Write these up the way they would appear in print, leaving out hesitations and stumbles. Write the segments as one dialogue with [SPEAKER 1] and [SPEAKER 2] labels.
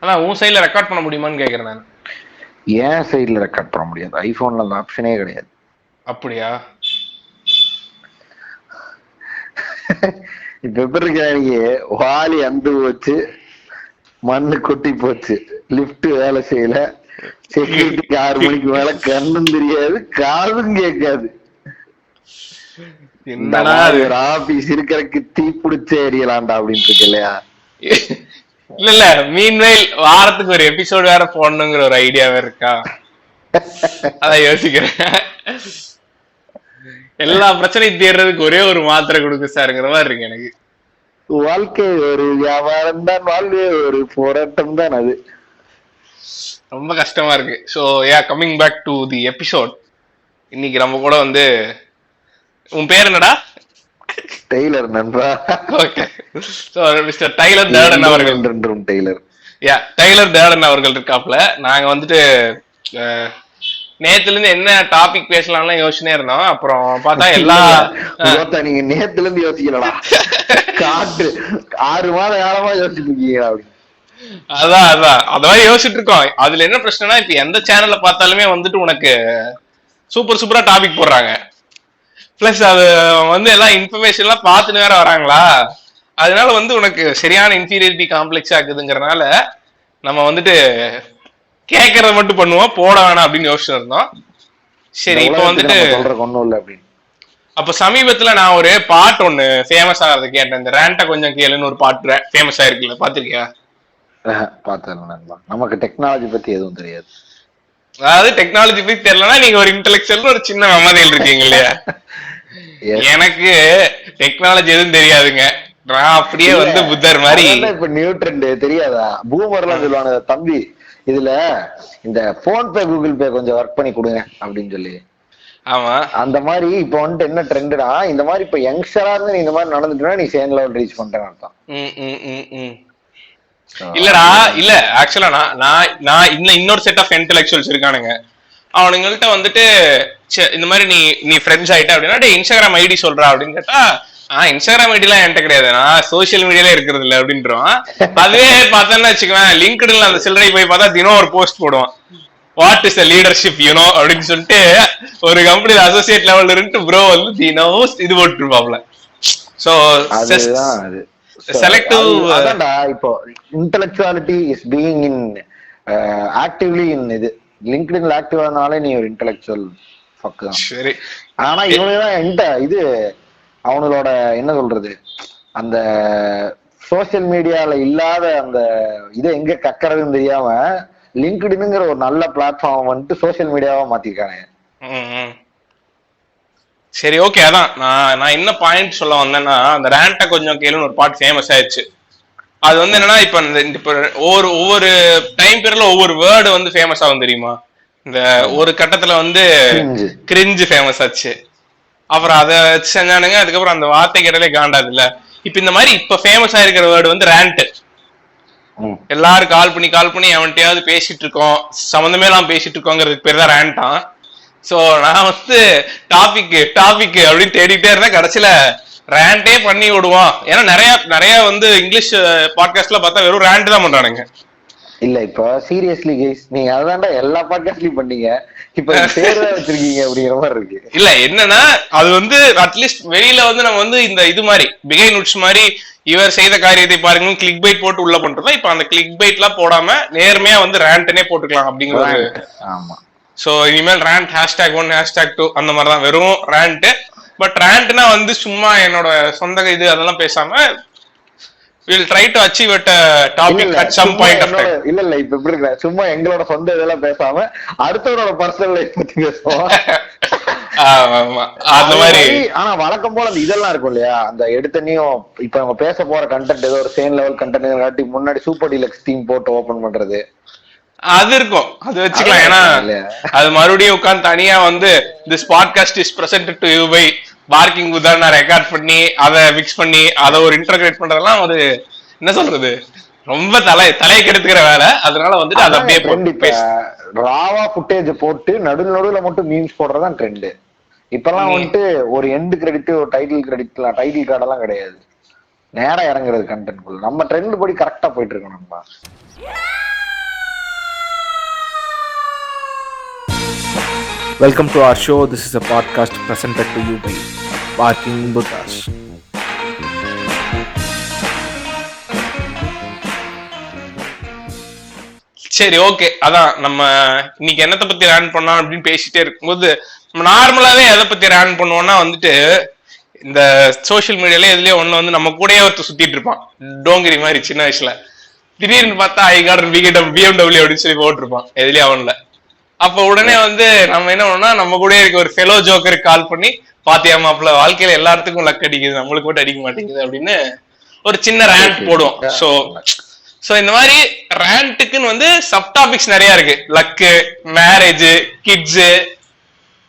[SPEAKER 1] அதான் உன் சைட்ல ரெக்கார்ட் பண்ண முடியுமான்னு கேக்குறேன் நான்.
[SPEAKER 2] ஏன் சைட்ல ரெக்கார்ட் பண்ண முடியாது, ஐபோன்ல அந்த ஆப்ஷனே கிடையாது.
[SPEAKER 1] அப்படியா?
[SPEAKER 2] இப்ப எப்படி இருக்காங்க, வாலி அந்து போச்சு, மண்ணு கொட்டி போச்சு, லிப்ட் வேலை செய்யல, செக்யூரிட்டிக்கு 6 மணிக்கு மேல கண்ணும் தெரியாது காதும் கேட்காது.
[SPEAKER 1] என்னடா
[SPEAKER 2] ஒரு ஆபீஸ் இருக்கிறதுக்கு தீ பிடிச்ச எரியலாண்டா அப்படின்னு இருக்கு இல்லையா?
[SPEAKER 1] இல்ல மீன்வைல் வாரத்துக்கு ஒரு எபிசோடு வேற போடணுங்கிற ஒரு ஐடியா வேற இருக்கா? அதான் யோசிக்கிறேன். எல்லா பிரச்சனையும் தீர்றதுக்கு ஒரே ஒரு மாத்திரை கொடுக்க சாருங்கிற மாதிரி இருக்கு எனக்கு.
[SPEAKER 2] வாழ்க்கை ஒரு வியாபாரம் தான், வாழ்க்கை ஒரு போராட்டம் தான், அது
[SPEAKER 1] ரொம்ப கஷ்டமா இருக்கு. So coming back to the episode. இன்னைக்கு நம்ம கூட வந்து, உன் பேர் என்னடா?
[SPEAKER 2] டெய்லர் நண்பா.
[SPEAKER 1] ஓகே. ஸோ மிஸ்டர் டைலர் தேர்டன் அவர்கள்,
[SPEAKER 2] டெய்லர்
[SPEAKER 1] டைலர் தேர்டன் அவர்கள் இருக்காப்ல. நாங்க வந்துட்டு நேத்துல இருந்து என்ன டாபிக் பேசலாம்னு யோசனை இருந்தோம். அப்புறம் பார்த்தா எல்லா
[SPEAKER 2] நீங்க நேத்துல இருந்து யோசிக்கலடா, காட்டு 6 மாத காலமா யோசிச்சுட்டு இருக்கீங்களா?
[SPEAKER 1] அதான் அதெல்லாம் யோசிச்சுட்டு இருக்கோம். அதுல என்ன பிரச்சனைனா, இப்ப எந்த சேனல்ல பார்த்தாலுமே வந்துட்டு உனக்கு சூப்பரா டாபிக் போடுறாங்க. பிளஸ் அது வந்து எல்லாம் இன்ஃபர்மேஷன் எல்லாம் பார்த்துன்னு வேற வராங்களா, அதனால வந்து உனக்கு சரியான இன்ஃபீரியாரிட்டி காம்ப்ளெக்ஸ் ஆகுதுங்கிறனால நம்ம வந்துட்டு கேட்கறத மட்டும் பண்ணுவோம், போட வேணாம் அப்படின்னு யோசிச்சு இருந்தோம். சரி, இப்ப வந்துட்டு
[SPEAKER 2] ஒண்ணும் இல்ல அப்படின்னு.
[SPEAKER 1] அப்ப சமீபத்துல நான் ஒரு பாட்டு ஒண்ணு ஃபேமஸ் ஆகிறது கேட்டேன். இந்த ரேண்ட கொஞ்சம் கேளுன்னு ஒரு பாட்டு ஃபேமஸ் ஆயிருக்குல்ல, பாத்திருக்கியா?
[SPEAKER 2] பாத்துருந்தா. நமக்கு டெக்னாலஜி பத்தி எதுவும் தெரியாது.
[SPEAKER 1] அதாவது டெக்னாலஜி பத்தி தெரியலன்னா நீங்க ஒரு இன்டெலெக்சுவல் ஒரு சின்ன மமதையில் இருக்கீங்க இல்லையா? எனக்கு டெக்னாலஜி எதுவும் தெரியாதுங்க. நான் அப்படியே வந்து புத்தர் மாதிரி.
[SPEAKER 2] இப்ப நியூ ட்ரெண்ட் தெரியாதா? பூமர்லாம் சொல்லுவாங்க, தம்பி இதுல இந்த போன் பே கூகுள் பே கொஞ்சம் ஒர்க் பண்ணி கொடுங்க அப்படின்னு சொல்லி.
[SPEAKER 1] ஆமா, அந்த
[SPEAKER 2] மாதிரி இப்ப வந்துட்டு என்ன ட்ரெண்ட்னா, இந்த மாதிரி இப்ப யங்ஸ்டரா இருந்து நீ இந்த மாதிரி நடந்துட்டுனா நீ சேம் லெவல் ரீச் பண்றேன்னு அர்த்தம்.
[SPEAKER 1] இல்லடா, இல்ல ஆக்சுவலா நான் இன்னொரு செட் ஆஃப் இன்டெலெக்சுவல்ஸ் இருக்கானுங்க. அவனுங்கள்ட்ட வந்துட்டு இந்த மாதிரி நீ ஃப்ரெண்ட்ஸ் ஆயிட்ட அப்படின்னா இன்ஸ்டாகிராம் ஐடி சொல்றா அப்படின்னு கேட்டா, இன்ஸ்டாகிராம் ஐடி எல்லாம் என்கிட்ட கிடையாது, நான் சோசியல் மீடியால இருக்கிறது இல்ல அப்படின்றான். அதுவே பார்த்தோன்னு வச்சுக்குவேன், லிங்க்டின்ல அந்த சில்லறை போய் பார்த்தா தினம் ஒரு போஸ்ட் போடுவான், what is the leadership you know அப்படின்னு சொல்லிட்டு ஒரு கம்பெனில அசோசியேட் லெவல்ல இருந்து ப்ரோ வந்து தினம் இது போட்டுருப்பாப்ல. So selective.
[SPEAKER 2] அதான்டா இப்போ இன்டெலெக்சுவாலிட்டி இஸ் பீயிங் இன் ஆக்டிவ்லி இன் இது லிங்க்டின்ல ஆக்டிவ் ஆனாலே நீ ஒரு இன்டெலெக்சுவல் ஃபக் தான்.
[SPEAKER 1] சரி,
[SPEAKER 2] ஆனா இவனுதான் இது அவங்களோட என்ன சொல்றது, அந்த சோசியல் மீடியால இல்லாத அந்த இதை எங்க கக்கறதுன்னு தெரியாம லிங்க்டின்ங்கிற ஒரு நல்ல பிளாட்ஃபார்ம் வந்துட்டு சோசியல் மீடியாவா மாத்திருக்காங்க.
[SPEAKER 1] சரி, ஓகே. அதான் நான் என்ன பாயிண்ட் சொல்ல வந்தேன்னா, அந்த ரேண்ட கொஞ்சம் கேளுன்னு ஒரு பாட்டு ஃபேமஸ் ஆயிடுச்சு. அது வந்து என்னன்னா, இப்ப ஒவ்வொரு டைம் பீரியட்ல ஒவ்வொரு வேர்டு வந்து ஃபேமஸ் ஆகும் தெரியுமா? இந்த ஒரு கட்டத்துல வந்து கிரிஞ்சு ஃபேமஸ் ஆச்சு, அப்புறம் அதை வச்சு செஞ்சானுங்க, அதுக்கப்புறம் அந்த வார்த்தை கேட்டாலே காண்டாது இல்ல. இப்ப இந்த மாதிரி இப்ப ஃபேமஸ் ஆயிருக்கிற வேர்டு வந்து ரேண்ட். எல்லாரும் கால் பண்ணி அவன்கிட்டயாவது பேசிட்டு இருக்கோம், சம்மந்தமே எல்லாம் பேசிட்டு இருக்கோங்கிறதுக்கு பேர் தான் ரேண்டான். சோ நான் வந்து டாபிக் அப்படின்னு தேடிட்டே இருந்தேன், கடைசியில ரேண்டே பண்ணி விடுவான். ஏன்னா நிறைய வந்து இங்கிலீஷ் பாட்காஸ்ட்ல பார்த்தா வெறும் ரேண்ட் தான் பண்றானுங்க.
[SPEAKER 2] இல்ல இப்ப சீரியஸ்லி கைஸ், நீங்க அதான்டா எல்லா பாட்காஸ்ட்லயும் பண்ணீங்க, இப்ப பேர் வச்சிருக்கீங்க அப்படிங்கிற மாதிரி இருக்கு.
[SPEAKER 1] இல்ல என்னன்னா, அது வந்து அட்லீஸ்ட் வெளியில வந்து நம்ம வந்து இந்த இது மாதிரி பிகை நுட்ஸ் மாதிரி இவர் செய்த காரியத்தை பாருங்க கிளிக் பைட் போட்டு உள்ள பண்றதா. இப்ப அந்த கிளிக் பைட் எல்லாம் போடாம நேர்மையா வந்து ரேண்ட்னே போட்டுக்கலாம் அப்படிங்கிறது.
[SPEAKER 2] ஆமா.
[SPEAKER 1] சோ இனிமேல் ரேண்ட் #1 #2 அந்த மாதிரிதான் வெறும் ரேண்ட். பட் ரேண்ட்னா வந்து சும்மா என்னோட சொந்த இது அதெல்லாம் பேசாம we'll try to achieve at a topic at some point of time.
[SPEAKER 2] இல்ல இப்ப எப்படி இருக்கு, சும்மா எங்களோட சொந்த இதெல்லாம் பேசாம அடுத்தவரோட பர்சனல் லைஃப் பத்தி பேசுவோம்.
[SPEAKER 1] அந்த மாதிரி.
[SPEAKER 2] ஆனா வழக்கம் போல அந்த இதெல்லாம் இருக்கும் இல்லையா, அந்த எடுத்தனையும் இப்ப நம்ம பேச போற கண்டென்ட் ஏதோ ஒரு சேம் லெவல் கண்டென்ட் காட்டி முன்னாடி சூப்பர் டீலக்ஸ் தீம் போட்டு ஓபன் பண்றது
[SPEAKER 1] அது இருக்கும், அது வச்சுக்கலாம். ஏன்னா அது மறுபடியும் உட்காந்து தனியா வந்து this podcast is presented to you by parking புதர் நான் ரெக்கார்ட் பண்ணி அதை மிக்ஸ் பண்ணி அதை ஒரு இன்டர்கிரேட் பண்றதெல்லாம் அது என்ன சொல்றது, ரொம்ப தலையை கெடுத்துக்கிற வேலை. அதனால வந்துட்டு அதை அப்படியே
[SPEAKER 2] ராவா ஃபுட்டேஜ் போட்டு நடுவுல மட்டும் மீம்ஸ் போடுறதுதான் ட்ரெண்ட். இப்பெல்லாம் வந்துட்டு ஒரு எண்ட் கிரெடிட் ஒரு டைட்டில் கார்டெல்லாம் கிடையாது, நேரா இறங்குறது கண்டென்ட். நம்ம ட்ரெண்ட் படி கரெக்டா போயிட்டு இருக்கோம்.
[SPEAKER 3] Welcome to our show. This is a podcast presented to you by Barking Buddhas.
[SPEAKER 1] சரி, ஓகே. அதான் நம்ம இன்னைக்கு என்னத்தை பத்தி ரேன் பண்ணோம் அப்படின்னு பேசிட்டே இருக்கும்போது நம்ம நார்மலாவே எதை பத்தி ரேன் பண்ணுவோம்னா வந்துட்டு இந்த சோசியல் மீடியால எதுலயோ ஒண்ணு வந்து நம்ம கூடயே ஒருத்தர் சுத்திட்டு இருப்பான், டோங்கிரி மாதிரி சின்ன வயசுல. திடீர்னு பார்த்தா ஐ கார்டன் பிஎம்டபிள்யூ அப்படின்னு சொல்லி போட்டிருப்பான் எதுலயே அவன்ல. அப்ப உடனே வந்து நம்ம என்ன பண்ணோம்னா நம்ம கூட இருக்க ஒரு ஃபெலோ ஜோக்கருக்கு கால் பண்ணி, பாத்தியா மாப்பிள்ள வாழ்க்கையில எல்லாத்துக்கும் லக் அடிக்குது, நம்மளுக்கு மட்டும் அடிக்க மாட்டேங்குது அப்படின்னு ஒரு சின்ன ரேண்ட் போடுவோம். சோ இந்த மாதிரி ரேண்ட்டுக்குன்னு வந்து சப் டாபிக்ஸ் நிறைய இருக்கு. லக்கு, மேரேஜ், கிட்ஸ்,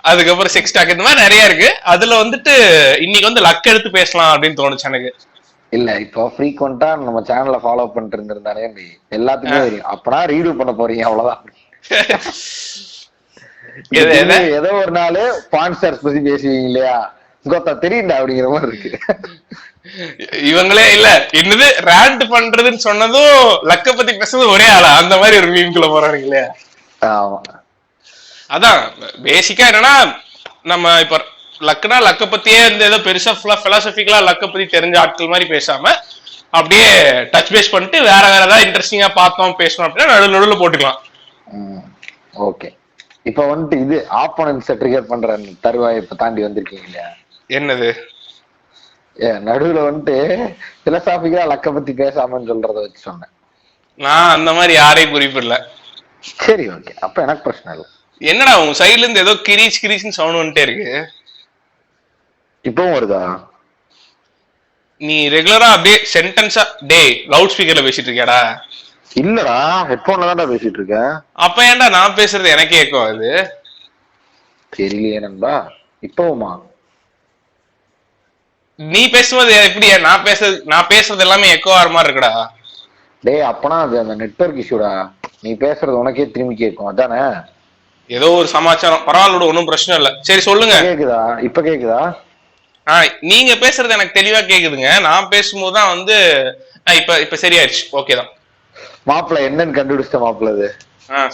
[SPEAKER 1] அதுக்கப்புறம் செக்ஸ் டாக், இந்த மாதிரி நிறைய இருக்கு. அதுல வந்துட்டு இன்னைக்கு வந்து லக் எடுத்து பேசலாம் அப்படின்னு தோணுச்சு எனக்கு.
[SPEAKER 2] இல்ல இப்போ ஃப்ரீக்வெண்டா நம்ம சேனலை ஃபாலோ பண்ணிட்டு இருந்திருந்தானே எல்லாத்துக்குமே தெரியும். அப்பனா ரீடு பண்ண போறீங்க அவ்வளவுதான். ஏதோ ஒரு நாள் பான்ஸ்டர்ஸ் பத்தி பேசுவீங்க இல்லையா, கோத்தா தெரியுண்டா அப்படிங்கிற மாதிரி இருக்கு.
[SPEAKER 1] இவங்களே இல்ல என்னது ரேண்ட் பண்றதுன்னு சொன்னதும் லக்க பத்தி பேசுறது ஒரே ஆளா அந்த மாதிரி ஒரு மீம்குள்ள போறாங்க இல்லையா.
[SPEAKER 2] ஆமா,
[SPEAKER 1] அதான் பேசிக்கா என்னன்னா நம்ம இப்ப லக்குனா லக்க பத்தியே இந்த ஏதோ பெருசா பிலாசபிக்கலா லக்க பத்தி தெரிஞ்ச ஆட்கள் மாதிரி பேசாம அப்படியே டச் பேஸ் பண்ணிட்டு வேற ஏதாவது இன்ட்ரெஸ்டிங்கா பார்த்தோம் பேசணும் அப்படின்னா நடுவில் போட்டுக்கலாம்.
[SPEAKER 2] ஓகே, இப்ப வந்துட்டு இது ஆப்போனன்ட்ஸை ட்ரிகர் பண்ற தருவாய் இப்ப தாண்டி வந்திருக்கீங்க இல்லையா.
[SPEAKER 1] என்னது
[SPEAKER 2] நடுவுல வந்துட்டு பிலசாபிக்கலா லக்க பத்தி பேசாமன்னு சொல்றத வச்சு சொன்னேன்.
[SPEAKER 1] நான் அந்த மாதிரி யாரையும் குறிப்பிடல.
[SPEAKER 2] சரி, ஓகே, அப்ப எனக்கு பிரச்சனை இல்லை.
[SPEAKER 1] என்னடா உங்க சைட்ல இருந்து ஏதோ கிரீச்னு சவுண்ட் வந்துட்டே இருக்கு.
[SPEAKER 2] இப்பவும் வருதா?
[SPEAKER 1] நீ ரெகுலரா அப்படியே சென்டென்ஸா டே லவுட் ஸ்பீக்கர்ல பேசிட்டு இருக்கியாடா?
[SPEAKER 2] இல்லடா, ஹெட்போன்ல தான்டா பேசிட்டு இருக்கேன்.
[SPEAKER 1] அப்ப ஏன்டா நான் பேசுறது எனக்கே எக்கோ ஆகுது?
[SPEAKER 2] தெரியலையே நண்பா. இப்பவுமா?
[SPEAKER 1] நீ பேசுவது எப்படியா? நான் பேசுறது எல்லாமே எக்கோ ஆற மாதிரி இருக்குடா.
[SPEAKER 2] டேய், அப்பனா அது அந்த நெட்வொர்க் இஷ்யூடா. நீ பேசுறது உனக்கே திரும்பி கேட்கும், அதானே?
[SPEAKER 1] ஏதோ ஒரு சமாச்சாரம். பரவாயில்ல, ஒன்னும் பிரச்சனை இல்ல. சரி சொல்லுங்க.
[SPEAKER 2] கேக்குதா? இப்ப கேக்குதா?
[SPEAKER 1] நீங்க பேசுறது எனக்கு தெளிவா கேக்குதுங்க. நான் பேசும்போதுதான் வந்து இப்ப சரியாயிடுச்சு. ஓகேதான்.
[SPEAKER 2] மாப்பிள்ள என்னன்னு கண்டுபிடிச்ச மாப்பிள்ள அது.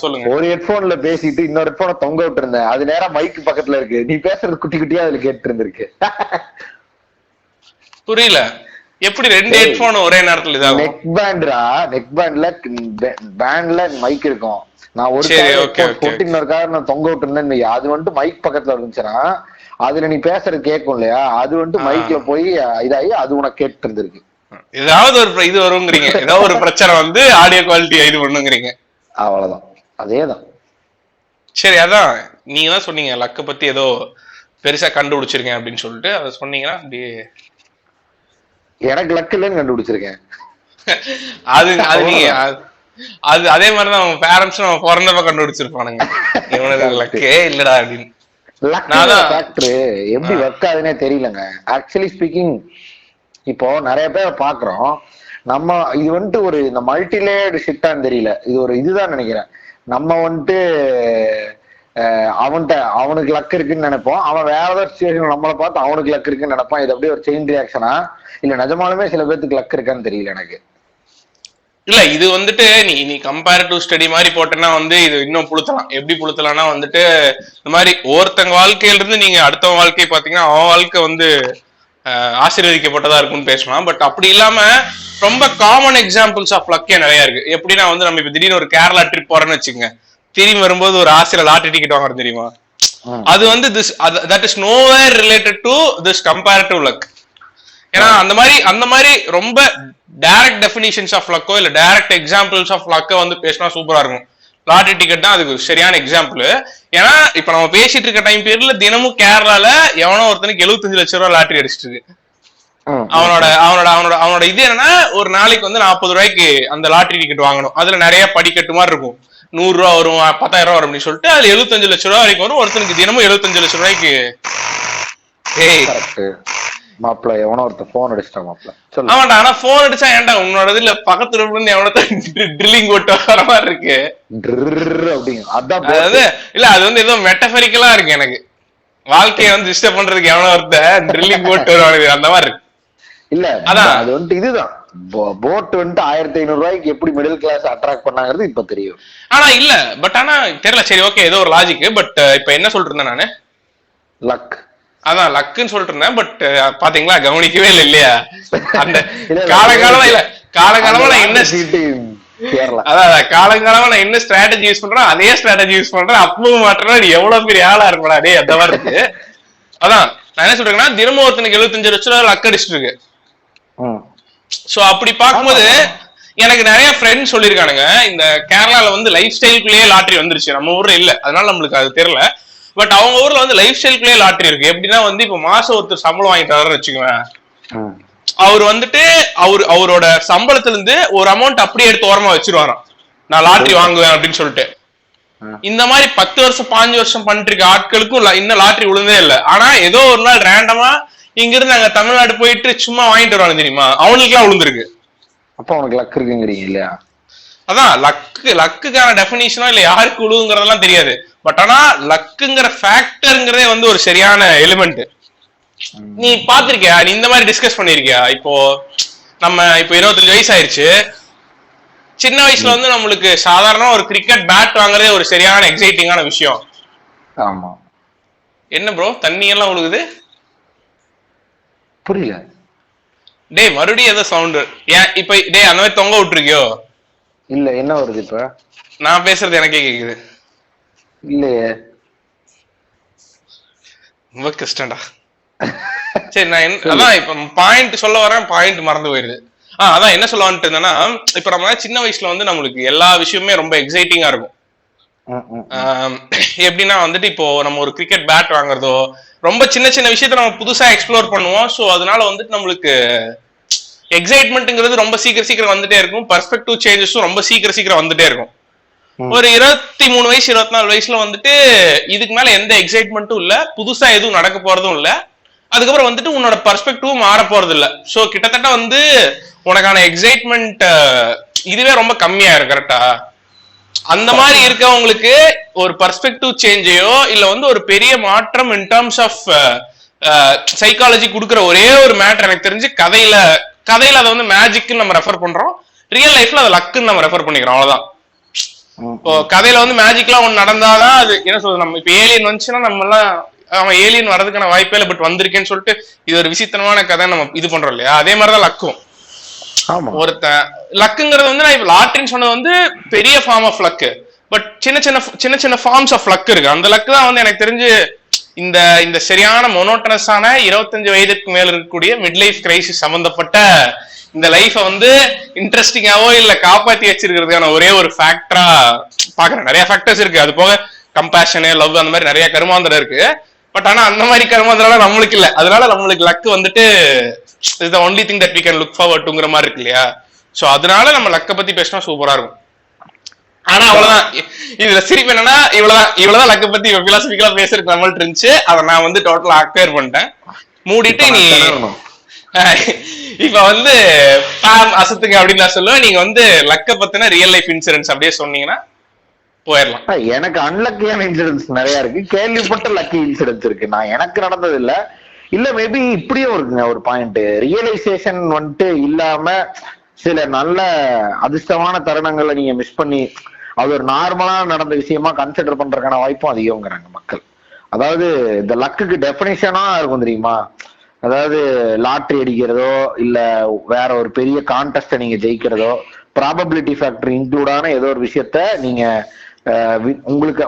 [SPEAKER 1] சொல்லுங்க.
[SPEAKER 2] ஒரு ஹெட்போன்ல பேசிட்டு இன்னொரு ஹெட்போனை தொங்க விட்டு இருந்தேன். அது நேரா மைக்கு பக்கத்துல இருக்கு. நீ பேசுறது குட்டி குட்டியா அதுல கேட்டு இருந்திருக்கு.
[SPEAKER 1] புரியல, எப்படி ரெண்டு ஹெட்போன் ஒரே நேரத்துல இதாகும்?
[SPEAKER 2] நெக் பேண்ட்ரா, நெக் பேண்ட்ல மைக் இருக்கும். நான் ஒரு பொட்டி இன்னொரு காரணம் தொங்க விட்டு இருந்தேன். அது வந்துட்டு மைக் பக்கத்துல இருந்துச்சுன்னா அதுல நீ பேசுறது கேட்கும் இல்லையா, அது வந்துட்டு மைக்ல போய் இதாகி அது உனக்கு கேட்டு இருந்திருக்கு.
[SPEAKER 1] ஏதாவது ஒரு இது வருங்கிறீங்க, ஏதாவது ஒரு பிரச்சனை வந்து ஆடியோ குவாலிட்டி இது பண்ணுங்கிறீங்க.
[SPEAKER 2] அவ்வளவுதான், அதேதான்.
[SPEAKER 1] சரி, அதான் நீங்க தான் சொன்னீங்க லக்க பத்தி ஏதோ பெருசா கண்டுபிடிச்சிருக்கேன் அப்படின்னு சொல்லிட்டு அதை சொன்னீங்கன்னா அப்படியே.
[SPEAKER 2] எனக்கு லக் இல்லைன்னு கண்டுபிடிச்சிருக்கேன்.
[SPEAKER 1] அது நீங்க அது அதே மாதிரிதான் அவங்க பேரண்ட்ஸும் அவங்க பிறந்தப்ப கண்டுபிடிச்சிருப்பானுங்க இவனுக்கு லக்கே இல்லடா அப்படின்னு.
[SPEAKER 2] எப்படி ஒர்க் ஆகுதுன்னே தெரியலங்க. ஆக்சுவலி ஸ்பீக்கிங், இப்போ நிறைய பேர் பாக்குறோம். நம்ம இது வந்துட்டு ஒரு இந்த மல்டிலேயர்டு ஷிட்டான்னு தெரியல, இது ஒரு இதுதான் நினைக்கிறேன். நம்ம வந்துட்டு அவனுக்கு லக் இருக்குன்னு நினைப்போம். அவன் வேற ஏதாவது சுச்சுவேஷன் நம்மளை பார்த்து அவனுக்கு லக் இருக்குன்னு நினைப்பான். இது அப்படியே ஒரு செயின் ரியாக்ஷனா இல்ல நிஜமாலுமே சில பேருக்கு லக் இருக்கான்னு தெரியல எனக்கு.
[SPEAKER 1] இல்ல இது வந்துட்டு நீ கம்பேரிட்டிவ் ஸ்டடி மாதிரி போட்டேன்னா வந்து இது இன்னும் புளுத்தலாம். எப்படி புளுத்தலாம்னா வந்துட்டு இந்த மாதிரி ஒருத்தங்க வாழ்க்கையில இருந்து நீங்க அடுத்தவங்க வாழ்க்கையை பாத்தீங்கன்னா அவன் வாழ்க்கை வந்து ஆசீர்வதிக்கப்பட்டதா இருக்கும்னு பேசலாம். பட் அப்படி இல்லாம ரொம்ப காமன் எக்ஸாம்பிள்ஸ் ஆஃப் லக்கே நிறைய இருக்கு. எப்படின்னா வந்து நம்ம இப்ப திடீர்னு ஒரு கேரளா ட்ரிப் போறோம்னு வச்சுக்கோங்க, திரும்பி வரும்போது ஒரு ஆசிரியர் லாட்டரி டிக்கெட் வாங்குறது தெரியுமா, அது வந்து that is nowhere related to this comparative luck. ஏன்னா அந்த மாதிரி ரொம்ப டைரக்ட் டெஃபினிஷன்ஸ் ஆஃப் லக்கோ இல்ல டைரக்ட் எக்ஸாம்பிள்ஸ் ஆஃப் லக்கோ வந்து பேசினா சூப்பரா இருக்கும். லாட்டரி டிக்கெட் தான் அதுக்கு சரியான எக்ஸாம்பிள். ஏன்னா இப்ப நம்ம பேசிட்டு இருக்க டைம் பீரியட்ல தினமும் கேரளால எவனோ ஒருத்தனுக்கு 75 லட்சம் ரூபாய் லாட்டரி அடிச்சிட்டு இருக்கு. அவனோட இது என்னன்னா ஒரு நாளைக்கு வந்து 40 ரூபாய்க்கு அந்த லாட்டரி டிக்கெட் வாங்கணும். அதுல நிறைய படிக்கட்டு மாதிரி இருக்கும். 100 ரூபா வரும், 10,000 ரூபா வரும் அப்படின்னு சொல்லிட்டு அதுல 75 லட்சம் ரூபாய் வரைக்கும் வரும். ஒருத்தனுக்கு தினமும் 75 லட்சம் ரூபாய்க்கு.
[SPEAKER 2] மாப்பிள்ள எவனோ ஒருத்த போன் அடிச்சிட்டான் மாப்பிள்ள.
[SPEAKER 1] ஆமாண்டா, ஆனா போன் அடிச்சா ஏன்டா உன்னோட இதுல பக்கத்துல இருந்து எவனோ ட்ரில்லிங் போட்டு வர மாதிரி இருக்கு. அதாவது இல்ல அது வந்து ஏதோ மெட்டபரிக்கலா இருக்கு. எனக்கு வாழ்க்கையை வந்து டிஸ்டர்ப் பண்றதுக்கு எவனோ ஒருத்த ட்ரில்லிங் போட்டு வருவானுங்க அந்த மாதிரி இருக்கு.
[SPEAKER 2] இல்ல அதான் அது வந்துட்டு இதுதான் போட் வந்துட்டு 1500 ரூபாய்க்கு எப்படி மிடில் கிளாஸ் அட்ராக்ட் பண்ணாங்கிறது இப்ப தெரியும்.
[SPEAKER 1] ஆனா இல்ல பட் ஆனா தெரியல. சரி ஓகே ஏதோ ஒரு லாஜிக். பட் இப்ப என்ன சொல்லிட்டு இருந்தேன் நானு,
[SPEAKER 2] லக்.
[SPEAKER 1] அதான் லக்குன்னு சொல்லிட்டு இருந்தேன். பட் பாத்தீங்களா கவனிக்கவே இல்லை இல்லையா? அந்த காலகாலமா இல்ல காலகாலமா நான் என்ன அதான் காலங்காலமா நான் என்ன ஸ்ட்ராட்டஜி யூஸ் பண்றேன் அதே ஸ்ட்ராட்டஜி யூஸ் பண்றேன். அப்பவும் மாற்றா நீ எவ்வளவு பெரிய ஆளா இருக்கா டே அந்த மாதிரி இருக்கு. அதான் நான் என்ன சொல்றேன்னா தினமும் ஒருத்தனுக்கு 75 லட்சம் ரூபாய் லக் அடிச்சுட்டு இருக்கு. சோ அப்படி பார்க்கும்போது எனக்கு நிறைய ஃப்ரெண்ட்ஸ் சொல்லியிருக்கானுங்க இந்த கேரளால வந்து லைஃப் ஸ்டைலுக்குள்ளேயே லாட்டரி வந்துருச்சு. நம்ம ஊர்ல இல்ல அதனால நம்மளுக்கு அது தெரியல. பட் அவங்க ஊர்ல வந்து லைஃப் ஸ்டைலுக்குள்ளேயே லாட்டரி இருக்கு. எப்படின்னா வந்து இப்ப மாசம் ஒருத்தர் சம்பளம் வாங்கிட்டு வர்றன்னு வச்சுக்குவேன். அவர் வந்துட்டு அவரோட சம்பளத்துல இருந்து ஒரு அமௌண்ட் அப்படியே எடுத்து ஓரமா வச்சிருவாராம், நான் லாட்டரி வாங்குவேன் அப்படின்னு சொல்லிட்டு. இந்த மாதிரி 10 வருஷம் 5 வருஷம் பண்ணிட்டு இருக்க ஆட்களுக்கும் இன்னும் லாட்டரி விழுந்தே இல்லை. ஆனா ஏதோ ஒரு நாள் ரேண்டமா இங்க இருந்து அங்க தமிழ்நாடு போயிட்டு சும்மா வாங்கிட்டு வருவாங்க தெரியுமா, அவனுக்கு எல்லாம் விழுந்திருக்கு.
[SPEAKER 2] அப்ப அவனுக்கு லக் இருக்குங்கிறீங்க இல்லையா?
[SPEAKER 1] அதான் லக்குக்கான டெபினிஷனோ இல்ல யாருக்கு விழுவுங்கிறதெல்லாம் தெரியாது. பட் ஆனா லக்குங்கிற ஃபேக்டர்ங்கிறதே வந்து ஒரு சரியான எலிமெண்ட். நீ பாத்திருக்கியா, நீ இந்த மாதிரி டிஸ்கஸ் பண்ணிருக்கியா? இப்போ நம்ம இப்போ 25 வயசு ஆயிருச்சு. சின்ன வயசுல வந்து நம்மளுக்கு சாதாரண ஒரு கிரிக்கெட் பேட் வாங்குறதே ஒரு சரியான எக்ஸைட்டிங்கான விஷயம்.
[SPEAKER 2] ஆமா.
[SPEAKER 1] என்ன ப்ரோ தண்ணி எல்லாம் விழுகுது?
[SPEAKER 2] புரியல.
[SPEAKER 1] டே மறுபடியும் ஏதோ சவுண்ட் ஏன் இப்ப டே அந்த மாதிரி தொங்க விட்டுருக்கியோ?
[SPEAKER 2] இல்ல என்ன வருது இப்ப? நான்
[SPEAKER 1] பேசுறது எனக்கே கேக்குது.
[SPEAKER 2] இல்லையே,
[SPEAKER 1] ரொம்ப கஷ்டம்டா. சரி நான் அதான் இப்ப பாயிண்ட் சொல்ல வரேன், பாயிண்ட் மறந்து போயிருது. அதான் என்ன சொல்ல வந்துட்டு இருந்தேன்னா, இப்ப நம்ம சின்ன வயசுல வந்து நம்மளுக்கு எல்லா விஷயமுமே ரொம்ப எக்ஸைட்டிங்கா இருக்கும். எப்படின்னா வந்துட்டு இப்போ நம்ம ஒரு கிரிக்கெட் பேட் வாங்குறதோ ரொம்ப சின்ன சின்ன விஷயத்த நம்ம புதுசா எக்ஸ்ப்ளோர் பண்ணுவோம். ஸோ அதனால வந்துட்டு நம்மளுக்கு எக்ஸைட்மெண்ட்ங்கிறது ரொம்ப சீக்கிரம் வந்துட்டே இருக்கும். பர்ஸ்பெக்டிவ் சேஞ்சஸும் ரொம்ப சீக்கிரம் வந்துட்டே இருக்கும். ஒரு 23 வயசு 24 வயசுல வந்துட்டு இதுக்கு மேல எந்த எக்ஸைட்மெண்ட்டும் இல்ல, புதுசா எதுவும் நடக்க போறதும் இல்ல. அதுக்கப்புறம் வந்துட்டு உன்னோட பர்ஸ்பெக்டிவும் மாற போறது இல்ல. ஸோ கிட்டத்தட்ட வந்து உனக்கான எக்ஸைட்மெண்ட் இதுவே ரொம்ப கம்மியா இருக்கு. கரெக்டா? அந்த மாதிரி இருக்கவங்களுக்கு ஒரு பர்ஸ்பெக்டிவ் சேஞ்சையோ இல்ல வந்து ஒரு பெரிய மாற்றம் இன் டர்ம்ஸ் ஆஃப் சைக்காலஜி கொடுக்குற ஒரே ஒரு மேட்டர் எனக்கு தெரிஞ்சு கதையில அதை வந்து மேஜிக்னு நம்ம ரெஃபர் பண்றோம், ரியல் லைஃப்ல அதை லக்குன்னு நம்ம ரெஃபர் பண்ணிக்கிறோம். அவ்வளவுதான். இப்போ கதையில வந்து மேஜிக்லாம் ஒண்ணு நடந்தாதான் அது என்ன சொல்றது. நம்ம இப்ப ஏலியன் வந்துச்சுன்னா நம்ம எல்லாம் அவன் ஏலியன் வரதுக்கான வாய்ப்பே இல்லை, பட் வந்திருக்கேன்னு சொல்லிட்டு இது ஒரு விசித்திரமான கதை நம்ம இது பண்றோம் இல்லையா? அதே மாதிரிதான் லக்கும். ஒருத்தன் லக்குங்கிறது வந்து நான் இப்ப லாட்டரின்னு சொன்னது வந்து பெரிய ஃபார்ம் ஆஃப் லக்கு. பட் சின்ன சின்ன ஃபார்ம்ஸ் ஆஃப் லக் இருக்கு. அந்த லக்கு தான் வந்து எனக்கு தெரிஞ்சு இந்த சரியான மொனோட்டனஸான 25 வயதுக்கு மேல இருக்கக்கூடிய மிட் லைஃப் கிரைசிஸ் சம்பந்தப்பட்ட இந்த லைஃபை வந்து இன்ட்ரெஸ்டிங்காவோ இல்ல காப்பாத்தி வச்சிருக்கிறதுக்கான ஒரே ஒரு ஃபேக்டரா பாக்குறேன். நிறைய ஃபேக்டர்ஸ் இருக்கு, அது போக கம்பேஷனு லவ் அந்த மாதிரி நிறைய கருமாந்திரம் இருக்கு. பட் ஆனா அந்த மாதிரி கருமாந்திரம் நம்மளுக்கு இல்ல. அதனால நம்மளுக்கு லக்கு வந்துட்டு is the only thing that we can look forward toங்கிற மாதிரி இருக்கு இல்லையா? சோ அதனால நம்ம லக்க பத்தி பேசினா சூப்பரா இருக்கும். ஆனா அவ்வளவுதான். இதுல சிரிப்பு என்னன்னா இவ்வளவுதான் லக்க பத்தி பிலாசபிக்கலா பேசுறதுக்கு நம்மள்ட்ட இருந்துச்சு. அதை நான் வந்து டோட்டலா அக்வயர் பண்ணிட்டேன், மூடிட்டு. நீ இப்ப வந்து அசத்துங்க அப்படின்னு நான் சொல்லுவேன். நீங்க வந்து லக்க பத்தின ரியல் லைஃப் இன்சூரன்ஸ் அப்படியே சொன்னீங்கன்னா போயிடலாம்.
[SPEAKER 2] எனக்கு அன்லக்கியான இன்சிடென்ட்ஸ் நிறைய இருக்கு, கேள்விப்பட்ட லக்கி இன்சிடென்ட்ஸ் இருக்கு. நான் எனக்கு நடந்தது இல்ல மேபி இப்படியும் இருக்குங்க ஒரு பாயிண்ட். ரியலைசேஷன் வந்துட்டு இல்லாம சில நல்ல அதிர்ஷ்டமான தருணங்களை நீங்க மிஸ் பண்ணி அது ஒரு நார்மலா நடந்த விஷயமா கன்சிடர் பண்றதுக்கான வாய்ப்பும் அதிகங்கிறாங்க மக்கள். அதாவது இந்த லக்குக்கு டெபினிஷனா இருக்கும் தெரியுமா? அதாவது லாட்டரி அடிக்கிறதோ இல்ல வேற ஒரு பெரிய கான்டெஸ்ட நீங்க ஜெயிக்கிறதோ ப்ராபபிலிட்டி ஃபேக்டர் இன்க்ளூடான ஏதோ ஒரு விஷயத்த நீங்க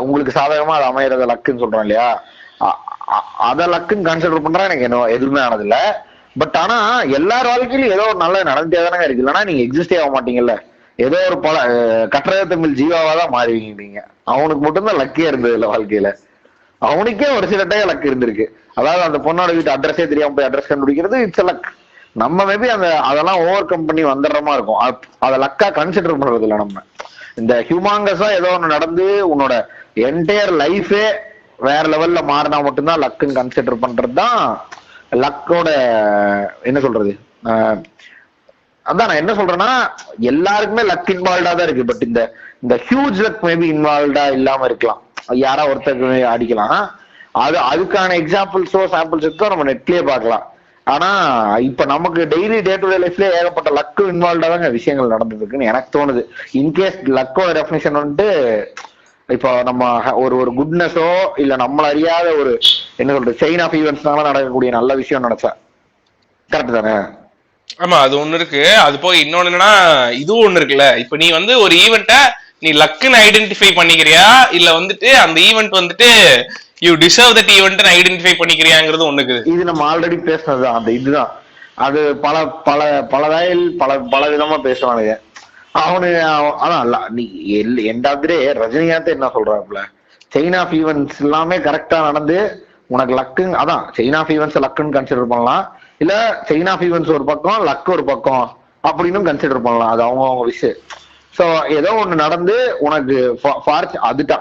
[SPEAKER 2] உங்களுக்கு சாதகமா அது அமையறத லக்குன்னு சொல்றோம் இல்லையா? அத லக்குன்னு கன்சிடர் பண்றா எனக்கு என்ன எதுவுமே ஆனதில்ல. பட் ஆனா எல்லார் வாழ்க்கையிலும் ஏதோ ஒரு நல்ல நடந்தே தானே இருக்கு. இல்லைன்னா நீங்க எக்ஸிஸ்டே ஆக மாட்டீங்கல்ல. ஏதோ ஒரு கட்டுரை தமிழ் ஜீவாவாதான் மாறுவீங்க நீங்க. அவனுக்கு மட்டும்தான் லக்கே இருந்தது இல்ல வாழ்க்கையில. அவனுக்கே ஒரு சில டைம் லக் இருந்திருக்கு. அதாவது அந்த பொண்ணோட வீட்டு அட்ரஸே தெரியாம போய் அட்ரஸ் கண்டுபிடிக்கிறது இட்ஸ் லக். நம்ம மேபி அதெல்லாம் ஓவர் கம் பண்ணி வந்துடுறமா இருக்கும். அதை லக்கா கன்சிடர் பண்றது இல்லை நம்ம. இந்த ஹியூமாங்கஸா ஏதோ ஒண்ணு நடந்து உன்னோட என்டையர் லைஃபே வேற லெவல்ல மாறினா மட்டும்தான் லக்குன்னு கன்சிடர் பண்றதுதான் லக்கோட என்ன சொல்றது. அதான் நான் என்ன சொல்றேன்னா எல்லாருக்குமே லக் இன்வால்வ்டா தான் இருக்கு. பட் இந்த ஹியூஜ் லக் மேபி இன்வால்வ்டா இல்லாம இருக்கலாம், யாரா ஒருத்தருக்கு அடிக்கலாம். அதுக்கான எக்ஸாம்பிள்ஸோ சாம்பிள்ஸ் இருக்கோ நம்ம நெட்லயே பார்க்கலாம். ஆனா இப்ப நமக்கு டெய்லி டே டு டே லைஃப்ல ஏகப்பட்ட லக்கு இன்வால்வ்டா தாங்க விஷயங்கள் நடந்துருக்குன்னு எனக்கு தோணுது. இன்கேஸ் லக்கோட டெஃபினேஷன் வந்துட்டு இப்போ நம்ம ஒரு குட்னஸோ இல்ல நம்மள அறியாத ஒரு என்ன சொல்றது செயின் ஆஃப் ஈவெண்ட்ஸ்னால நடக்கக்கூடிய நல்ல விஷயம் நினைச்சா கரெக்ட் தானே?
[SPEAKER 1] ஆமா, அது ஒண்ணு இருக்கு. அது போய் இன்னொன்னு என்னன்னா இதுவும் ஒண்ணு இருக்குல்ல. இப்ப நீ வந்து ஒரு ஈவெண்ட்ட நீ லக்குன்னு ஐடென்டிஃபை பண்ணிக்கிறியா இல்ல வந்துட்டு அந்த ஈவெண்ட் வந்துட்டு you deserve that event identify பண்ணிக்கிறியாங்கிறது ஒண்ணுக்கு.
[SPEAKER 2] இது நம்ம ஆல்ரெடி பேசினது அந்த இதுதான். அது பல பல பல வகையில் பல பல விதமா பேசுவானுங்க அவனு. அதான் நீ எண்ட் ஆஃப் டே ரஜினிகாந்த் என்ன சொல்றாப்புல, செயின் ஆஃப் ஈவெண்ட்ஸ் எல்லாமே கரெக்டா நடந்து உனக்கு லக்கு. அதான் செயின் ஆஃப் ஈவெண்ட்ஸ் லக்குன்னு கன்சிடர் பண்ணலாம், இல்ல செயின் ஆஃப் ஈவெண்ட்ஸ் ஒரு பக்கம் லக் ஒரு பக்கம் அப்படின்னு கன்சிடர் பண்ணலாம். அது அவங்க விஷயம். ஸோ ஏதோ ஒண்ணு நடந்து உனக்கு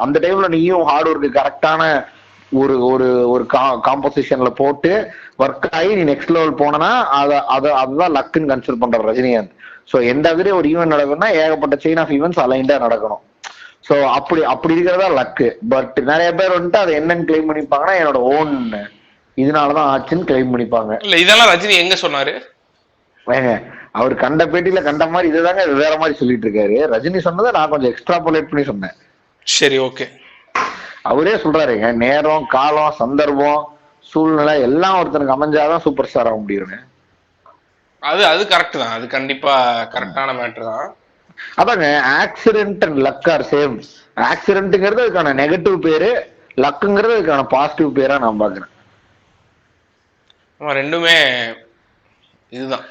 [SPEAKER 2] அந்த டைம்ல நீயும் ஹார்ட் ஒர்க்கு கரெக்டான ஒரு ஒரு ஒரு காம்போசிஷன்ல போட்டு ஒர்க் ஆகி நீ நெக்ஸ்ட் லெவல் போனா அதுதான் லக்குன்னு கன்சிடர் பண்ற ரஜினிகாந்த். ஸோ எந்த மாதிரி ஒரு ஈவெண்ட் நடக்கும்னா ஏகப்பட்ட செயின் ஆஃப் ஈவெண்ட்ஸ் அலைண்டா நடக்கணும். ஸோ அப்படி இருக்கிறதா லக்கு. பட் நிறைய பேர் வந்துட்டு அதை என்னன்னு கிளைம் பண்ணிப்பாங்கன்னா என்னோட ஓன் இதனாலதான் ஆச்சுன்னு கிளைம் பண்ணிப்பாங்க.
[SPEAKER 1] இல்ல இதெல்லாம் ரஜினி எங்க சொன்னாரு?
[SPEAKER 2] அவர் கண்ட பேட்டியில கண்ட மாதிரி இதுதாங்க வேற மாதிரி சொல்லிட்டு இருக்காரு. ரஜினி சொன்னதை நான் கொஞ்சம் எக்ஸ்ட்ராபுலேட் பண்ணி சொன்னேன்.
[SPEAKER 1] சரி, ஓகே.
[SPEAKER 2] அவரே சொல்றாருங்க, நேரம் காலம் சந்தர்ப்பம் சூழ்நிலை எல்லாம் ஒருத்தனுக்கு அமைஞ்சாதான் சூப்பர் ஸ்டார் ஆக முடியுங்க.
[SPEAKER 1] அது கரெக்ட் தான். அது கண்டிப்பா கரெக்டான மேட்டர் தான்.
[SPEAKER 2] அதாங்க accident and luck are same. ஆக்சிடென்ட்ங்கிறது அதுக்கான நெகட்டிவ் பேரு, லக்குங்கிறது அதுக்கான பாசிட்டிவ் பேரா நான் பாக்குறேன்.
[SPEAKER 1] ரெண்டுமே இதுதான்.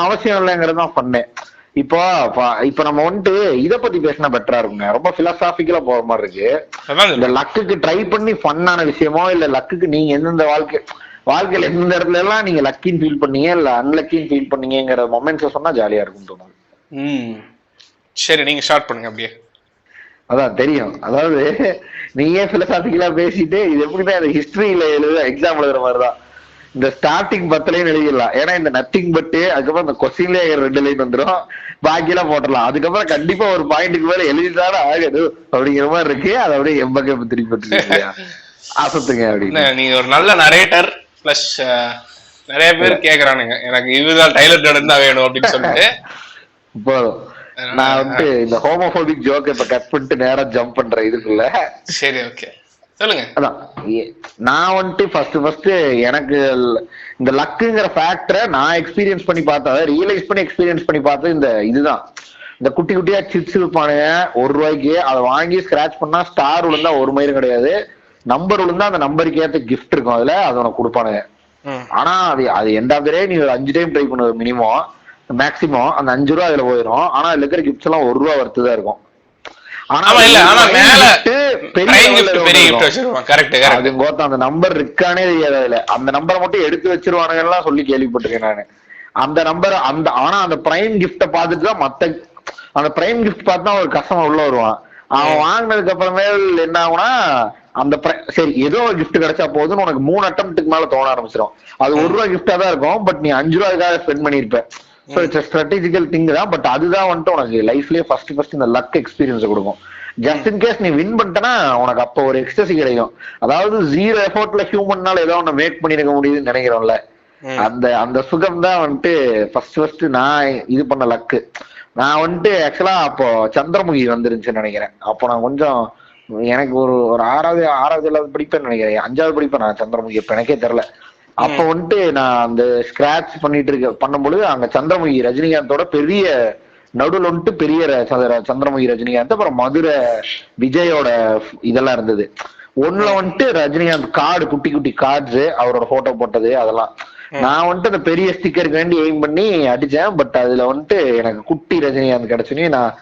[SPEAKER 2] அவசியம் இல்லைங்கிறது தான் பண்ணேன். இப்போ நம்ம வந்துட்டு இத பத்தி பேசினா பெட்டரா இருக்குங்க. ரொம்ப பிலாசாபிக்கலா போற மாதிரி இருக்கு. இந்த லக்குக்கு ட்ரை பண்ணி ஃபன்னான விஷயமோ இல்ல லக்குக்கு நீங்க எந்தெந்த வாழ்க்கையில எந்த இடத்துல எல்லாம் நீங்க லக்கின்னு ஃபீல் பண்ணீங்க இல்ல அன்லக்கின்னு ஃபீல் பண்ணீங்கிற மொமெண்ட்ஸ் சொன்னா ஜாலியா இருக்கும் தோணுது.
[SPEAKER 1] சரி, நீங்க ஸ்டார்ட் பண்ணுங்க அப்படியே.
[SPEAKER 2] அதான் தெரியும். அதாவது நீயே பிலசாபிக்கலா பேசிட்டு இது எப்படின்னா இந்த ஹிஸ்டரியில எக்ஸாம் எழுதுற மாதிரிதான். இந்த ஸ்டார்டிங் 10 லைன் எழுதிடலாம். ஏன்னா இந்த நத்திங் பட்டு அதுக்கப்புறம் இந்த கொஸ்டின்ல 2 லைன் வந்துடும், பாக்கியெல்லாம் போட்டுடலாம். அதுக்கப்புறம் கண்டிப்பா ஒரு பாயிண்ட்டுக்கு மேல எழுதிதானே ஆகுது அப்படிங்கிற மாதிரி இருக்கு. அதை அப்படியே எம்பக்க திருப்பி அசத்துங்க அப்படின்னு.
[SPEAKER 1] நீங்க ஒரு நல்ல நரேட்டர் பிளஸ் நிறைய பேர் கேக்குறானுங்க எனக்கு இதுதான் டைலர் ஜார்டன் தான் வேணும் அப்படின்னு சொல்லிட்டு. போதும்,
[SPEAKER 2] நான் வந்துட்டு இந்த ஹோமோபோபிக் ஜோக் இப்ப கட் பண்ணிட்டு நேரா ஜம்ப் பண்றேன் இதுக்குள்ள.
[SPEAKER 1] சரி, ஓகே, சொல்லுங்க.
[SPEAKER 2] அதான் நான் வந்துட்டு ஃபர்ஸ்ட் எனக்கு இந்த லக்குங்கிற ஃபேக்டரை நான் எக்ஸ்பீரியன்ஸ் பண்ணி பார்த்தேன், ரியலைஸ் பண்ணி எக்ஸ்பீரியன்ஸ் பண்ணி பார்த்தது இந்த இதுதான். இந்த குட்டி குட்டியா சிப்ஸ் விற்பானுங்க ₹1, அதை வாங்கி ஸ்கிராச் பண்ணா ஸ்டார் விழுந்தா 1 மயிரும் கிடையாது, நம்பர் விழுந்தா அந்த நம்பருக்கு ஏற்ற கிஃப்ட் இருக்கும் அதுல, அது உனக்கு கொடுப்பானுங்க. ஆனா அது எண்ட் ஆஃப் த டே நீ ஒரு 5 டைம் ட்ரை பண்ணுவது மினிமம் மேக்சிமம் அந்த ₹5 அதுல போயிடும். ஆனா அதுல இருக்கிற கிஃப்ட்ஸ் எல்லாம் ₹1 வர்த்துதான் இருக்கும். அந்த நம்பர் இருக்கானே தெரியாது அதுல. அந்த நம்பரை மட்டும் எடுத்து வச்சிருவானுங்க சொல்லி கேள்விப்பட்டிருக்கேன் நானு. அந்த நம்பர் ஆனா அந்த பிரைம் கிஃப்ட பாத்துட்டுதான் மத்த அந்த பிரைம் கிஃப்ட் பார்த்தா ஒரு கஸ்டமர் உள்ள வருவான். அவன் வாங்கினதுக்கு அப்புறமேல் என்ன ஆகுனா அந்த சரி ஏதோ ஒரு கிஃப்ட் கிடைச்சா போதுன்னு உனக்கு 3 அட்டம்ப்டுக்கு மேல தோண ஆரம்பிச்சிடும். அது ₹1 கிஃப்டா தான் இருக்கும், பட் நீ ₹5 ஸ்பெண்ட் பண்ணிருப்ப. ஸோ இட்ஸ் ஸ்ட்ராட்டஜிக்கல் திங் தான். பட் அதுதான் வந்துட்டு உனக்கு லைஃப்லயே ஃபர்ஸ்ட் இந்த லக் எக்ஸ்பீரியன்ஸ் கொடுக்கும். ஜஸ்ட் இன் கேஸ் நீ வின் பண்ணிட்டனா உனக்கு அப்போ ஒரு எக்ஸ்டசி கிடைக்கும். அதாவது 0 எஃபோர்ட்ல ஹியூமன்னால ஏதோ ஒண்ணு மேக் பண்ணிருக்க முடியுதுன்னு நினைக்கிறோம்ல, அந்த சுகம் தான் வந்துட்டு ஃபர்ஸ்ட் நான் இது பண்ண லக்கு. நான் வந்துட்டு ஆக்சுவலா அப்போ சந்திரமுகி வந்துருந்துச்சுன்னு நினைக்கிறேன். அப்போ நான் கொஞ்சம் எனக்கு ஒரு 6வது படிப்பேன்னு நினைக்கிறேன், 5வது படிப்பேன் நான் சந்திரமுகி. இப்ப எனக்கே தெரியல. அப்ப வந்துட்டு நான் அந்த ஸ்கிராட்ச் பண்ணிட்டு பண்ணும்பொழுது அங்க சந்திரமுகி ரஜினிகாந்தோட பெரிய நடுவில் வந்துட்டு பெரிய சந்திரமுகி ரஜினிகாந்த், அப்புறம் மதுரை விஜயோட இதெல்லாம் இருந்தது. ஒண்ணுல வந்துட்டு ரஜினிகாந்த் கார்டு, குட்டி குட்டி கார்ட்ஸ், அவரோட போட்டோ போட்டது அதெல்லாம். நான் வந்துட்டு அந்த பெரிய ஸ்டிக்கருக்கு வேண்டி எய்ம் பண்ணி அடிச்சேன். பட் அதுல வந்துட்டு எனக்கு குட்டி ரஜினிகாந்த் கிடைச்சுன்னு நான்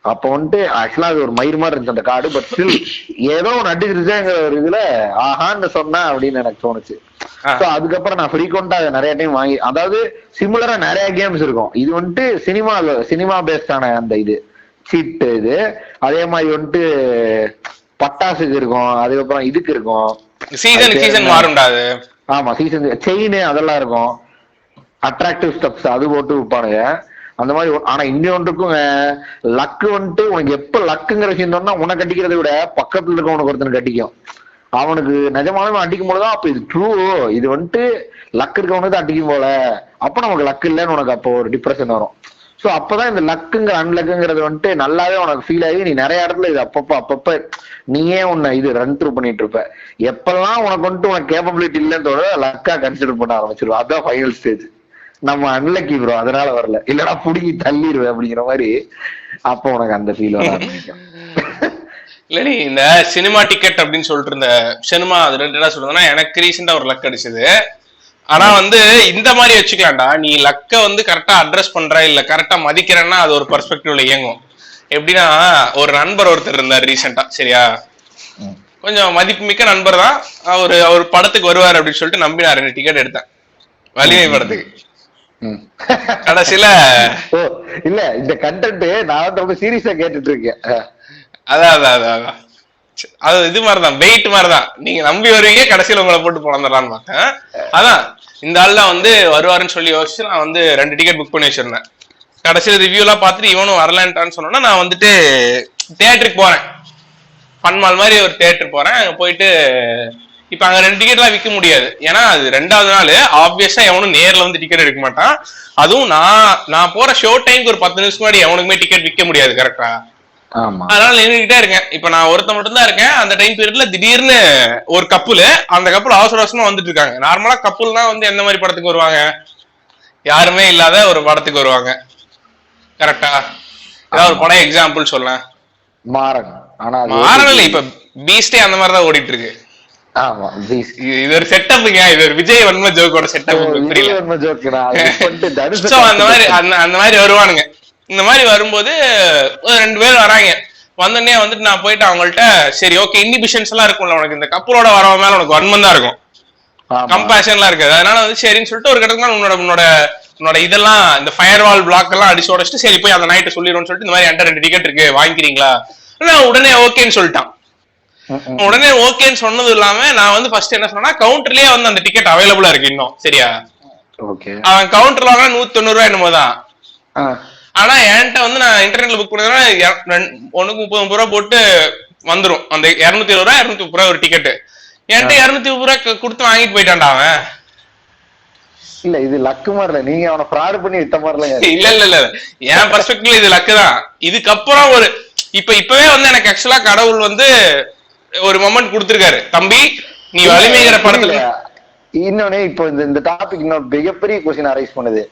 [SPEAKER 2] அப்ப வந்துட்டு ஆக்சுவலா அது ஒரு மயிர் மாதிரி இருந்துச்சு அந்த கார்டு. பட் ஸ்டில் ஏதோ ஒன்று அடிச்சிருச்சேங்கிற ஒரு இதுல ஆஹான்னு சொன்னா அப்படின்னு எனக்கு தோணுச்சு. ஸோ அதுக்கப்புறம் நான் ஃப்ரீக்வெண்டா நிறைய டைம் வாங்கி, அதாவது சிமிலரா நிறைய கேம்ஸ் இருக்கும். இது வந்துட்டு சினிமா பேஸ்டான அந்த இது சீட் இது. அதே மாதிரி வந்துட்டு பட்டாசுக்கு இருக்கும், அதுக்கப்புறம் இதுக்கு இருக்கும், ஆமா சீசன் செயின் அதெல்லாம் இருக்கும், அட்ராக்டிவ் ஸ்டெப்ஸ் அது போட்டு விற்பானுங்க அந்த மாதிரி. ஆனா இன்னொன்றுக்கும் லக்கு வந்துட்டு உனக்கு எப்ப லக்குங்கிற விஷயம் சொன்னா உனக்கு கட்டிக்கிறத விட பக்கத்துல இருக்க உனக்கு ஒருத்தன் கட்டிக்கும். அவனுக்கு நிஜமாலுமே அடிக்கும் போதுதான் அப்ப இது ட்ரூ, இது வந்துட்டு லக் இருக்கவனுக்கு தான் அடிக்கும் போல, அப்ப நமக்கு லக் இல்லைன்னு உனக்கு அப்போ ஒரு டிப்ரெஷன் வரும். சோ அப்பதான் இந்த லக்குங்க அன்லக்குங்கிறது வந்துட்டு நல்லாவே உனக்கு ஃபீல் ஆகி நீ நிறைய இடத்துல இது அப்பப்ப நீயே உன்னை இது ரன் த்ரூ பண்ணிட்டு இருப்ப. எப்பெல்லாம் உனக்கு வந்துட்டு உனக்கு கேப்பபிலிட்டி இல்லைன்னு தோட லக்கா கன்சிடர் பண்ண ஆரம்பிச்சிருவோம். அதான் ஃபைனல் ஸ்டேஜ். நம்ம அன்லக்கி ப்ரோ அதனால வரல, இல்லைன்னா புடுங்கி தள்ளிடுவேன் அப்படிங்கிற மாதிரி அப்போ உனக்கு அந்த ஃபீல் வர ஆரம்பிக்கும்.
[SPEAKER 1] இல்லடி இந்த சினிமா டிக்கெட் அப்படின்னு சொல்லிட்டு இருந்த சினிமா அது ரிலேட்டடா சொல்றதுன்னா எனக்கு ரீசெண்டா ஒரு லக் அடிச்சது. ஆனா வந்து இந்த மாதிரி வச்சுக்கலாம்டா, நீ லக்க வந்து கரெக்டா அட்ரஸ் பண்ற இல்ல கரெக்டா மதிக்கிறன்னா அது ஒரு பெர்ஸ்பெக்டிவ்ல இயங்கும். எப்படின்னா ஒரு நண்பர் ஒருத்தர் இருந்தார் ரீசெண்டா, சரியா, கொஞ்சம் மதிப்புமிக்க நண்பர் தான். அவர் படத்துக்கு வருவார் அப்படின்னு சொல்லிட்டு நம்பி நான் 2 டிக்கெட் எடுத்தேன் வலிமை படத்துக்கு. கடைசியில
[SPEAKER 2] இல்ல இந்த கண்டென்ட் நான் ரொம்ப சீரியஸா கேட்டுட்டு இருக்கேன்.
[SPEAKER 1] அதான் அது இது மாதிரிதான், வெயிட் மாதிரிதான். நீங்க நம்பி வருவீங்க, கடைசியில உங்களை போட்டு பிறந்துடலான்னு பார்த்தேன். அதான் இந்த ஆள் தான் வந்து வருவாருன்னு சொல்லி யோசிச்சு நான் வந்து 2 டிக்கெட் புக் பண்ணி வச்சிருந்தேன். கடைசியில ரிவ்யூ எல்லாம் பார்த்துட்டு இவனும் வரலான்ட்டான்னு சொன்னோன்னா நான் வந்துட்டு தியேட்டருக்கு போறேன். பன்மால் மாதிரி ஒரு தியேட்டர் போறேன். அங்க போயிட்டு இப்ப அங்க 2 டிக்கெட் எல்லாம் விற்க முடியாது, ஏன்னா அது 2வது நாள் ஆப்வியஸா எவனும் நேர்ல வந்து டிக்கெட் எடுக்க மாட்டான். அதுவும் நான் போற ஷோ டைமுக்கு ஒரு 10 நிமிஷம் முன்னாடி எவனுக்குமே டிக்கெட் விற்க முடியாது, கரெக்டா? அதனால நின்றுகிட்டே இருக்கேன். இப்ப நான் ஒருத்த மட்டும் தான் இருக்கேன். அந்த டைம் பீரியட்ல திடீர்னு ஒரு கப்புல், அந்த கப்புல் அவசர அவசரமா வந்துட்டு இருக்காங்க. நார்மலா கப்புல்னா வந்து எந்த மாதிரி படத்துக்கு வருவாங்க? யாருமே இல்லாத ஒரு படத்துக்கு வருவாங்க, கரெக்டா? ஏதாவது ஒரு படம் எக்ஸாம்பிள் சொல்ல.
[SPEAKER 2] மாறன். ஆனா
[SPEAKER 1] மாறன் இல்ல, இப்ப பீஸ்டே அந்த மாதிரிதான் ஓடிட்டு இருக்கு. இது ஒரு செட்டப்புங்க, இது ஒரு விஜய் வன்ம ஜோக்கோட செட்டப். அந்த மாதிரி வருவானுங்க. இந்த மாதிரி வரும்போது 2 பேர் வராங்க. வந்தோடனே வந்துட்டு நான் போயிட்டு அவங்கள்ட்ட, சரி ஓகே இன்ஹிபிஷன்ஸ் எல்லாம் இருக்கும்ல உனக்கு, இந்த கப்பலோட வரவ மேல உனக்கு வன்மம் தான் இருக்கும், கம்பேஷன் எல்லாம் இருக்காது. அதனால வந்து சரின்னு சொல்லிட்டு ஒரு கட்டத்துக்கு உன்னோட இதெல்லாம் இந்த ஃபயர் வால் பிளாக் எல்லாம் அடிச்சு உடச்சிட்டு சரி போய் அந்த நைட்டு சொல்லிடும்னு சொல்லிட்டு இந்த மாதிரி என்கிட்ட 2 டிக்கெட் இருக்கு வாங்கிக்கிறீங்களா, நான் உடனே ஓகேன்னு சொல்லிட்டான். உடனே ஓகேன்னு சொன்னது இல்லாம நான் வந்து ஃபர்ஸ்ட் என்ன சொன்னா, கவுண்டர்லயே வந்து அந்த டிக்கெட் அவைலபிளா இருக்கு இன்னும், சரியா? அவன் கவுண்டர்ல வாங்க 190 ரூபாய் என்னமோ தான். ஆனா என்கிட்ட வந்து நான் இன்டர்நெட்ல புக் பண்ணதுனா 130 ரூபாய் போட்டு வந்துரும். அந்த 220 ரூபாய் 230 ரூபாய் ஒரு டிக்கெட் என்கிட்ட 230 ரூபாய் கொடுத்து வாங்கிட்டு போயிட்டான்டா அவன்.
[SPEAKER 2] இல்ல இது லக்கு மாதிரி, நீங்க அவனை ஃப்ராட் பண்ணி வித்த மாதிரி.
[SPEAKER 1] இல்ல என் பெர்ஸ்பெக்டிவ்ல இது லக்கு தான். இதுக்கப்புறம் ஒரு இப்பவே வந்து எனக்கு ஆக்சுவலா கடவுள் வந்து ஒரு மொமெண்ட் கொடுத்திருக்காரு, தம்பி நீ வலிமைங்கிற படத்துல.
[SPEAKER 2] இன்னொன்னு இப்போ இந்த டாபிக் இன்னொரு மிகப்பெரிய கொஸ்டின் அரைஸ் பண்ணுது.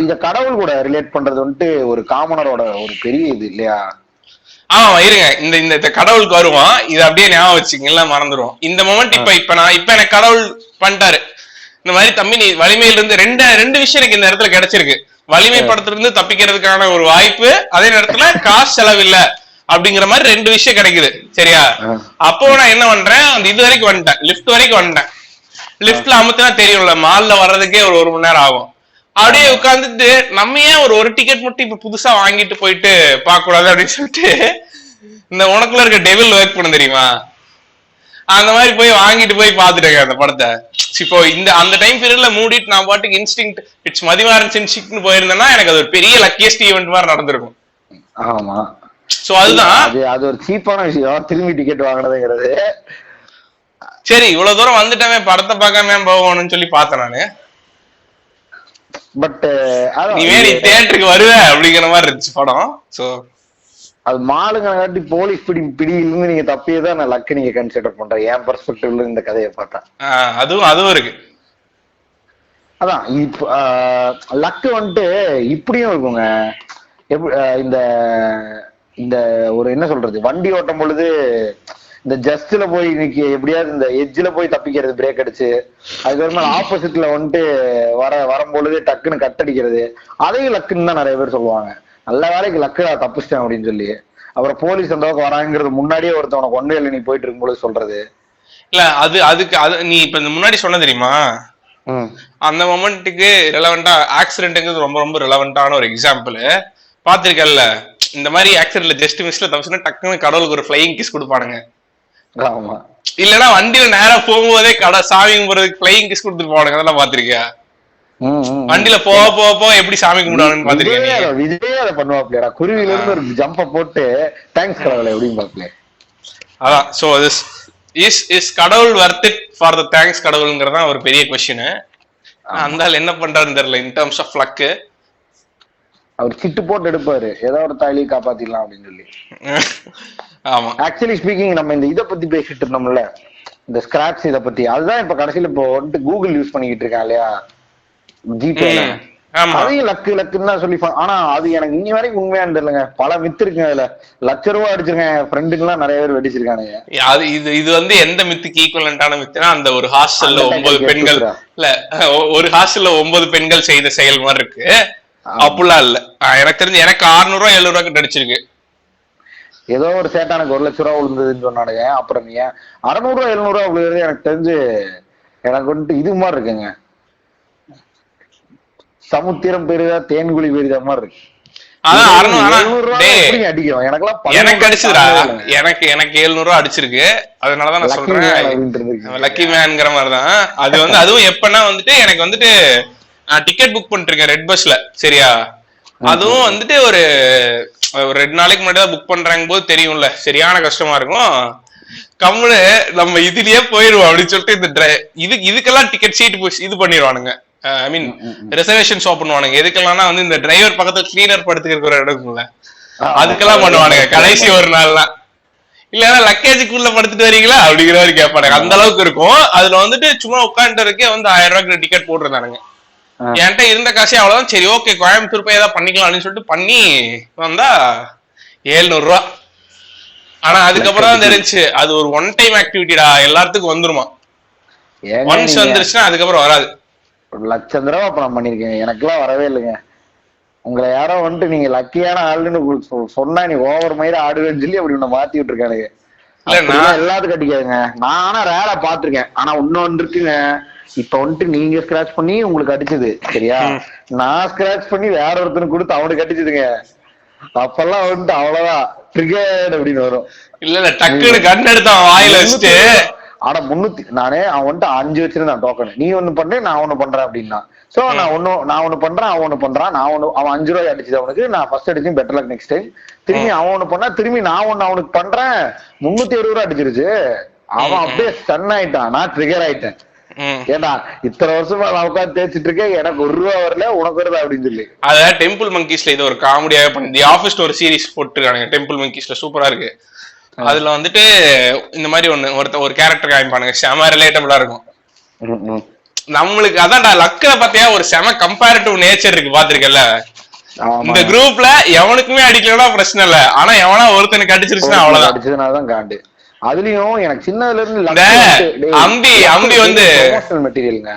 [SPEAKER 2] இந்த கடவுள் கூட ரிலேட் பண்றது வந்துட்டு ஒரு காமனரோட ஒரு பெரிய இது இல்லையா?
[SPEAKER 1] ஆமா இருங்க, இந்த கடவுளுக்கு வருவான். இது அப்படியே ஞாபகம் வச்சுக்கீங்களா, மறந்துடும் இந்த மொமெண்ட். இப்ப எனக்கு கடவுள் பண்ணிட்டாரு இந்த மாதிரி, தம்பி நீ வலிமையில இருந்து ரெண்டு விஷயம் எனக்கு இந்த இடத்துல கிடைச்சிருக்கு. வலிமை படத்துல இருந்து தப்பிக்கிறதுக்கான ஒரு வாய்ப்பு, அதே நேரத்துல காசு செலவில்ல அப்படிங்கிற மாதிரி 2 விஷயம் கிடைக்குது, சரியா? அப்போ நான் என்ன பண்றேன், அந்த இது வரைக்கும் வந்துட்டேன், லிப்ட் வரைக்கும் வந்துட்டேன். லிப்ட்ல அமுத்தினா தெரியும்ல, மால்ல வர்றதுக்கே ஒரு 1 மணி நேரம் ஆகும். அப்படியே உட்காந்துட்டு நம்ம ஏன் ஒரு டிக்கெட் மட்டும் இப்ப புதுசா வாங்கிட்டு போயிட்டு பார்க்க கூடாது அப்படின்னு சொல்லிட்டு இந்த உனக்குள்ள இருக்க டெவில் ஒர்க் பண்ண தெரியுமா, அந்த மாதிரி போய் வாங்கிட்டு போய் பாத்துட்டேங்க அந்த படத்தை. இப்போ அந்த டைம் பீரியட்ல மூடிட்டு நான் பாட்டுக்கு இன்ஸ்டிங் இட்ஸ் மதிமாறன் இன்ஸ்டிங்க்ட்னு போயிருந்தேன்னா எனக்கு அது ஒரு பெரிய லக்கியஸ்ட் ஈவென்ட் மாதிரி நடந்திருக்கும்.
[SPEAKER 2] ஆமா,
[SPEAKER 1] சோ அதுதான்
[SPEAKER 2] அது ஒரு சீப்பான விஷயம் திரும்பி டிக்கெட் வாங்குறதுங்கிறது.
[SPEAKER 1] சரி இவ்வளவு தூரம் வந்துட்டேன், படத்தை பார்க்காம போகணும்னு சொல்லி பார்த்தேன் நானு.
[SPEAKER 2] பட்
[SPEAKER 1] நீ தியேட்டருக்கு வருவ அப்படிங்கிற மாதிரி இருந்துச்சு படம். சோ
[SPEAKER 2] அது மாலுங்க காட்டி போலீஸ் பிடியிலிருந்து நீங்க தப்பியதான் நான் லக்கு நீங்க கன்சிடர் பண்றேன் என் பெர்ஸ்பெக்டிவ்ல இந்த கதையை பார்த்தா.
[SPEAKER 1] அதுவும் இருக்கு.
[SPEAKER 2] அதான் இப்ப லக்கு வந்துட்டு இப்படியும் இருக்குங்க. இந்த இந்த ஒரு என்ன சொல்றது, வண்டி ஓட்டும் பொழுது இந்த ஜஸ்ட்ல போய் இன்னைக்கு எப்படியாவது இந்த எட்ஜ்ல போய் தப்பிக்கிறது, பிரேக் அடிச்சு அதுக்கப்புறமா ஆப்போசிட்ல வந்துட்டு வரும்பொழுது டக்குன்னு கட்டடிக்கிறது, அதையும் லக்குன்னு தான் நிறைய பேர் சொல்லுவாங்க. நல்ல வேலைக்கு லக்கு தப்பிச்சிட்டேன் அப்படின்னு சொல்லி. அப்புறம் போலீஸ் அந்த அளவுக்கு வராங்கிறது முன்னாடியே ஒருத்தவனை கொண்டு இல்லை நீ போயிட்டு இருக்கும்போது சொல்றது
[SPEAKER 1] இல்ல. அதுக்கு நீ இப்ப இந்த முன்னாடி சொன்ன தெரியுமா, அந்த மொமெண்ட்டுக்கு ரெலவெண்டா ஆக்சிடென்ட்ங்கிறது ரொம்ப ரொம்ப ரெலவெண்டான ஒரு எக்ஸாம்பிள் பாத்திருக்கல. இந்த மாதிரி ஆக்சிடென்ட்ல ஜஸ்ட் மிஸ்ல தப்பிச்சுன்னா டக்குன்னு கடவுளுக்கு ஒரு ஃபிளையிங் கிஸ் கொடுப்பானுங்க.
[SPEAKER 2] ஆமா,
[SPEAKER 1] இல்லன்னா வண்டியில நேரா போகும்போதே சாமி கும்பிடுறதுக்கு ஃபிளையிங் கிஸ் கொடுத்துட்டு போவானுங்க. அதெல்லாம் பாத்திருக்கியா? வண்டியில போக எப்படி சாமி கும்பிடுவானுன்னு பாத்திருக்கீங்க?
[SPEAKER 2] விஜய் அதை பண்ணுவாப்லையா, குருவில இருந்து ஒரு ஜம்ப போட்டு தேங்க்ஸ் கடவுளே எப்படின்னு பாக்கல.
[SPEAKER 1] அதான். சோ இஸ் கடவுள் worth it for the thanks கடவுள்ங்கிறதா ஒரு பெரிய கொஸ்டின். அந்த ஆள் என்ன பண்றாருன்னு தெரியல இன் டர்ம்ஸ் ஆஃப் லக்.
[SPEAKER 2] அவர் சிட்டு போட்டு எடுப்பாரு ஏதோ ஒரு தாலியை காப்பாத்திடலாம் அப்படின்னு சொல்லி.
[SPEAKER 1] ஆமா,
[SPEAKER 2] ஆக்சுவலி ஸ்பீக்கிங் நம்ம இந்த இதை பத்தி பேசிட்டு இருந்தோம்ல, இந்த ஸ்கிராப்ஸ் இதை பத்தி, அதுதான் இப்ப கடைசியில இப்போ வந்துட்டு கூகுள் யூஸ் பண்ணிக்கிட்டு இருக்கான் இல்லையா ஜிபேல. அதையும் லக்கு லக்குன்னு தான் சொல்லி, ஆனா அது எனக்கு இன்னி வரைக்கும் உண்மையானு தெரியலங்க. பல மித்து இருக்குங்க அதுல. ₹1,00,000 அடிச்சிருக்கேன் என் ஃப்ரெண்டுக்கு எல்லாம் நிறைய பேர் வெடிச்சிருக்கானுங்க.
[SPEAKER 1] அது இது வந்து எந்த மித்துக்கு ஈக்குவலண்டான மித்துனா, அந்த ஒரு ஹாஸ்டல்ல 9 பெண்கள் இல்ல, ஒரு ஹாஸ்டல்ல 9 பெண்கள் செய்த செயல் மாதிரி இருக்கு. அப்படிலாம் இல்ல, எனக்கு தெரிஞ்சு எனக்கு ₹600 ₹700 கிட்ட அடிச்சிருக்கு.
[SPEAKER 2] ஏதோ ஒரு சேட்டானுக்கு ₹1,00,000 விழுந்ததுன்னு சொன்னானுங்க. அப்புறம் நீ ₹600 ₹700 விழுகிறது எனக்கு தெரிஞ்சு எனக்கு வந்துட்டு இது மாதிரி இருக்குங்க, சமுத்திரம் பெரிதா தேன்குழி பெரிதா மாதிரி இருக்கு.
[SPEAKER 1] எனக்கு அடிச்சுடா, எனக்கு ₹700 அடிச்சிருக்கு. அதனாலதான் நான் சொல்றேன் லக்கி மேன்ங்கிற மாதிரிதான். அது வந்து அதுவும் எப்பன்னா வந்துட்டு எனக்கு வந்துட்டு டிக்கெட் புக் பண்ணிட்டு இருக்கேன் ரெட் பஸ்ல, சரியா? அதுவும் வந்துட்டு ஒரு 2 நாளைக்கு முன்னாடி தான் புக் பண்றாங்க போது தெரியும்ல, சரியான கஷ்டமா இருக்கும். கம்முனு நம்ம இதுலயே போயிருவோம் அப்படின்னு சொல்லிட்டு இதுக்கெல்லாம் டிக்கெட் சீட் இது பண்ணிடுவானுங்க. ஐ மீன் ரிசர்வேஷன் ஷாப் பண்ணுவானுங்க. எதுக்கெல்லாம் வந்து இந்த டிரைவர் பக்கத்துல கிளீனர் படுத்துக்கிற ஒரு இடம் இருக்குல்ல, அதுக்கெல்லாம் பண்ணுவானுங்க கடைசி ஒரு நாள்லாம். இல்ல லக்கேஜுக்குள்ள படுத்துட்டு வரீங்களா அப்படிங்கிற மாதிரி கேட்பானுங்க. அந்த அளவுக்கு இருக்கும். அதுல வந்துட்டு சும்மா உட்காந்துருக்கே வந்து ₹1000 டிக்கெட் போட்டுருந்தானுங்க. என்கிட்ட இருந்த காசே அவ்வளவுதான். சரி ஓகே கோயம்புத்தூர் போய் ஏதாவது பண்ணிக்கலாம் அப்படின்னு சொல்லிட்டு பண்ணி வந்தா ₹700. ஆனா அதுக்கப்புறம் தான் தெரிஞ்சு அது ஒரு ஒன் டைம் ஆக்டிவிட்டிடா, எல்லாத்துக்கும் வந்துருமா. ஒன்ஸ் வந்துருச்சுன்னா அதுக்கப்புறம் வராது.
[SPEAKER 2] ₹1,00,000 அப்ப நான் பண்ணிருக்கேன், எனக்குலாம் வரவே இல்லைங்க. உங்களை யாரோ வந்துட்டு நீங்க லக்கியான ஆளுன்னு சொன்னா நீ ஓவர் மயிர ஆடுவேன்னு சொல்லி அப்படி உன்னை மாத்தி விட்டுருக்கானுங்க. எல்லாத்துக்கும் கட்டிக்காதுங்க. நான் ஆனா ரேரா பாத்திருக்கேன். ஆனா இன்னொன்னு இருக்குங்க, இப்ப வந்துட்டு நீங்க ஸ்கிராச் பண்ணி உங்களுக்கு அடிச்சது சரியா, நான் ஸ்கிராச் பண்ணி வேற ஒருத்தனுக்கு கொடுத்து அவனுக்கு அடிச்சதுங்க. அப்பெல்லாம் வந்துட்டு அவ்வளவுதான் ட்ரிகர்ட் அப்படின்னு வரும்.
[SPEAKER 1] இல்ல டக்குனு கண் எடுத்தான் வாயில வச்சுட்டு,
[SPEAKER 2] ஆனா 300 நானே அவன் வந்துட்டு 5 வச்சிருந்தான் டோக்கன், நீ ஒண்ணு பண்றேன் நான் ஒண்ணு பண்றேன் அப்படின்னா. சோ நான் ஒண்ணு பண்றேன் அவன் ஒண்ணு பண்றான், அவன் ₹5 அடிச்சது அவனுக்கு, நான் ஃபர்ஸ்ட் அடிச்சு பெட்டர் லக் நெக்ஸ்ட் டைம். திரும்பி அவன் ஒண்ணு பண்ணா, திரும்பி நான் ஒண்ணு அவனுக்கு பண்றேன், ₹360 அடிச்சிருச்சு. அவன் அப்படியே ஸ்டன் ஆயிட்டான், நான் ட்ரிகர் ஆயிட்டேன். ஏன்னா இத்தனை வருஷமா நான் உட்காந்து தேய்ச்சிட்டு இருக்கேன், எனக்கு ₹1 வரல உனக்கு வருதா அப்படின்னு சொல்லி.
[SPEAKER 1] அத டெம்பிள் மங்கீஸ்ல இது ஒரு காமெடியாவே பண்ணி தி ஆஃபீஸ்ல ஒரு சீரிஸ் போட்டுருக்காங்க டெம்பிள் மங்கீஸ்ல, சூப்பரா இருக்கு. அதுல வந்துட்டு இந்த மாதிரி ஒரு கேரக்டர் காமிப்பானுங்க, செம ரிலேட்டபிளா இருக்கும் நம்மளுக்கு. அதான்டா லக்ல பாத்தியா ஒரு செம கம்பேரிட்டிவ் நேச்சர் இருக்கு, பாத்திருக்கல? இந்த குரூப்ல எவனுக்குமே அடிக்கலன்னா பிரச்சனை இல்ல, ஆனா எவனா ஒருத்தனுக்கு அடிச்சிருச்சுன்னா அவ்வளவுதான்,
[SPEAKER 2] அடிச்சதுனாலதான் காண்டு. அதுலயும் எனக்கு சின்னதுல இருந்து
[SPEAKER 1] அம்பி வந்து
[SPEAKER 2] மெட்டீரியல்ங்க.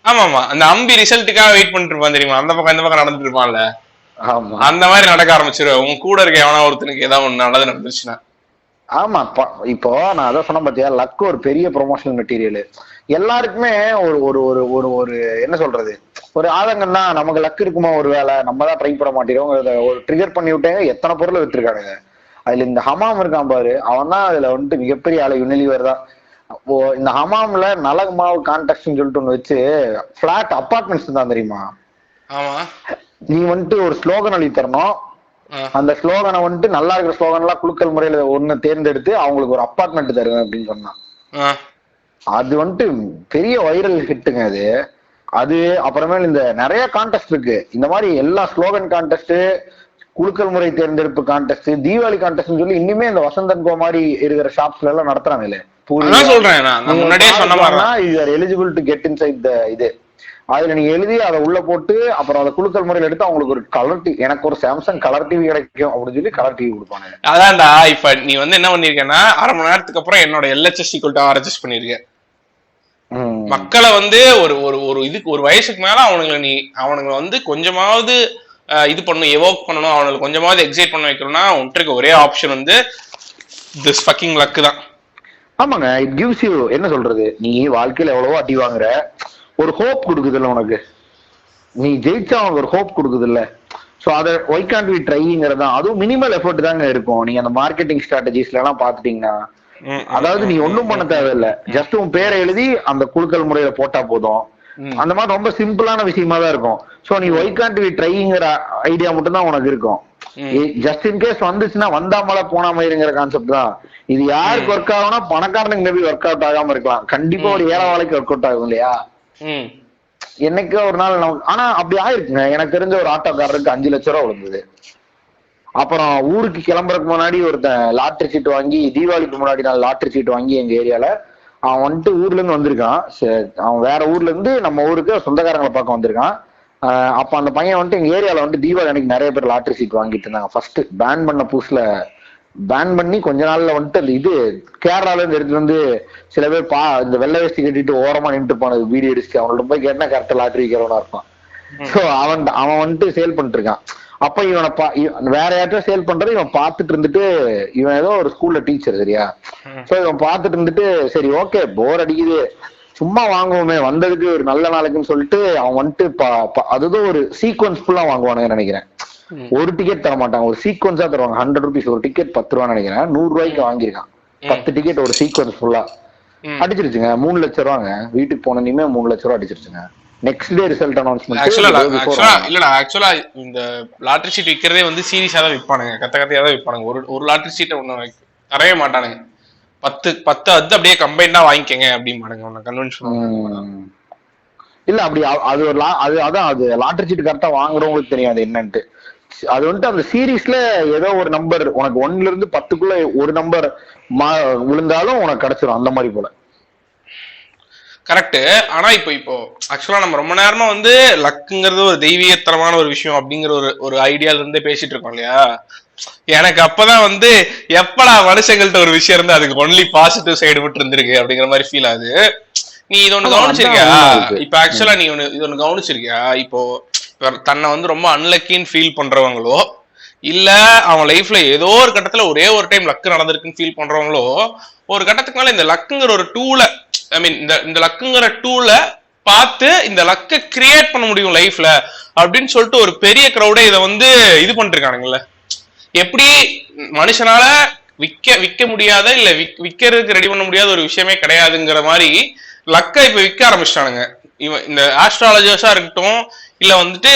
[SPEAKER 1] ஆமா அந்த அம்பி ரிசல்ட்டுக்காக வெயிட் பண்ணிட்டு இருப்பான் தெரியுமா, அந்த பக்கம் இந்த பக்கம் நடந்துட்டு இருப்பான்ல, அந்த மாதிரி நடக்க ஆரம்பிச்சிருவேன். உங்க கூட இருக்க எவனா ஒருத்தனுக்கு ஏதாவது ஒண்ணு நல்லது நடந்துச்சுன்னா.
[SPEAKER 2] ஆமா இப்போ நான் அதான் சொன்ன பாத்தியா, லக் ஒரு பெரிய ப்ரொமோஷனல் மெட்டீரியல். எல்லாருக்குமே ஒரு ஒரு ஒரு ஒரு ஒரு என்ன சொல்றது, ஒரு ஆதங்கம் தான், நமக்கு லக் இருக்குமா ஒரு வேலை, நம்ம தான் ட்ரை பண்ண மாட்டேறோம், ஒரு ட்ரிகர் பண்ணி விட்டேங்க. எத்தனை பொருள் வித்துருக்கானுங்க. அதுல இந்த ஹமாம் இருக்கான் பாரு, அவன் தான் அதுல வந்துட்டு மிகப்பெரிய ஆளு, யூனிலிவர் தான். இந்த ஹமாம்ல நலகு மாவு கான்டெக்ட் சொல்லிட்டு ஒண்ணு வச்சு பிளாட் அபார்ட்மெண்ட்ஸ் தான் தெரியுமா. நீ வந்துட்டு ஒரு ஸ்லோகன் எழுதி தரணும், அந்த ஸ்லோகனை வந்துட்டு நல்லா இருக்கிற ஸ்லோகன் எல்லாம் குழுக்கள் முறையில ஒண்ணு தேர்ந்தெடுத்து அவங்களுக்கு ஒரு அபார்ட்மெண்ட் தருவேன் அப்படின்னு சொன்னான். அது வந்துட்டு பெரிய வைரல் ஹிட்டுங்க அது. அது அப்புறமேல இந்த நிறைய கான்டெஸ்ட் இருக்கு இந்த மாதிரி, எல்லா ஸ்லோகன் கான்டெஸ்ட், குழுக்கள் முறை தேர்ந்தெடுப்பு கான்டெஸ்ட், தீபாவளி கான்டெஸ்ட் சொல்லி இன்னுமே இந்த வசந்தன் கோ மாதிரி இருக்கிற ஷாப்ஸ்ல எல்லாம் நடத்துறாங்க. Eligible to get inside the இது, அதுல நீங்க எழுதி அதை உள்ள போட்டு அப்புறம் அதை குழுக்கள் முறையில் எடுத்து அவங்களுக்கு ஒரு கலர் டிவி, எனக்கு ஒரு சாம்சங் கலர் டிவி கிடைக்கும் அப்படின்னு சொல்லி கலர் டிவி கொடுப்பாங்க.
[SPEAKER 1] அதான்டா இப்ப நீ வந்து என்ன பண்ணிருக்கேன்னா, அரை மணி நேரத்துக்கு அப்புறம் என்னோட LHS RHS பண்ணிருக்கேன். மக்களை வந்து ஒரு ஒரு இதுக்கு ஒரு வயசுக்கு மேல அவனுங்களை வந்து கொஞ்சமாவது இது பண்ணணும், எவோக் பண்ணணும், அவனுக்கு கொஞ்சமாவது எக்ஸைட் பண்ண வைக்கணும்னா உன்ட்டு ஒரே ஆப்ஷன் வந்து திஸ் ஃபக்கிங் லக் தான்.
[SPEAKER 2] ஆமாங்க, இட் கிவ்ஸ் யூ என்ன சொல்றது, நீ வாழ்க்கையில எவ்வளவோ அடி வாங்குற, ஒரு ஹோப் கொடுக்குது இல்ல உனக்கு, நீ ஜெயிச்சா அவனுக்கு ஒரு ஹோப் கொடுக்குது இல்ல. சோ அதை ஒய் கான்ட் வி ட்ரைங்கிறது தான். அதுவும் மினிமல் எஃபர்ட் தாங்க இருக்கும். நீங்க அந்த மார்க்கெட்டிங் ஸ்ட்ராட்டஜிஸ்ல எல்லாம் பாத்துட்டீங்கன்னா, அதாவது நீ ஒண்ணும் பண்ண தேவையில்லை, ஜஸ்ட் உன் பேரை எழுதி அந்த குழுக்கள் முறையில போட்டா போதும். அந்த மாதிரி ரொம்ப சிம்பிளான விஷயமா தான் இருக்கும். சோ நீ ஒய் கான்ட் வி ட்ரைங்கிற ஐடியா மட்டும் தான் உனக்கு இருக்கும். ஜஸ்ட் இன் கேஸ் வந்துச்சுன்னா வந்தா மழை போனா மயிருங்கிற கான்செப்ட் தான். இது யாருக்கு ஒர்க் ஆகும்னா பணக்காரனுக்கு மேபி ஒர்க் அவுட் ஆகாம இருக்கலாம், கண்டிப்பா ஒரு ஏழை வாழைக்கு ஒர்க் அவுட் ஆகும் இல்லையா. என்னைக்கு ஒரு நாள் ஆனா அப்படி ஆயிருக்குங்க. எனக்கு தெரிஞ்ச ஒரு ஆட்டோக்காரருக்கு 5 லட்சம் ரூபா விழுந்தது. அப்புறம் ஊருக்கு கிளம்புறதுக்கு முன்னாடி ஒருத்தன் லாட்டரி சீட்டு வாங்கி, தீபாவளிக்கு முன்னாடி நாள் லாட்டரி சீட்டு வாங்கி எங்க ஏரியால அவன் வந்துட்டு ஊர்ல இருந்து வந்திருக்கான். அவன் வேற ஊர்ல இருந்து நம்ம ஊருக்கு சொந்தக்காரங்களை பார்க்க வந்திருக்கான். அப்ப அந்த பையன் வந்துட்டு எங்க ஏரியால வந்துட்டு தீபாவளி அன்னைக்கு நிறைய பேர் லாட்டரி சீட் வாங்கிட்டு இருந்தாங்க. ஃபர்ஸ்ட் பேன் பண்ண புதுசுல பேன் பண்ணி கொஞ்ச நாள்ல வந்துட்டு அந்த இது கேரளால இருந்து எடுத்துட்டு வந்து சில பேர் இந்த வெள்ளை வேஷ்டி கட்டிட்டு ஓரமா நின்று போனது வீடியோ எடுத்து அவனோட போய் கேட்டா கரெக்டா லாட்டரி விற்கிறவனா இருப்பான். சோ அவன் வந்துட்டு சேல் பண்ணிட்டு இருக்கான். அப்ப இவனை வேற யார்ட்டும் சேல் பண்றது இவன் பாத்துட்டு இருந்துட்டு, இவன் ஏதோ ஒரு ஸ்கூல்ல டீச்சர் சரியா. சோ இவன் பாத்துட்டு இருந்துட்டு சரி ஓகே போர் அடிக்குது சும்மா வாங்குவோமே வந்ததுக்கு ஒரு நல்ல நாளைக்குன்னு சொல்லிட்டு அவன் வந்துட்டு அதுதான் ஒரு சீக்வன்ஸ் ஃபுல்லா வாங்குவானுங்க நினைக்கிறேன். ஒரு டிக்கெட் தர மாட்டாங்க, ஒரு சீக்வன்ஸா தருவாங்க. 100 rupees ஒரு டிக்கெட் 10 ரூபான்னு நினைக்கிறேன். 100 ரூபாய்க்கு வாங்கியிருக்கான் 10 டிக்கெட் ஒரு சீக்வன்ஸ் ஃபுல்லா. அடிச்சிருச்சுங்க 3 லட்சம் ரூபாங்க. வீட்டுக்கு போனதுமே 3 லட்சம் ரூபா அடிச்சிருச்சுங்க. Next day result announcement.
[SPEAKER 1] ஆக்சுவலா இந்த லாட்டரி சீட் விக்கிறதே வந்து சீரியஸா தான் விற்பானுங்க, கத்தையா தான் விற்பானுங்க. ஒரு லாட்டரி சீட்டை ஒண்ணு தரவே மாட்டானுங்க. 10 அது அப்படியே கம்பைண்டா வாங்கிக்கங்க அப்படிமானுங்க உன்னை கன்வென்ஷன்.
[SPEAKER 2] இல்ல அப்படி அது ஒரு அதான் அது லாட்டரி சீட் கரெக்டா வாங்குறவங்களுக்கு தெரியாது என்னன்ட்டு. அது வந்துட்டு அந்த சீரீஸ்ல ஏதோ ஒரு நம்பர் உனக்கு 1ல இருந்து 10க்குள்ள ஒரு நம்பர் விழுந்தாலும் உனக்கு கிடைச்சிடும் அந்த மாதிரி போல.
[SPEAKER 1] கரெக்ட். ஆனா இப்போ ஆக்சுவலா நம்ம ரொம்ப நேரமா வந்து லக்குங்கிறது ஒரு தெய்வீகத்தரமான ஒரு விஷயம் அப்படிங்கிற ஒரு ஐடியால இருந்தே பேசிட்டு இருக்கோம் இல்லையா. எனக்கு அப்பதான் வந்து எப்படா மனுஷங்கள்ட்ட ஒரு விஷயம் இருந்து அதுக்கு ஒன்லி பாசிட்டிவ் சைடு விட்டு இருந்திருக்கு அப்படிங்கிற மாதிரி ஃபீல் ஆகுது. நீ இது ஒண்ணு கவனிச்சிருக்கியா? இப்ப ஆக்சுவலா நீ இது ஒண்ணு கவனிச்சிருக்கியா? இப்போ தன்னை வந்து ரொம்ப அன்லக்கின்னு ஃபீல் பண்றவங்களோ இல்ல அவன் லைஃப்ல ஏதோ ஒரு கட்டத்துல ஒரே ஒரு டைம் லக்கு நடந்திருக்குன்னு ஃபீல் பண்றவங்களோ ஒரு கட்டத்துக்கு மேல இந்த லக்குங்கிற ஒரு டூல இந்த லக்குங்கிற டூல பார்த்து இந்த லக்கை கிரியேட் பண்ண முடியும் லைஃப்ல அப்படின்னு சொல்லிட்டு ஒரு பெரிய கிரௌடே இதை வந்து இது பண்ணிருக்கானுங்கல்ல. எப்படி மனுஷனால விற்க முடியாத இல்ல விற்கிறதுக்கு ரெடி பண்ண முடியாத ஒரு விஷயமே கிடையாதுங்கிற மாதிரி லக்கை இப்ப விற்க ஆரம்பிச்சிட்டானுங்க. இவன் இந்த ஆஸ்ட்ராலஜர்ஸா இருக்கட்டும் இல்ல வந்துட்டு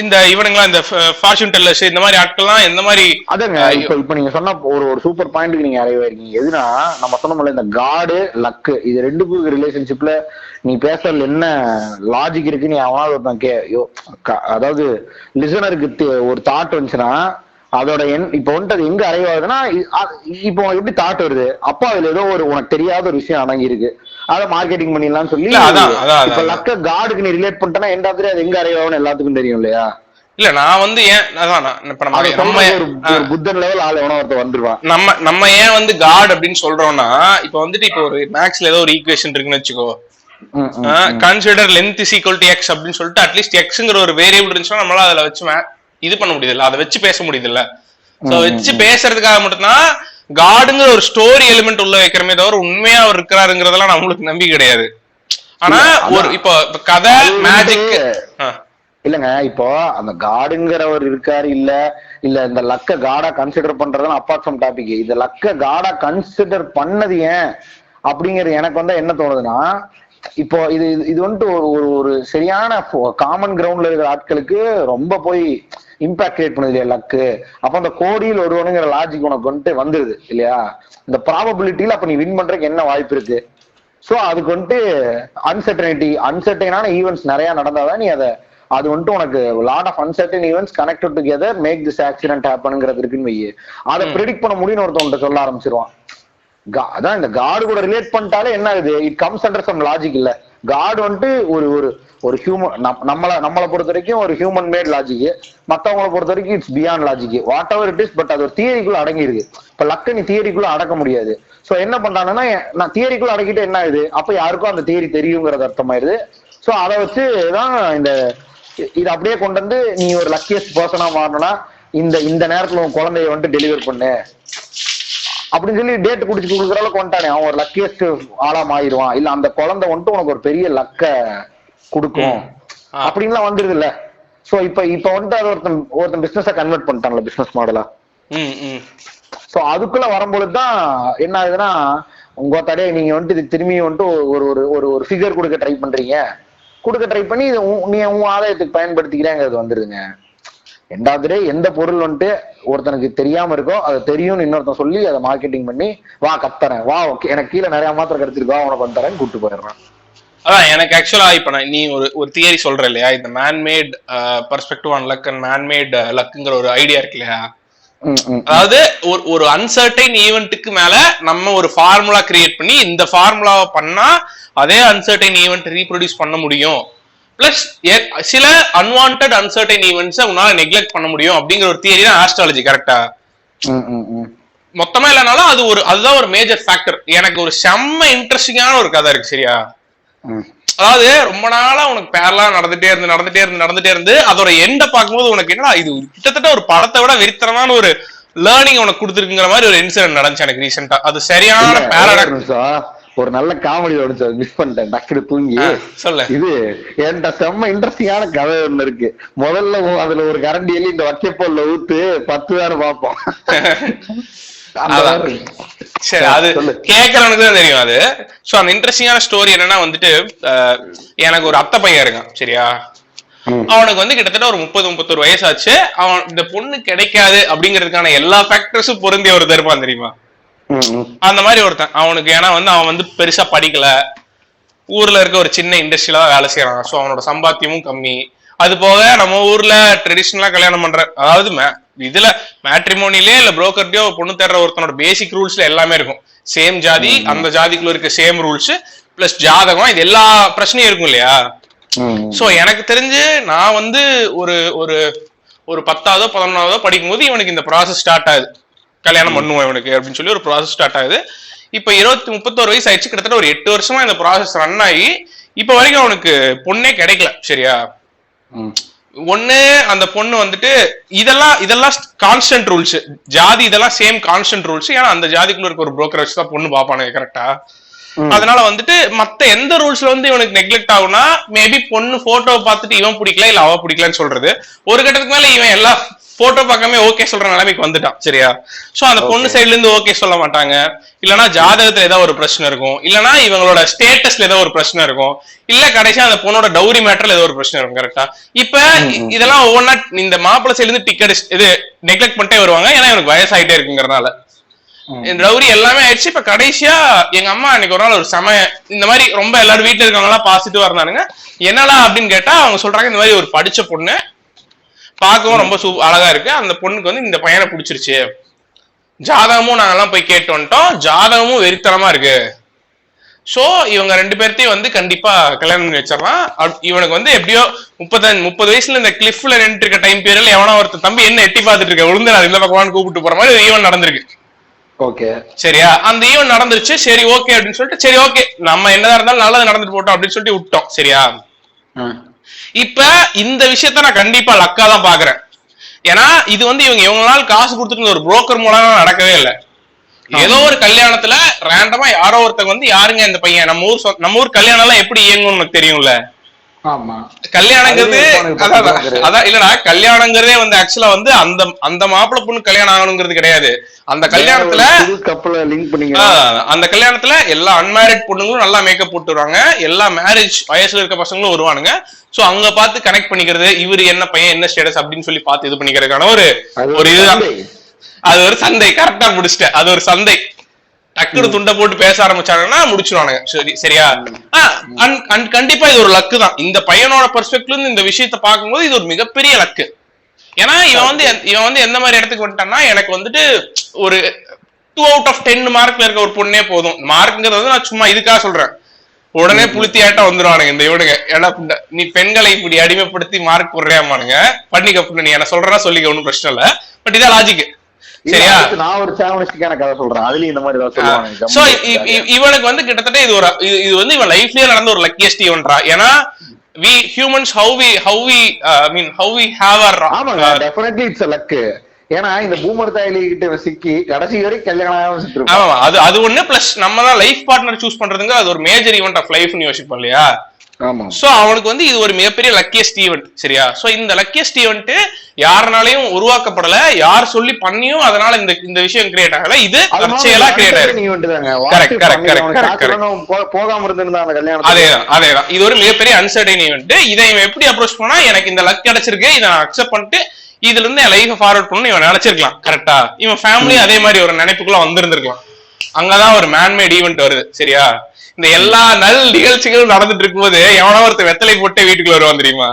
[SPEAKER 1] இந்த இவனுங்களா இந்த ஃபார்ச்சூன் டெல்லர்ஸ் இந்த மாதிரி ஆட்கள்லாம் எந்த மாதிரி.
[SPEAKER 2] அதுங்க இப்ப நீங்க சொன்ன ஒரு சூப்பர் பாயிண்ட்க்கு நீங்க அறிவாயிருக்கீங்க. எதுனா நம்ம சொன்னோம்ல இந்த காடு லக்கு இது ரெண்டுக்கும் ரிலேஷன்ஷிப்ல நீ பேசுறதுல என்ன லாஜிக் இருக்கு. நீ அவனாவது ஒருத்தன் அதாவது லிசனருக்கு ஒரு தாட் வந்துச்சுன்னா அதோட இப்ப வந்துட்டு அது எங்க அறைவாகுதுன்னா இப்போ எப்படி தாட் வருது அப்போ அதுல ஏதோ ஒரு உனக்கு தெரியாத ஒரு விஷயம் அடங்கி இருக்கு, அதை மார்க்கெட்டிங் பண்ணிடலாம் சொல்லி இப்ப லக்க காடுக்கு நீ ரிலேட் பண்ணிட்டா எண்ட் ஆஃப் அது எங்க அறைவாகும்னு எல்லாத்துக்கும் தெரியும் இல்லையா.
[SPEAKER 1] இல்ல நான் வந்து ஏன்
[SPEAKER 2] ஒரு புத்தன் லெவல் ஆள் எவனோ ஒருத்தர் வந்துருவான்.
[SPEAKER 1] நம்ம ஏன் வந்து காட் அப்படின்னு சொல்றோம்னா இப்ப வந்துட்டு இப்போ ஒரு மேக்ஸ்ல ஏதோ ஒரு ஈக்குவேஷன் இருக்குன்னு வச்சுக்கோ, consider length is equal to X அப்படின்னு சொல்லிட்டு அட்லீஸ்ட் எக்ஸ்ங்கிற ஒரு வேரியபிள் இருந்துச்சுன்னா நம்மளால அதுல வச்சு இது பண்ண முடியுது இல்ல, அதை வச்சு பேச முடியுது இல்ல. சோ வச்சு பேசுறதுக்காக மட்டும்தான் காடுங்கிற ஒரு ஸ்டோரி எலிமெண்ட் உள்ள வைக்கிறமே தவிர உண்மையா அவர் இருக்கிறாருங்கிறதெல்லாம் நம்மளுக்கு நம்பிக்கை கிடையாது. ஆனா ஒரு இப்போ கதை மேஜிக்
[SPEAKER 2] இல்லங்க இப்போ அந்த காடுங்கிறவர் இருக்காரு இல்ல இந்த லக்க காடா கன்சிடர் பண்றதுன்னு அப்பார்ட் ஃப்ரம் டாபிக். இந்த லக்க காடா கன்சிடர் பண்ணது ஏன் அப்படிங்கிறது எனக்கு வந்து என்ன தோணுதுன்னா இப்போ இது வந்துட்டு ஒரு சரியான காமன் கிரவுண்ட்ல இருக்கிற ஆட்களுக்கு ரொம்ப போய் இம்பாக்ட் கிரியேட் பண்ணுது இல்லையா லக்கு. அப்ப அந்த கோடியில் ஒருவனுங்கிற லாஜிக் உனக்கு வந்துட்டு வந்துருது இல்லையா. இந்த ப்ராபபிலிட்டியில அப்ப நீ வின் பண்றதுக்கு என்ன வாய்ப்பு இருக்கு. சோ அதுக்கு வந்துட்டு அன்சர்டைனான ஈவெண்ட்ஸ் நிறைய நடந்தாதான் நீ அது வந்துட்டு உனக்கு lot of uncertain events connected together make this accident ஹேப்பனுங்கிறது இருக்குன்னு வையே. அதை ப்ரெடிக்ட் பண்ண முடியும்னு ஒருத்தவன்கிட்ட சொல்ல ஆரம்பிச்சிருவான். அதான் இந்த காடு கூட ரிலேட் பண்ணிட்டாலே என்ன ஆகுது, it comes under some logic இல்ல. காடு வந்துட்டு ஒரு ஹியூமன் நம்மளை பொறுத்த வரைக்கும் ஒரு ஹியூமன் மேட் லாஜிக், மத்தவங்களை பொறுத்த வரைக்கும் it's beyond logic what ever it is. But அது ஒரு தியரிக்குள்ள அடங்கிருக்கு. இப்ப லக்க நீ தியரிக்குள்ள அடக்க முடியாது. சோ என்ன பண்றாங்கன்னா நான் தியரிக்குள்ள அடக்கிட்டு என்ன ஆகுது அப்ப யாருக்கும் அந்த தியரி தெரியுங்கிறது அர்த்தமாயிருது. சோ அதை வச்சுதான் இது அப்படியே கொண்டு வந்து நீ ஒரு லக்கியஸ்ட் பர்சனா மாறணும்னா இந்த நேரத்துல உன் குழந்தைய வந்துட்டு டெலிவர் பண்ணு அப்படின்னு சொல்லி டேட் குடிச்சு கொடுக்குற அளவுக்கு வந்துட்டானே அவன் ஒரு லக்கியஸ்ட் ஆளா மாறிடுவான். இல்ல அந்த குழந்தை வந்துட்டு உனக்கு ஒரு பெரிய லக்க கொடுக்கும் அப்படின்லாம் வந்துருது இல்ல. சோ இப்ப வந்துட்டு அது ஒருத்தன் பிசினஸா கன்வெர்ட் பண்ணிட்டான்ல பிசினஸ் மாடலா. சோ அதுக்குள்ள வரும்பொழுதுதான் என்ன ஆகுதுன்னா உங்க தடையை நீங்க வந்துட்டு இது திரும்பி வந்துட்டு ஒரு ஃபிகர் கொடுக்க ட்ரை பண்ணி நீ உன் ஆதாயத்துக்கு பயன்படுத்திக்கிறேங்கிறது வந்துருதுங்க. ரெண்டாவது எந்த பொருள் வந்துட்டு ஒருத்தனுக்கு தெரியாம இருக்கோ அதை தெரியும்னு இன்னொருத்தன் சொல்லி அதை மார்க்கெட்டிங் பண்ணி வா கத்தறேன் வா எனக்கு கீழே நிறைய மாத்திரை கிடைச்சிருக்கா உனக்கு வந்து தரேன் கூப்பிட்டு போயிடுறான்.
[SPEAKER 1] அதான் எனக்கு ஆக்சுவலா இப்ப நீ ஒரு தியரி சொல்ற இல்லையா, இந்த manmade perspective on luck and manmade லக்குங்கிற ஒரு ஐடியா இருக்கு இல்லையா. அதாவது ஒரு அன்சர்டைன் ஈவெண்ட்டுக்கு மேல நம்ம ஒரு ஃபார்முலா கிரியேட் பண்ணி இந்த ஃபார்முலாவை பண்ணா அதே அன்சர்டைன் ஈவெண்ட் ரீப்ரொடியூஸ் பண்ண முடியும், பிளஸ் சில அன்வான்ட் அன்சர்டைன் ஈவெண்ட்ஸை உன்னால நெக்லெக்ட் பண்ண முடியும் அப்படிங்கிற ஒரு தியரி தான் ஆஸ்ட்ராலஜி. கரெக்டா? மொத்தமா இல்லைனாலும் அதுதான் ஒரு மேஜர் ஃபேக்டர். எனக்கு ஒரு செம்ம இன்ட்ரெஸ்டிங்கான ஒரு கதை இருக்கு சரியா. அதாவது ரொம்ப நாளா உனக்கு பேரலாம் நடந்துட்டே இருந்து அதோட எண்ட பார்க்கும்போது உனக்கு என்னடா இது கிட்டத்தட்ட ஒரு படத்தை விட வெறித்தனமான ஒரு லேர்னிங் உனக்கு கொடுத்துருக்குங்கிற மாதிரி ஒரு இன்சிடென்ட் நடந்துச்சு எனக்கு ரீசெண்டா. அது சரியான பேரடாக்ஸ்.
[SPEAKER 2] ஒரு நல்ல காமெடி மிஸ் பண்ணிட்டேன் டக்குனு தூங்கி.
[SPEAKER 1] சொல்ல
[SPEAKER 2] இது என்கிட்ட செம்ம இன்ட்ரெஸ்டிங்கான கதை ஒண்ணு இருக்கு. முதல்ல அதுல ஒரு கரண்டி எலி இந்த வக்கைப்போல்ல ஊத்து 10 பேர் பார்ப்போம்.
[SPEAKER 1] சரி, அது கேக்குறவனுக்கு தான் தெரியும் அது. சோ அந்த இன்ட்ரெஸ்டிங்கான ஸ்டோரி என்னன்னா வந்துட்டு எனக்கு ஒரு அத்தை பையன் இருக்கான் சரியா. அவனுக்கு வந்து கிட்டத்தட்ட ஒரு 30-31 வயசாச்சு. அவன் இந்த பொண்ணு கிடைக்காது அப்படிங்கிறதுக்கான எல்லா ஃபேக்டர்ஸும் பொருந்திய ஒரு இருப்பான் தெரியுமா. அந்த மாதிரி ஒருத்தன் அவனுக்கு. ஏன்னா வந்து அவன் வந்து பெருசா படிக்கல, ஊர்ல இருக்க ஒரு சின்ன இண்டஸ்ட்ரியில வேலை செய்யறான். சோ அவனோட சம்பாத்தியமும் கம்மி. அது போக நம்ம ஊர்ல ட்ரெடிஷனலா கல்யாணம் பண்ற, அதாவது இதுல மேட்ரிமோனிலே இல்ல புரோக்கர்லயோ பொண்ணு தேடுற ஒருத்தனோட பேசிக் ரூல்ஸ்ல எல்லாமே இருக்கும். சேம் ஜாதி, அந்த ஜாதிக்குள்ள இருக்க சேம் ரூல்ஸ் பிளஸ் ஜாதகம், இது எல்லா பிரச்சனையும் இருக்கும் இல்லையா. சோ எனக்கு தெரிஞ்சு நான் வந்து ஒரு ஒரு ஒரு 10ஆவதோ 11ஆவதோ படிக்கும் போது இவனுக்கு இந்த ப்ராசஸ் ஸ்டார்ட் ஆகுது. கல்யாணம் பண்ணுவோம் இவனுக்கு அப்படின்னு சொல்லி ஒரு ப்ராசஸ் ஸ்டார்ட் ஆகுது. இப்ப 31 வயசு ஆயிடுச்சு. கிட்டத்தட்ட ஒரு 8 வருஷமா இந்த ப்ராசஸ் ரன் ஆகி இப்ப வரைக்கும் அவனுக்கு பொண்ணே கிடைக்கல சரியா. ஒண்ணு அந்த பொண்ணு வந்துட்டு இதெல்லாம் கான்ஸ்டன்ட் ரூல்ஸ், ஜாதி இதெல்லாம் சேம் கான்ஸ்டன்ட் ரூல்ஸ். ஏன்னா அந்த ஜாதிக்குள்ள இருக்க ஒரு புரோக்கர் வச்சு தான் பொண்ணு பாப்பானுங்க கரெக்டா. அதனால வந்துட்டு மத்த எந்த ரூல்ஸ்ல வந்து இவனுக்கு நெக்லெக்ட் ஆகும்னா மேபி பொண்ணு போட்டோ பார்த்துட்டு இவன் பிடிக்கல இல்ல அவ பிடிக்கலன்னு சொல்றது. ஒரு கட்டத்துக்கு மேல இவன் எல்லா போட்டோ பார்க்காம ஓகே சொல்ற நிலைமைக்கு வந்துட்டான் சரியா. சோ அந்த பொண்ணு சைட்ல இருந்து ஓகே சொல்ல மாட்டாங்க, இல்லனா ஜாதகத்துல ஏதாவது ஒரு பிரச்சனை இருக்கும், இல்லனா இவங்களோட ஸ்டேட்டஸ்ல ஏதோ ஒரு பிரச்சனை இருக்கும், இல்ல கடைசியா அந்த பொண்ணோட டவுரி மேட்டர்ல ஏதோ ஒரு பிரச்சனை இருக்கும் கரெக்டா. இப்ப இதெல்லாம் ஒவ்வொன்னா இந்த மாப்பிள்ளை சைட்ல இருந்து டிக்கெட் இது நெக்லெக்ட் பண்ணிட்டே வருவாங்க. ஏன்னா எனக்கு வயசாயிட்டே இருக்குங்கிறதுனால டவுரி எல்லாமே ஆயிடுச்சு. இப்ப கடைசியா எங்க அம்மா அன்னைக்கு ஒரு நாள் ஒரு இந்த மாதிரி ரொம்ப எல்லாரும் வீட்டுல இருக்கவங்க எல்லாம் பாசிட்டிவா இருந்தானுங்க. என்னடா அப்படின்னு கேட்டா அவங்க சொல்றாங்க இந்த மாதிரி ஒரு படிச்ச பொண்ணு பார்க்கவும் ரொம்ப அழகா இருக்கு, அந்த பொண்ணுக்கு வந்து இந்த பையனை பிடிச்சிருச்சு, ஜாதகமும் நாங்கெல்லாம் போய் கேட்டு வந்துட்டோம், ஜாதகமும் வெறித்தனமா இருக்கு. சோ இவங்க 2 பேர்த்தையும் வந்து கண்டிப்பா கல்யாணம் பண்ணி வச்சிடலாம். இவனுக்கு வந்து எப்படியோ 30 வயசுல இந்த கிளிஃப்ல நின்று இருக்க டைம் பீரியட்ல எவனா ஒருத்தர் தம்பி என்ன எட்டி பார்த்துட்டு இருக்க விழுந்து நான் இந்த பக்கவான்னு கூப்பிட்டு போற மாதிரி ஒரு ஈவென்ட் நடந்திருக்கு.
[SPEAKER 2] ஓகே சரியா,
[SPEAKER 1] அந்த ஈவென்ட் நடந்துருச்சு. சரி ஓகே அப்படின்னு சொல்லிட்டு சரி ஓகே நம்ம என்னதான் இருந்தாலும் நல்லது நடந்துட்டு போட்டோம் அப்படின்னு சொல்லிட்டு விட்டோம் சரியா. இப்ப இந்த விஷயத்த நான் கண்டிப்பா லக்கா தான் பாக்குறேன். ஏன்னா இது வந்து இவங்களால காசு கொடுத்துட்டு ஒரு புரோக்கர் மூலம் நடக்கவே இல்லை. ஏதோ ஒரு கல்யாணத்துல ரேண்டமா யாரோ ஒருத்தங்க வந்து யாருங்க இந்த பையன் நம்ம ஊர் கல்யாணம் எல்லாம் எப்படி இயங்கும் உனக்கு தெரியும்ல. கல்யாணங்கிறது அதான் இல்லடா, கல்யாணங்கிறதே வந்து ஆக்சுவலா வந்து அந்த மாப்பிள்ளை பொண்ணு கல்யாணம் ஆகணுங்கிறது கிடையாது. அந்த கல்யாணத்துல எல்லா அன்மேரிட் பொண்ணுங்களும் நல்லா மேக்கப் போட்டு வருவாங்க, எல்லா மேரேஜ் வயசுல இருக்க பசங்களும் வருவானுங்க. சோ அங்க பார்த்து கனெக்ட் பண்ணிக்கிறது, இவரு என்ன பையன் என்ன ஸ்டேட்டஸ் அப்படின்னு சொல்லி பார்த்து இது பண்ணிக்கிறதுக்கான ஒரு இதுதான். அது ஒரு சந்தை. கரெக்டா முடிச்சிட்டேன், அது ஒரு சந்தை. டக்குனு துண்டை போட்டு பேச ஆரம்பிச்சாங்கன்னா முடிச்சுடுவானுங்க. சரி சரியா. கண்டிப்பா இது ஒரு லக்கு தான். இந்த பையனோட பெர்ஸ்பெக்டிவ்ல இருந்து இந்த விஷயத்த பார்க்கும்போது இது ஒரு மிகப்பெரிய லக்கு. ஏன்னா இவன் வந்து எந்த மாதிரி இடத்துக்கு வந்துட்டான்னா எனக்கு வந்துட்டு ஒரு 2 out of 10 மார்க்ல இருக்க ஒரு பொண்ணே போதும். மார்க்ங்கிறது வந்து நான் சும்மா இதுக்காக சொல்றேன். உடனே புளுத்தியாட்டம் வந்துருவானுங்க இந்த இவனுங்க. ஏன்னா நீ பெண்களை இப்படி அடிமைப்படுத்தி மார்க் குறையாமானுங்க பண்ணிக்க. நீ என்ன சொல்றா சொல்லிக்க, ஒன்னும் பிரச்சனை இல்ல. பட் இதான் லாஜிக் சரியா. நான் ஒரு சாவனிஸ்டிக்கான கதை சொல்றேன், அதுலயும் இந்த மாதிரி சொல்லுவாங்க. சோ இவனுக்கு வந்து கிட்டத்தட்ட இது வந்து இவன் லைஃப்லயே நடந்த ஒரு லக்கியஸ்ட் ஈவென்ட்ரா. ஏன்னா we humans how we have our
[SPEAKER 2] definitely it's a luck. ஏன்னா இந்த பூமர் தாயிலி கிட்ட சிக்கி கடைசி வரைக்கும் கல்யாணம்.
[SPEAKER 1] ஆமா அது ஒண்ணு. பிளஸ் நம்ம தான் லைஃப் பார்ட்னர் சூஸ் பண்றதுங்க, அது ஒரு மேஜர் ஈவென்ட் ஆஃப் லைஃப்னு யோசிப்போம் இல்லையா. சோ அவனுக்கு வந்து இது ஒரு மிகப்பெரிய லக்கியஸ்ட் ஈவென்ட் சரியா. சோ இந்த லக்கியஸ்ட் ஈவென்ட் யாருனாலையும் உருவாக்கப்படல, யார் சொல்லி பண்ணியும் அதனால இந்த விஷயம் கிரியேட் ஆகல. இது தற்செயலா கிரியேட் ஆயிருக்கு.
[SPEAKER 2] போகாம இருந்திருந்தா அந்த கல்யாணம்.
[SPEAKER 1] அதேதான் இது ஒரு மிகப்பெரிய அன்சர்டைன் ஈவென்ட். இதை இவன் எப்படி அப்ரோச் பண்ணா எனக்கு இந்த லக் கிடைச்சிருக்கு, இதை நான் அக்செப்ட் பண்ணிட்டு இதுல இருந்து என் லைஃப் ஃபார்வர்ட் பண்ணணும் இவன் நினைச்சிருக்கலாம். கரெக்டா? இவன் ஃபேமிலி அதே மாதிரி ஒரு நினைப்புக்குள்ள வந்திருந்திருக்கலாம். அங்கதான் ஒரு மேன்மேட் ஈவெண்ட் வருது. சரியா? இந்த எல்லா நிகழ்ச்சிகளும் நடந்துட்டு இருக்கும்போது எவனோ ஒருத்தர் வெத்தலை போட்டு வீட்டுக்குள்ள வருவான் தெரியுமா?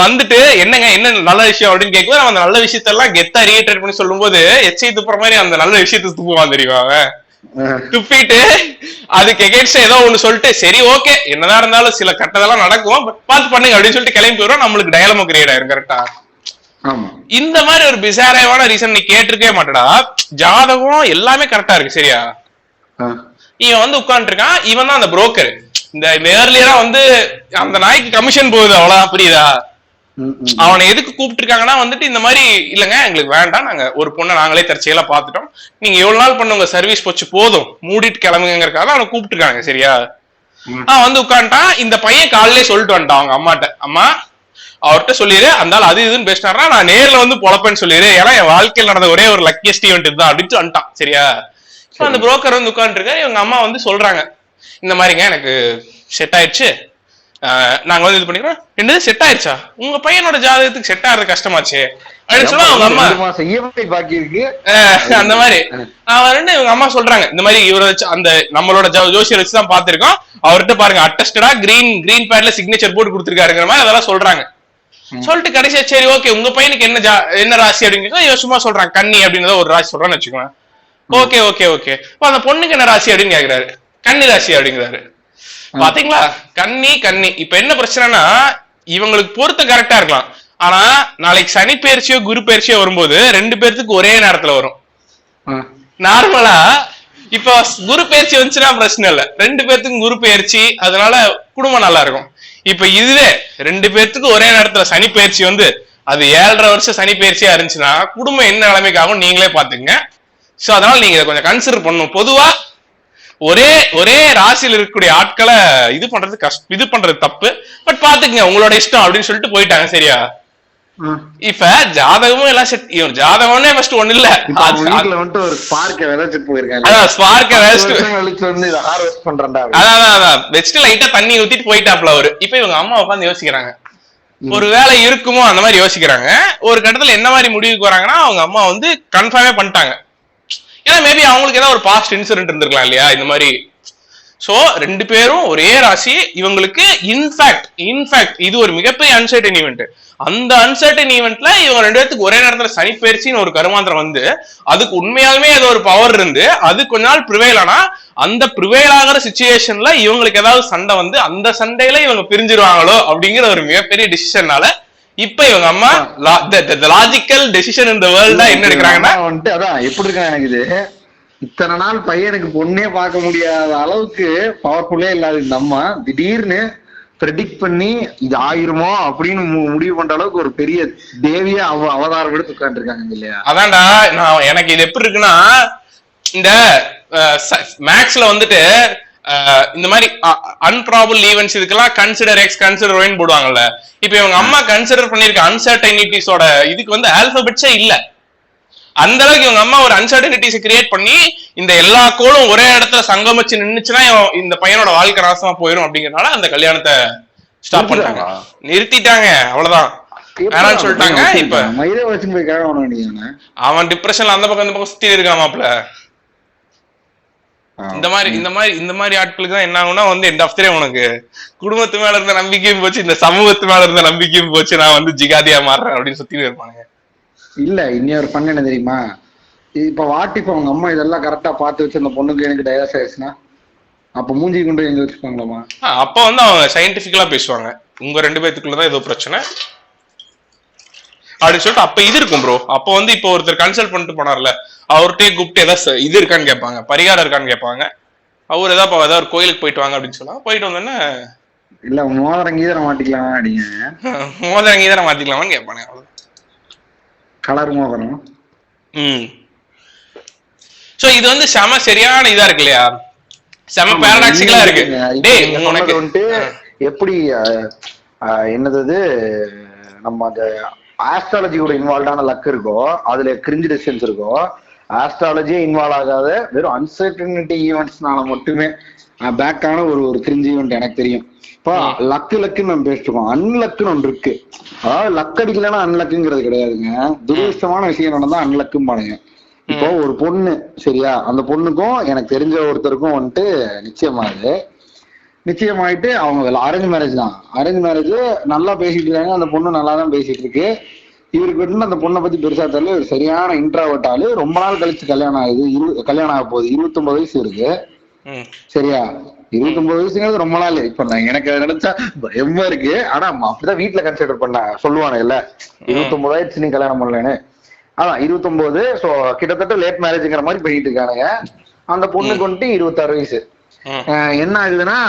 [SPEAKER 1] வந்துட்டு என்னங்க என்ன நல்ல விஷயம் அப்படின்னு கேட்கும்போது அந்த நல்ல விஷயத்தெல்லாம் கெத்தா ரீட்ரேட் பண்ணி சொல்லும் போது எச்சை துப்புற மாதிரி அந்த நல்ல விஷயத்த துப்புவான் தெரியுமா? அவன் துப்பிட்டு அதுக்கு எகென்ஸ்டா ஏதோ ஒண்ணு சொல்லிட்டு சரி ஓகே என்னதான் இருந்தாலும் சில கட்டதெல்லாம் நடக்கும் பார்த்து பண்ணுங்க அப்படின்னு சொல்லிட்டு கிளம்பி போயிடும். நம்மளுக்கு டயலாமா கிரியேட் ஆயிரும். கரெக்டா? இந்த மாதிரி ஒரு பிசாரான ரீசன் நீ கேட்டிருக்கவே மாட்டடா. ஜாதகம் எல்லாமே கரெக்டா இருக்கு. சரியா? இவன் வந்து உட்கார்ந்து இருக்கான். இவன் தான் அந்த புரோக்கர். இந்த ஏர்லியரா வந்து அந்த நாய்க்கு கமிஷன் போகுது. அவ்வளவுதான். புரியுதா? அவனை எதுக்கு கூப்பிட்டு இருக்காங்கன்னா வந்துட்டு இந்த மாதிரி இல்லங்க எங்களுக்கு வேண்டாம், நாங்க ஒரு பொண்ணை நாங்களே தற்செயலா பாத்துட்டோம், நீங்க எவ்வளவு நாள் பண்ணுங்க சர்வீஸ் போச்சு போதும் மூடிட்டு கிளம்புங்கிறதுக்காக அவனை கூப்பிட்டு இருக்காங்க. சரியா? வந்து உட்காந்துட்டான். இந்த பையன் காலையிலே சொல்லிட்டு வந்துட்டான் அவங்க அம்மாட்ட, அம்மா அவர்கிட்ட சொல்லிடு அந்த அது இதுன்னு பேசினாரா நான் நேர்ல வந்து பொழப்பேன்னு சொல்லிடு, ஏன்னா என் வாழ்க்கையில் நடந்த ஒரே ஒரு லக்கியஸ்ட் ஈவெண்ட் இதுதான் அப்படின்னு வந்துட்டான். சரியா? அந்த புரோக்கர் வந்து உட்காந்துட்டு இருக்க. இவங்க அம்மா வந்து சொல்றாங்க இந்த மாதிரிங்க எனக்கு செட் ஆயிடுச்சு, நாங்க வந்து இது பண்ணிக்கிறோம். என்னது செட் ஆயிடுச்சா? உங்க பையனோட ஜாதகத்துக்கு செட் ஆகிறது கஷ்டமாச்சு அப்படின்னு சொன்னா அவங்க அம்மா அந்த மாதிரி அவன் இவங்க அம்மா சொல்றாங்க இந்த மாதிரி இவரை வச்சு அந்த நம்மளோட ஜோசியர் வச்சுதான் பாத்துருக்கோம், அவர்கிட்ட பாருங்க அட்டஸ்டடா கிரீன் பேட்ல சிக்னேச்சர் போட்டு கொடுத்துருக்காருங்கிற மாதிரி அதெல்லாம் சொல்றாங்க. சொல்லிட்டு கடைசியா சரி ஓகே உங்க பையனுக்கு என்ன ராசி அப்படிங்கிறத இவன் சும்மா சொல்றாங்க கன்னி அப்படின்னு ஒரு ராசி சொல்றான்னு வச்சுக்கோங்க. ஓகே ஓகே ஓகே அந்த பொண்ணுக்கு என்ன ராசி அப்படின்னு கேக்குறாரு. கன்னி ராசி அப்படிங்கிறாரு. பாத்தீங்களா? கன்னி. இப்ப என்ன பிரச்சனைனா இவங்களுக்கு பொருத்த கரெக்டா இருக்கலாம், ஆனா நாளைக்கு சனி பயிற்சியோ குரு பயிற்சியோ வரும்போது ரெண்டு பேர்த்துக்கு ஒரே நேரத்துல வரும். நார்மலா இப்ப குரு பயிற்சி வந்துச்சுன்னா பிரச்சனை இல்ல, ரெண்டு பேர்த்துக்கும் குரு பயிற்சி, அதனால குடும்பம் நல்லா இருக்கும். இப்ப இதுவே ரெண்டு பேர்த்துக்கு ஒரே நேரத்துல சனி பயிற்சி வந்து அது 7.5 வருஷம் சனி பயிற்சியா இருந்துச்சுன்னா குடும்பம் என்ன நிலைமைக்கு ஆகும் நீங்களே பாத்துங்க. சோ அதனால நீங்க கொஞ்சம் கன்சிடர் பண்ணணும். பொதுவா ஒரே ராசியில் இருக்கக்கூடிய ஆட்களை இது பண்றது தப்பு, பட் பாத்துக்கங்க உங்களோட இஷ்டம் அப்படின்னு சொல்லிட்டு போயிட்டாங்க. சரியா? இப்ப ஜாதகமும் எல்லாம் செட், ஜாதகம்னே ஃபர்ஸ்ட் ஒண்ணு இல்ல,
[SPEAKER 2] வந்துட்டு ஒரு ஸ்பார்க்க விதைச்சு போயிருக்காங்க.
[SPEAKER 1] அதான் ஸ்பார்க்க வெஸ்ட் லைட்டா தண்ணி ஊத்திட்டு போயிட்டாப்ல அவரு. இப்ப இவங்க அம்மா உட்காந்து யோசிக்கிறாங்க ஒரு வேலை இருக்குமோ அந்த மாதிரி யோசிக்கிறாங்க. ஒரு கட்டத்துல என்ன மாதிரி முடிவுக்கு வராங்கன்னா அவங்க அம்மா வந்து கன்ஃபார்மே பண்ணிட்டாங்க. ஏன்னா மேபி அவங்களுக்கு ஏதாவது ஒரு பாஸ்ட் இன்சிடென்ட் இருந்திருக்கலாம் இல்லையா இந்த மாதிரி. சோ ரெண்டு பேரும் ஒரே ராசி. இவங்களுக்கு இன்ஃபேக்ட் இது ஒரு மிகப்பெரிய அன்சர்டன் ஈவெண்ட். அந்த அன்சர்டன் ஈவெண்ட்ல இவங்க ரெண்டு பேருக்கு ஒரே நேரத்துல சனி பயிற்சின்னு ஒரு கருமாந்திரம் வந்து அதுக்கு உண்மையாலுமே ஏதோ ஒரு பவர் இருந்து அது கொஞ்ச நாள் ப்ரிவேல் ஆனா அந்த ப்ரிவேல் ஆகிற சிச்சுவேஷன்ல இவங்களுக்கு ஏதாவது சண்டை வந்து அந்த சண்டையில இவங்க பிரிஞ்சிருவாங்களோ அப்படிங்கிற ஒரு மிகப்பெரிய டிசிஷன்னால இப்ப இவங்க அம்மா லாஜிக்கல் டெசிஷன் இந்த வேர்ல்ட்ல என்ன எடுக்கிறாங்கன்னா
[SPEAKER 2] வந்துட்டு அதான் எப்படி இருக்காங்க எனக்கு இது இத்தனை நாள் பையனுக்கு பொண்ணே பார்க்க முடியாத அளவுக்கு பவர்ஃபுல்லே இல்லாத இந்த அம்மா திடீர்னு ப்ரெடிக்ட் பண்ணி இது ஆயிருமோ அப்படின்னு முடிவு பண்ற அளவுக்கு ஒரு பெரிய தேவியா அவதாரம் எடுத்து உட்கார்ந்து இருக்காங்க இல்லையா?
[SPEAKER 1] அதான்டா நான் எனக்கு இது எப்படி இருக்குன்னா இந்த மேக்ஸ்ல வந்துட்டு இந்த மாதிரி அன்ப்ராபபிள் ஈவென்ட்ஸ் இதுக்கெல்லாம் கன்சிடர் எக்ஸ் கன்சிடர் ஒய்ன்னு போடுவாங்கல்ல. இப்ப இவங்க அம்மா கன்சிடர் பண்ணிருக்க அன்சர்டைனிட்டிஸோட இதுக்கு வந்து ஆல்பபெட்ஸே இல்ல. அந்த அளவுக்கு இவங்க அம்மா ஒரு அன்சர்டனிட்டிஸ் கிரியேட் பண்ணி இந்த எல்லா கோளும் ஒரே இடத்துல சங்கமிச்சு நின்னுச்சுன்னா இந்த பையனோட வாழ்க்கை நாசமா போயிடும் அப்படிங்கறதுனால அந்த கல்யாணத்தை ஸ்டாப் பண்ணிட்டாங்க, நிறுத்திட்டாங்க. அவ்வளவுதான், வேணாம்னு சொல்லிட்டாங்க. இப்ப அவன் டிப்ரெஷன்ல அந்த பக்கம் இந்த பக்கம் சுத்தி இருக்கான் மாப்ள. இந்த மாதிரி ஆட்களுக்கு தான் என்ன ஆகும்னா வந்து எண்ட் ஆஃப் தி டே உனக்கு குடும்பத்து மேல இருந்த நம்பிக்கையும் போச்சு, இந்த சமூகத்து மேல இருந்த நம்பிக்கையும் போச்சு, நான் வந்து ஜிகாதியா மாறுறேன் அப்படின்னு சுத்தி இருப்பானுங்க.
[SPEAKER 2] இல்ல இன்னொரு பண்ண என்ன தெரியுமா? இப்ப வாட்டிப்ப அவங்க அம்மா இதெல்லாம் கரெக்டா பாத்து வச்சு அந்த பொண்ணுக்கு எனக்கு டைவர்ஸ் ஆயிடுச்சுன்னா அப்ப மூஞ்சி கொண்டு எங்க வச்சுப்பாங்களாமா?
[SPEAKER 1] அப்ப வந்து அவங்க சயின்டிபிக்கலா பேசுவாங்க, உங்க ரெண்டு பேத்துக்குள்ளதான் ஏதோ பிரச்சனை அப்படின்னு சொல்லிட்டு அப்ப இது இருக்கும் ப்ரோ. அப்ப வந்து இப்ப ஒருத்தர் கன்சல்ட் பண்ணிட்டு போனார்ல அவர்கிட்டயே கூப்பிட்டு ஏதாவது இது இருக்கான்னு கேட்பாங்க, பரிகாரம் இருக்கான்னு கேட்பாங்க. அவர் ஏதாவது ஒரு கோயிலுக்கு போயிட்டு வாங்க அப்படின்னு சொன்னா போயிட்டு வந்தோன்னே
[SPEAKER 2] இல்ல மோதிரங்கீதரம் மாட்டிக்கலாம் அப்படிங்க,
[SPEAKER 1] மோதிரங்கீதரம் மாத்திக்கலாமான்னு கேட்பாங்க. அவ்வளவு
[SPEAKER 2] கலர் மோதிரம்.
[SPEAKER 1] சோ இது வந்து செம சரியான இதா இருக்கு இல்லையா, செம பாரடாக்சிக்கலா இருக்கு. டேய் உனக்கு
[SPEAKER 2] வந்துட்டு எப்படி என்னது நம்ம அந்த ஆஸ்ட்ராலஜியோட இன்வால்வ்டான லக் இருக்கோ அதுல கிரிஞ்சு டிஸ்டன்ஸ் இருக்கோ ஆஸ்ட்ராலஜியே இன்வால்வ் ஆகாத வெறும் அன்சர்டனிட்டி ஈவெண்ட்ஸ்னால மட்டுமே பேக்கான ஒரு கிரிஞ்சி ஈவெண்ட் எனக்கு தெரியும். இப்போ லக்குன்னு நம்ம பேசிட்டுருக்கோம், அன்லக்குன்னு ஒன்று இருக்கு. அதாவது லக் அடிக்கலன்னா அன்லக்குங்கிறது கிடையாதுங்க. துரதிருஷ்டமான விஷயம் நடந்தா அன்லக்கும் பாருங்க. இப்போ ஒரு பொண்ணு சரியா, அந்த பொண்ணுக்கும் எனக்கு தெரிஞ்ச ஒருத்தருக்கும் வந்துட்டு நிச்சயமாயிட்டு அவங்க அரேஞ்ச் மேரேஜ் தான். அரேஞ்ச் மேரேஜ் நல்லா பேசிட்டு இருக்காங்க, அந்த பொண்ணு நல்லா தான் பேசிட்டு இருக்கு. இவருக்கு வந்து அந்த பொண்ணை பத்தி பெருசா தெரியல, ஒரு சரியான இன்ட்ராவர்ட் ஆளு. ரொம்ப நாள் கழிச்சு கல்யாணம் ஆகுது, கல்யாணம் ஆக போகுது. 29 வயசு இருக்கு சரியா. 29 வயசுங்கிறது ரொம்ப நாள். இப்ப நான் எனக்கு நினைச்சா பயமா இருக்கு. ஆனா அப்படிதான் வீட்டுல கன்சிடர் பண்ண சொல்லுவானு இல்ல, 29 வயசு நீ கல்யாணம் பண்ணலன்னு. அதான் 29. சோ கிட்டத்தட்ட லேட் மேரேஜ்ங்கிற மாதிரி பண்ணிட்டு இருக்கானுங்க. அந்த பொண்ணுக்கு வந்துட்டு 26 வயசு. என்ன ஆகுதுன்னா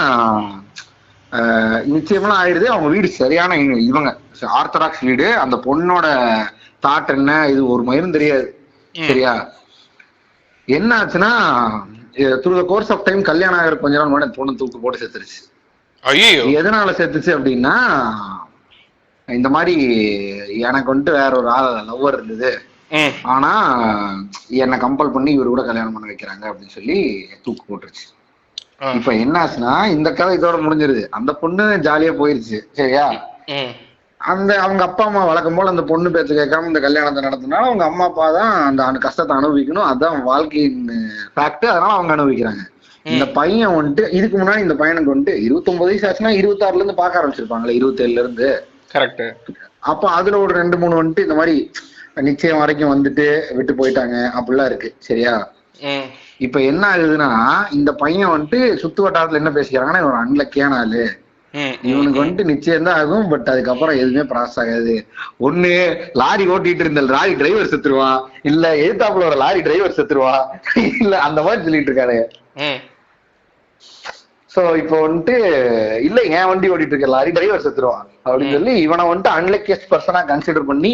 [SPEAKER 2] நிச்சயமெல்லாம் ஆயிடுது. அவங்க வீடு சரியான இவங்க ஆர்த்தடாக்ஸ் வீடு. அந்த பொண்ணோட தாட் என்ன இது ஒரு மயிரும் தெரியாது சரியா. என்ன ஆச்சுன்னா through the course of time கல்யாணம் ஆகிற கொஞ்ச நாள் முன்னாடி பொண்ணு தூக்கு போட்டு செத்துருச்சு. எதனால செத்துச்சு அப்படின்னா, இந்த மாதிரி எனக்கு வந்துட்டு வேற ஒரு லவ்வர் இருந்தது, ஆனா என்னை கம்பல் பண்ணி இவரு கூட கல்யாணம் பண்ண வைக்கிறாங்க அப்படின்னு சொல்லி தூக்கு போட்டுருச்சு. இப்ப என்ன ஆச்சுன்னா இந்த கதை இதோட முடிஞ்சிருது. அந்த பொண்ணு ஜாலியா போயிருச்சு சரியா. அவங்க அப்பா அம்மா வழக்கம் போல அந்த பொண்ணு பேச்சு கேட்காம இந்த கல்யாணத்தை நடத்தினாலும் அவங்க அம்மா அப்பா தான் அந்த கஷ்டத்தை அனுபவிக்கணும். அதுதான் வாழ்க்கையின் ஃபேக்ட். அதனால அவங்க அனுபவிக்கிறாங்க. இந்த பையன் வந்துட்டு இதுக்கு முன்னாடி இந்த பையனுக்கு வந்துட்டு 29 வயசு ஆச்சுன்னா 26ல இருந்து பார்க்க ஆரம்பிச்சிருப்பாங்களே, 27ல இருந்து. கரெக்ட். அப்ப அதுல ஒரு 2-3 வந்துட்டு இந்த மாதிரி நிச்சயம் வரைக்கும் வந்துட்டு விட்டு போயிட்டாங்க அப்படிலாம் இருக்கு சரியா. இப்ப என்ன ஆகுதுன்னா இந்த பையன் வந்துட்டு சுத்து வட்டாரத்துல என்ன பேசிக்கிறாங்கன்னா இவன் அன்லக்கியான ஆளு, இவனுக்கு வந்துட்டு நிச்சயம் தான் ஆகும், பட் அதுக்கப்புறம் எதுவுமே ப்ராசஸ் ஆகாது. ஒண்ணு லாரி ஓட்டிட்டு இருந்த லாரி டிரைவர் செத்துருவான், இல்ல எதிர்த்தாப்புல ஒரு லாரி டிரைவர் செத்துருவான், இல்ல அந்த மாதிரி சொல்லிட்டு இருக்காரு. சோ இப்போ வந்துட்டு இல்ல என் வண்டி ஓட்டிட்டு இருக்க லாரி டிரைவர் செத்துருவான் அப்படின்னு சொல்லி இவனை வந்துட்டு அன்லக்கியஸ்ட் பர்சனா கன்சிடர் பண்ணி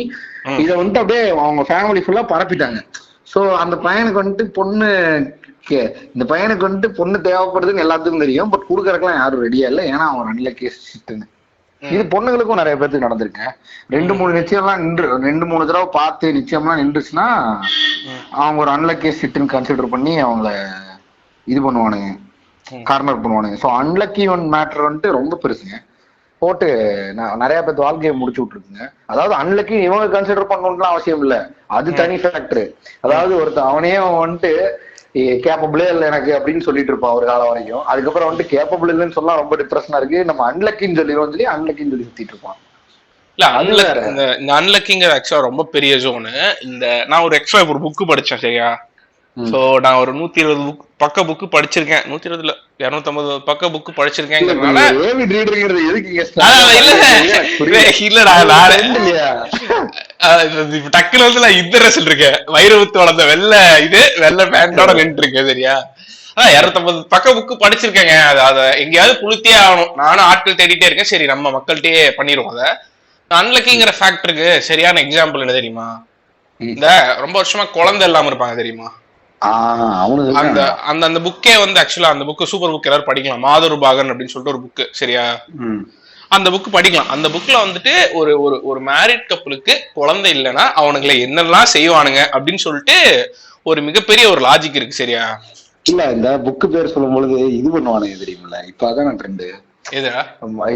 [SPEAKER 2] இதை வந்துட்டு அப்படியே அவங்க ஃபேமிலி ஃபுல்லா பரப்பிட்டாங்க. சோ அந்த பையனுக்கு வந்துட்டு இந்த பையனுக்கு வந்துட்டு பொண்ணு தேவைப்படுதுன்னு எல்லாத்துக்கும் தெரியும், பட் கொடுக்கறதுக்கெல்லாம் யாரும் ரெடியா இல்லை. ஏன்னா அவன் அன்லக்கியஸ்ட்னு. இது பொண்ணுங்களுக்கும் நிறைய பேருக்கு நடந்திருக்கு. 2-3 நிச்சயம்லாம் 2-3 தடவை பார்த்து நிச்சயம்லாம் நின்றுச்சுன்னா அவங்க ஒரு அன்லக்கியஸ்ட்னு கன்சிடர் பண்ணி அவங்கள இது பண்ணுவானுங்க, கார்னர் பண்ணுவானுங்க. ஸோ அன்லக்கி ஒன் மேட்டர் வந்துட்டு ரொம்ப பெருசுங்க. போட்டு நிறைய பேர் வாழ்க்கையை முடிச்சு விட்டுருக்குங்க. அதாவது அன்லக்கி இவங்க கன்சிடர் பண்ணணும்லாம் அவசியம் இல்லை, அது தனி ஃபேக்டர். அதாவது ஒருத்தர் அவனே வந்துட்டு கேப்பபிளே இல்லை எனக்கு அப்படின்னு சொல்லிட்டு இருப்பான் ஒரு காலம் வரைக்கும். அதுக்கப்புறம் வந்துட்டு கேப்பபிள் இல்லைன்னு சொல்லலாம், ரொம்ப டிப்ரெஷனா இருக்கு, நம்ம அன்லக்கின்னு சொல்லிடுவோம் சொல்லி அன்லக்கின்னு சொல்லி சுத்திட்டு இருப்பான்.
[SPEAKER 1] இல்ல இந்த அன்லக்கிங்கிற ஆக்சுவலா ரொம்ப பெரிய ஜோனு. நான் ஒரு எக்ஸ்ட்ரா ஒரு புக்கு படிச்சேன் சரியா. சோ நான் ஒரு 120 பக்க புக்கு படிச்சிருக்கேன். 120 இல்ல 250 பக்க புக்கு படிச்சிருக்கேங்கிறதுனால டக்குனு வந்து நான் இந்த ட்ரெஸ் இருக்கேன், வைரவுத்து வளர்ந்த வெள்ளை பேண்டோட நின்று இருக்கேன் சரியா. 250 பக்க புக்கு படிச்சிருக்கேங்க. அத எங்கேயாவது புளுத்தியே ஆகணும். நானும் ஆட்கள் தேடிட்டே இருக்கேன். சரி நம்ம மக்கள்கிட்டயே பண்ணிடுவோம். அத அன்லக்கிங்கிற ஃபேக்டருக்கு சரியான எக்ஸாம்பிள் என்ன தெரியுமா? இந்த ரொம்ப வருஷமா குழந்தை இல்லாம இருப்பாங்க தெரியுமா. அந்த புக்கே வந்து ஆக்சுவலா அந்த புக்கு சூப்பர் புக், எல்லாரும் படிக்கலாம். மாதொருபாகன் அப்படின்னு சொல்லிட்டு ஒரு புக்கு சரியா. அந்த புக்கு படிக்கலாம். அந்த புக்ல வந்துட்டு ஒரு மேரிட் கப்பலுக்கு குழந்தை இல்லைன்னா அவனுங்களை என்னெல்லாம் செய்வானுங்க அப்படின்னு சொல்லிட்டு ஒரு மிகப்பெரிய ஒரு லாஜிக் இருக்கு சரியா.
[SPEAKER 2] இல்ல இந்த புக்கு பேர் சொல்லும் பொழுது இது பண்ணுவானுங்க தெரியுமில்ல, இப்ப அதான் ட்ரெண்டு.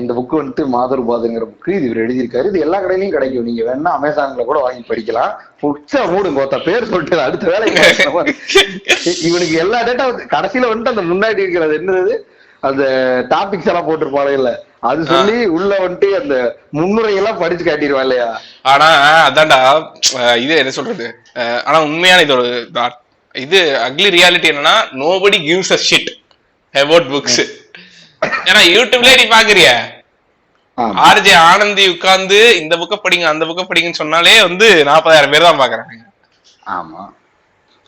[SPEAKER 2] இந்த புக்கு வந்துட்டு மாதொருபாகங்கிற புக்கு இது இவர் எழுதியிருக்காரு. இது எல்லா கடையிலயும் கிடைக்கும், நீங்க வேணா அமேசான்ல கூட வாங்கி படிக்கலாம். புடிச்சா மூடுங்க பேர் சொல்லிட்டு அடுத்த வேலை. இவனுக்கு எல்லா டேட்டா கடைசியில வந்துட்டு அந்த முன்னாடி இருக்கிறது என்னது அந்த டாபிக்ஸ் எல்லாம் போட்டிருப்பாங்க இல்ல, அது சொல்லி உள்ள வந்துட்டு அந்த முன்னுரை எல்லாம் படிச்சு காட்டிடுவான் இல்லையா.
[SPEAKER 1] ஆனா அதான்டா இது என்ன சொல்றது. ஆனா உண்மையான இது அக்லி ரியாலிட்டி என்னன்னா, nobody gives a shit about books. ஏன்னா யூடியூப்ல நீ பாக்குறிய ஆர்ஜே ஆனந்தி உட்கார்ந்து இந்த புக்க படிங்க அந்த புக்க படிங்கன்னு சொன்னாலே வந்து 40,000 பேர் தான் பாக்குறாங்க.
[SPEAKER 2] ஆமா,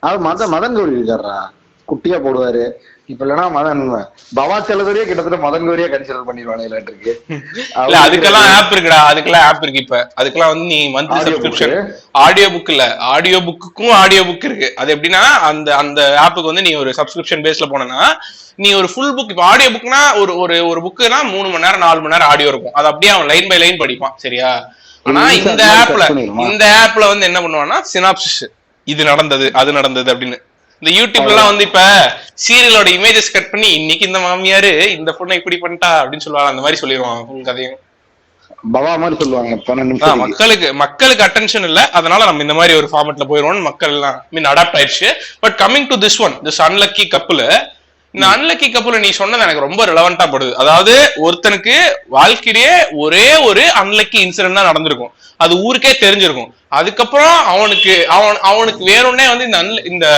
[SPEAKER 2] அது மதன் கௌரி இருக்காரா, குட்டியா போடுவாரு. இப்ப இல்லன்னா மதன் பவா செலவரியே கிட்டத்தட்ட மதன் கௌரியா கன்சிடர் பண்ணிடுவானு இருக்கு.
[SPEAKER 1] அதுக்கெல்லாம் ஆப் இருக்குடா, அதுக்கெல்லாம் ஆப் இருக்கு. இப்ப அதுக்கெல்லாம் வந்து நீ மந்த்லி சப்ஸ்கிரிப்ஷன், ஆடியோ புக் இல்ல, ஆடியோ புக்குக்கும் ஆடியோ புக் இருக்கு. அது எப்படின்னா அந்த ஆப்புக்கு வந்து நீ ஒரு சப்ஸ்கிரிப்ஷன் பேஸ்ல போனா நீ ஒரு ஃபுல் புக், இப்ப ஆடியோ புக்னா ஒரு புக்குனா 3 மணி நேரம் 4 மணி நேரம் ஆடியோ இருக்கும். அது அப்படியே அவன் லைன் பை லைன் படிப்பான் சரியா. ஆனா இந்த ஆப்ல வந்து என்ன பண்ணுவான்னா சினாப்சிஸ், இது நடந்தது அது நடந்தது அப்படின்னு. இந்த யூடியூப்ல எல்லாம் வந்து இப்ப சீரியலோட இமேஜஸ் கட் பண்ணி இன்னைக்கு இந்த மாமியாரு இந்த பொண்ணை இப்படி பண்ணிட்டா அப்படின்னு சொல்லுவாங்க, அந்த மாதிரி சொல்லிடுவாங்க உங்க கதையும்
[SPEAKER 2] பவா மாதிரி சொல்லுவாங்க 12 நிமிஷம்.
[SPEAKER 1] மக்களுக்கு அட்டென்ஷன் இல்ல, அதனால நம்ம இந்த மாதிரி ஒரு ஃபார்மட்ல போயிடுவோம், மக்கள் எல்லாம் மீன் அடாப்ட் ஆயிடுச்சு. But coming to this unlucky கப்புல, இந்த அன்லக்கி கப்புல நீ சொன்னது எனக்கு ரொம்ப ரிலவெண்டா படுது. அதாவது ஒருத்தனுக்கு வாழ்க்கையிலேயே ஒரே ஒரு அன்லக்கி இன்சிடென்ட் தான் நடந்திருக்கும், அது ஊருக்கே தெரிஞ்சிருக்கும். அதுக்கப்புறம் அவனுக்கு வேணும்னே வந்து இந்த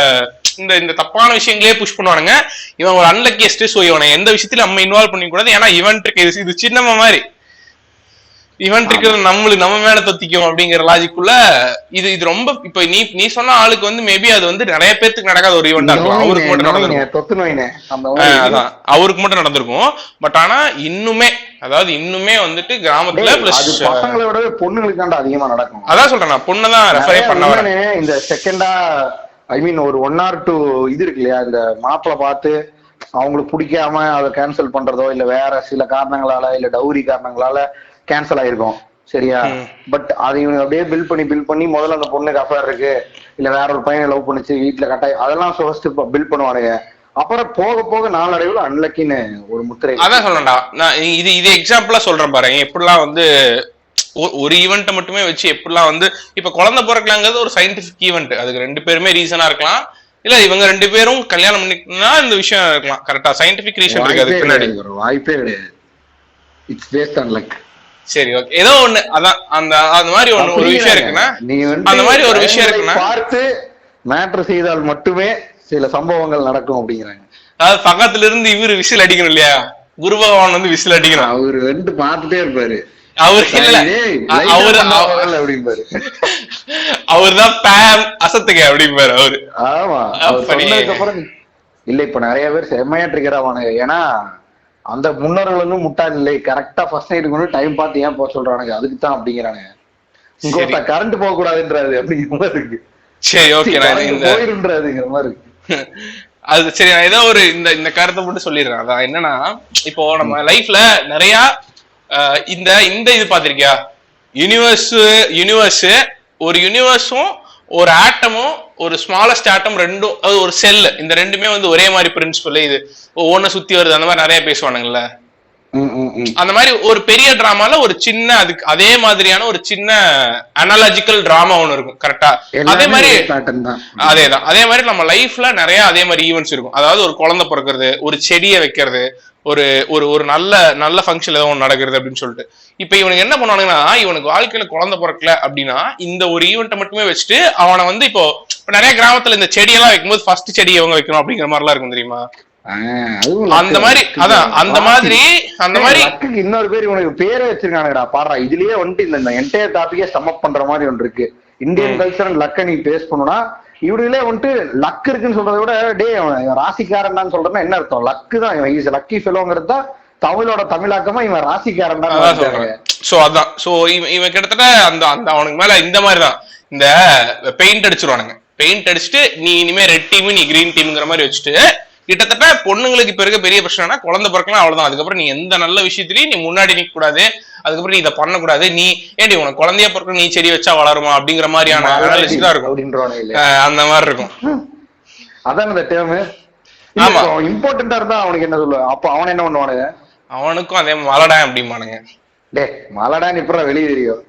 [SPEAKER 1] இந்த இந்த தப்பான விஷயங்களே புஷ் பண்ணுவானுங்க. இவன் ஒரு அன்லக்கியஸ்ட், சோ இவனை எந்த விஷயத்திலும் நம்ம இன்வால்வ் பண்ணிக்க கூடாது, ஏன்னா இவன்ட்டு இது சின்னமா மாதிரி இவன் இருக்கிறது நம்ம மேல தொத்திக்கும் அப்படிங்கிற லாஜிக்குள்ள இது ரொம்ப இப்ப நீ சொன்ன ஆளுக்கு வந்து மேபி அது வந்து நிறைய பேருக்கு நடக்காத ஒரு ஈவெண்டா இருக்கும், அவருக்கு மட்டும் நடந்திருக்கும். அதான் அவருக்கு மட்டும் நடந்திருக்கும். பட் ஆனா இன்னுமே வந்துட்டு கிராமத்துல பிளஸ்
[SPEAKER 2] பசங்களை விடவே பொண்ணுங்களுக்காண்ட அதிகமா நடக்கும்.
[SPEAKER 1] அதான் சொல்றேன், நான் பொண்ணுதான் ரெஃபரே பண்ண வரேன்.
[SPEAKER 2] இந்த செகண்டா ஐ மீன் ஒரு 1 or 2 இது இருக்கு இல்லையா, இந்த மாப்பிள்ள பார்த்து அவங்களுக்கு பிடிக்காம அதை கேன்சல் பண்றதோ இல்ல வேற சில காரணங்களால இல்ல டவுரி காரணங்களால கேன்சல் ஆயிருக்கும், சரியா? பட் அதை இவங்க அப்படியே பில் பண்ணி முதல்ல அந்த பொண்ணுக்கு அஃபேர் இருக்கு இல்ல வேற ஒரு பையனை லவ் பண்ணிச்சு வீட்டுல கட்டாயம் அதெல்லாம் ஃபர்ஸ்ட் பில் பண்ணுவானுங்க. அப்புறம் போக போக நாளடைவுல அன்லக்கின்னு ஒரு முத்திரை. அதான்
[SPEAKER 1] சொல்லணும்டா, நான் இது எக்ஸாம்பிளா சொல்றேன் பாருங்க, எப்படிலாம் வந்து ஒரு ஈவெண்ட்டை மட்டுமே வச்சு எப்படிலாம் வந்து இப்ப குழந்தை பிறக்கலாங்கிறது ஒரு சயின்டிபிக் ஈவெண்ட், அதுக்கு 2 பேருமே ரீசனா இருக்கலாம், இல்ல இவங்க 2 பேரும் கல்யாணம் பண்ணிக்கணும்னா இந்த விஷயம் இருக்கலாம். கரெக்டா சயின்டிபிக் ரீசன் இருக்கு அதுக்கு பின்னாடி,
[SPEAKER 2] வாய்ப்பே கிடையாது. It's based on luck.
[SPEAKER 1] சரி, ஓகே, ஏதோ ஒண்ணு அதான் அந்த மாதிரி ஒரு விஷயம் இருக்குன்னா, அந்த மாதிரி ஒரு விஷயம் இருக்குன்னா
[SPEAKER 2] பார்த்து மேட்டர் செய்தால் மட்டுமே சில சம்பவங்கள் நடக்கும் அப்படிங்கிறாங்க.
[SPEAKER 1] அதாவது பக்கத்துல இருந்து இவரு விசில் அடிக்கணும் இல்லையா, குரு பகவான் வந்து விசில் அடிக்கணும்,
[SPEAKER 2] அவரு பார்த்துட்டே இருப்பாரு,
[SPEAKER 1] அவருதான் பேம் அசத்துக்க அப்படிம்பாரு அவரு.
[SPEAKER 2] ஆமா, அப்புறம் இல்ல இப்ப நிறைய பேர் செம்மையா ட்ரிகர் ஆவானுங்க, ஏன்னா அந்த முன்னோர்கள் வந்து முட்டாள் இல்லை, கரெக்டா ஃபர்ஸ்ட் நைட் கொண்டு டைம் பார்த்து ஏன் போக சொல்றானுங்க, அதுக்கு தான் அப்படிங்கிறானுங்க. இங்க கரண்ட் போக கூடாதுன்றாரு அப்படிங்கிற மாதிரி இருக்கு.
[SPEAKER 1] சரி, ஓகே,
[SPEAKER 2] போயிருன்றாதுங்கிற மாதிரி இருக்கு.
[SPEAKER 1] அது சரி, நான் ஏதோ ஒரு இந்த கருத்தை மட்டும் சொல்லிடுறேன். அதான் என்னன்னா, இப்போ நம்ம லைஃப்ல நிறைய இந்த இது பாத்திருக்கியா, யூனிவர்ஸ் ஒரு யூனிவர்ஸும் ஒரு ஆட்டமும் ஒரு ஸ்மாலஸ்ட் ஆட்டம் ரெண்டும், அது ஒரு செல், இந்த ரெண்டுமே வந்து ஒரே மாதிரி பிரின்சிபல், இது ஒன்ன சுத்தி வருது, அந்த மாதிரி நிறைய பேசுவானுங்கல்ல. அந்த மாதிரி ஒரு பெரிய டிராமால ஒரு சின்ன அதுக்கு அதே மாதிரியான ஒரு சின்ன அனாலஜிக்கல் டிராமா ஒண்ணு இருக்கும், கரெக்டா? அதே மாதிரி அதே மாதிரி நம்ம லைஃப்ல நிறைய அதே மாதிரி ஈவெண்ட்ஸ் இருக்கும். அதாவது ஒரு குழந்தை பிறக்கிறது, ஒரு செடியை வைக்கிறது, ஒரு ஒரு நல்ல ஃபங்க்ஷன் ஏதோ ஒன்று நடக்கிறது அப்படின்னு சொல்லிட்டு. இப்ப இவனுக்கு என்ன பண்ணுவானுங்கன்னா, இவனுக்கு வாழ்க்கையில குழந்தை பிறக்கல அப்படின்னா இந்த ஒரு ஈவெண்ட்டை மட்டுமே வச்சுட்டு அவனை வந்து இப்போ நிறைய கிராமத்துல இந்த செடியெல்லாம் வைக்கும்போது ஃபர்ஸ்ட் செடி இவங்க வைக்கணும் அப்படிங்கிற மாதிரி எல்லாம் இருக்கும் தெரியுமா? அந்த மாதிரி அந்த மாதிரி
[SPEAKER 2] இன்னொரு பேர் இவனுக்கு பேரே வச்சிருக்கானுடா பாடுறா. இதுலயே வந்துட்டு இந்த என்டையர் டாபிக்கே சம்மப் பண்ற மாதிரி ஒன்று இருக்கு. இந்தியன் கல்ச்சர் அண்ட் லக்க நீ பேஸ் பண்ணணும்னா இவனுங்களே வந்துட்டு லக் இருக்குன்னு சொல்றதை விட டே ராசிக்காரன் சொல்றேன்னா என்ன அர்த்தம்? லக்கு தான், இவன் லக்கி ஃபெலோங்கிறது தான் தமிழோட தமிழாக்கமா இவன் ராசிக்காரன் தான்.
[SPEAKER 1] சோ அதான், சோ இவன் கிட்டத்தட்ட அந்த அவனுக்கு மேல இந்த மாதிரிதான் இந்த பெயிண்ட் அடிச்சிருவானுங்க. பெயிண்ட் அடிச்சுட்டு நீ இனிமே ரெட் டீம் நீ கிரீன் டீம்ங்கிற மாதிரி வச்சுட்டு, கிட்டத்தட்ட பொண்ணுங்களுக்கு இப்ப இருக்க பெரிய பிரச்சனைனா குழந்தை பிறக்கலாம் அவ்வளவுதான். அதுக்கப்புறம் நீ எந்த நல்ல விஷயத்திலயும் நீ முன்னாடி நிக்க கூடாது, அதுக்கப்புறம் நீ இதை பண்ணக்கூடாது, நீ ஏன்டி உனக்கு குழந்தைய பிறக்க நீ செடி வச்சா வளருமா அப்படிங்கிற மாதிரியான அனாலிசிஸ் தான் இருக்கும், அந்த மாதிரி இருக்கும்.
[SPEAKER 2] அதான் இந்த டேர்ம் இம்பார்ட்டன்டா இருந்தா அவனுக்கு என்ன சொல்லுவாங்க, அப்ப அவன் என்ன பண்ணுவானுங்க,
[SPEAKER 1] அவனுக்கும் அதே மலடா அப்படிமானுங்க.
[SPEAKER 2] டே மலடான்னு இப்ப வெளியே தெரியும்,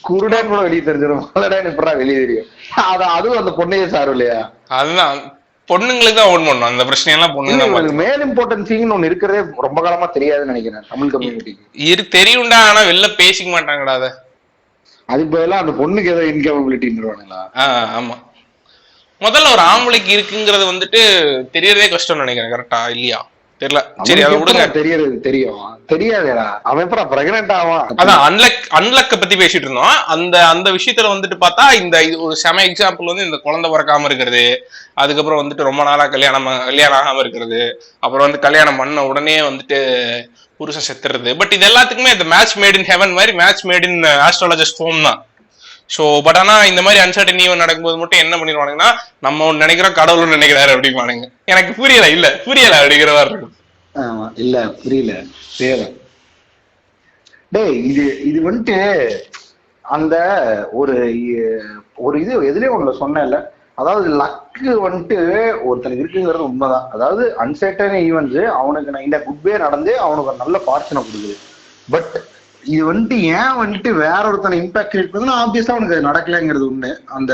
[SPEAKER 2] குருடான்னு கூட வெளியே தெரிஞ்சிடும், மலடான்னு இப்ப வெளியே தெரியும். அதுவும் அந்த பொண்ணையே சாரும் இல்லையா?
[SPEAKER 1] அதுதான் பொண்ணுங்களுக்கு தான் ஓன் பண்ணும் அந்த பிரச்சனையெல்லாம். பொண்ணுங்க
[SPEAKER 2] மேல் இம்பார்ட்டன்சின்னு ஒண்ணு இருக்கிறதே ரொம்ப காலமா தெரியாதுன்னு நினைக்கிறேன் தமிழ் கம்யூனிட்டிக்கு.
[SPEAKER 1] தெரியும்டா, ஆனா வெளில பேசிக்க மாட்டாங்கடா.
[SPEAKER 2] அது பதிலா அந்த பொண்ணுக்கு ஏதோ இன்கேபபிலிட்டின்றானுங்களா?
[SPEAKER 1] ஆமா, முதல்ல ஒரு ஆம்பளைக்கு இருக்குங்கிறது வந்துட்டு தெரியறதே கஷ்டம்னு நினைக்கிறேன், கரெக்டா இல்லையா? தெரியல, சரி அதை விடுங்க.
[SPEAKER 2] தெரியாதேடா, அவன் எப்ப பிரெக்னன்ட் ஆவான்?
[SPEAKER 1] அதான் அன்லக்க பத்தி பேசிட்டு இருந்தோம். அந்த விஷயத்துல வந்துட்டு பார்த்தா இந்த ஒரு செம எக்ஸாம்பிள் வந்து இந்த குழந்தை பிறக்காம இருக்கிறது, அதுக்கப்புறம் வந்துட்டு ரொம்ப நாளா கல்யாணம் ஆகாம இருக்கிறது, அப்புறம் வந்து கல்யாணம் பண்ண உடனே வந்துட்டு புருஷன் செத்துறது. பட் இது எல்லாத்துக்குமே இந்த மேட்ச் மேட் இன் ஹெவன் மாதிரி match made in astrologist home தான். சோ பட் ஆனா இந்த மாதிரி அன்சர்டன் ஈவென்ட் நடக்கும்போது மட்டும் என்ன பண்ணிடுவானுங்கன்னா, நம்ம ஒண்ணு நினைக்கிறோம் கடவுள் நினைக்கிறாரு அப்படிமானுங்க. எனக்கு புரியல அப்படிங்கிற மாதிரி இருக்கும்.
[SPEAKER 2] ஆமா, இல்ல புரியல. டேய் இது வந்துட்டு அந்த ஒரு ஒரு இது எதுலயும் ஒண்ணு சொன்னேன்ல, அதாவது லக்கு வந்துட்டு ஒருத்தனுக்கு இருக்குங்கிறது உண்மைதான். அதாவது அன்சர்டன் ஈவெண்ட்ஸ் அவனுக்கு இந்த குட் வே நடந்து அவனுக்கு ஒரு நல்ல ஃபார்ச்சுனை கொடுக்குது. பட் இது வந்துட்டு ஏன் வந்துட்டு வேற ஒருத்தனை இம்பாக்ட் கிரியேட் பண்ணுதுன்னா ஆப்வியஸா அவனுக்கு அது நடக்கலைங்கிறது ஒண்ணு. அந்த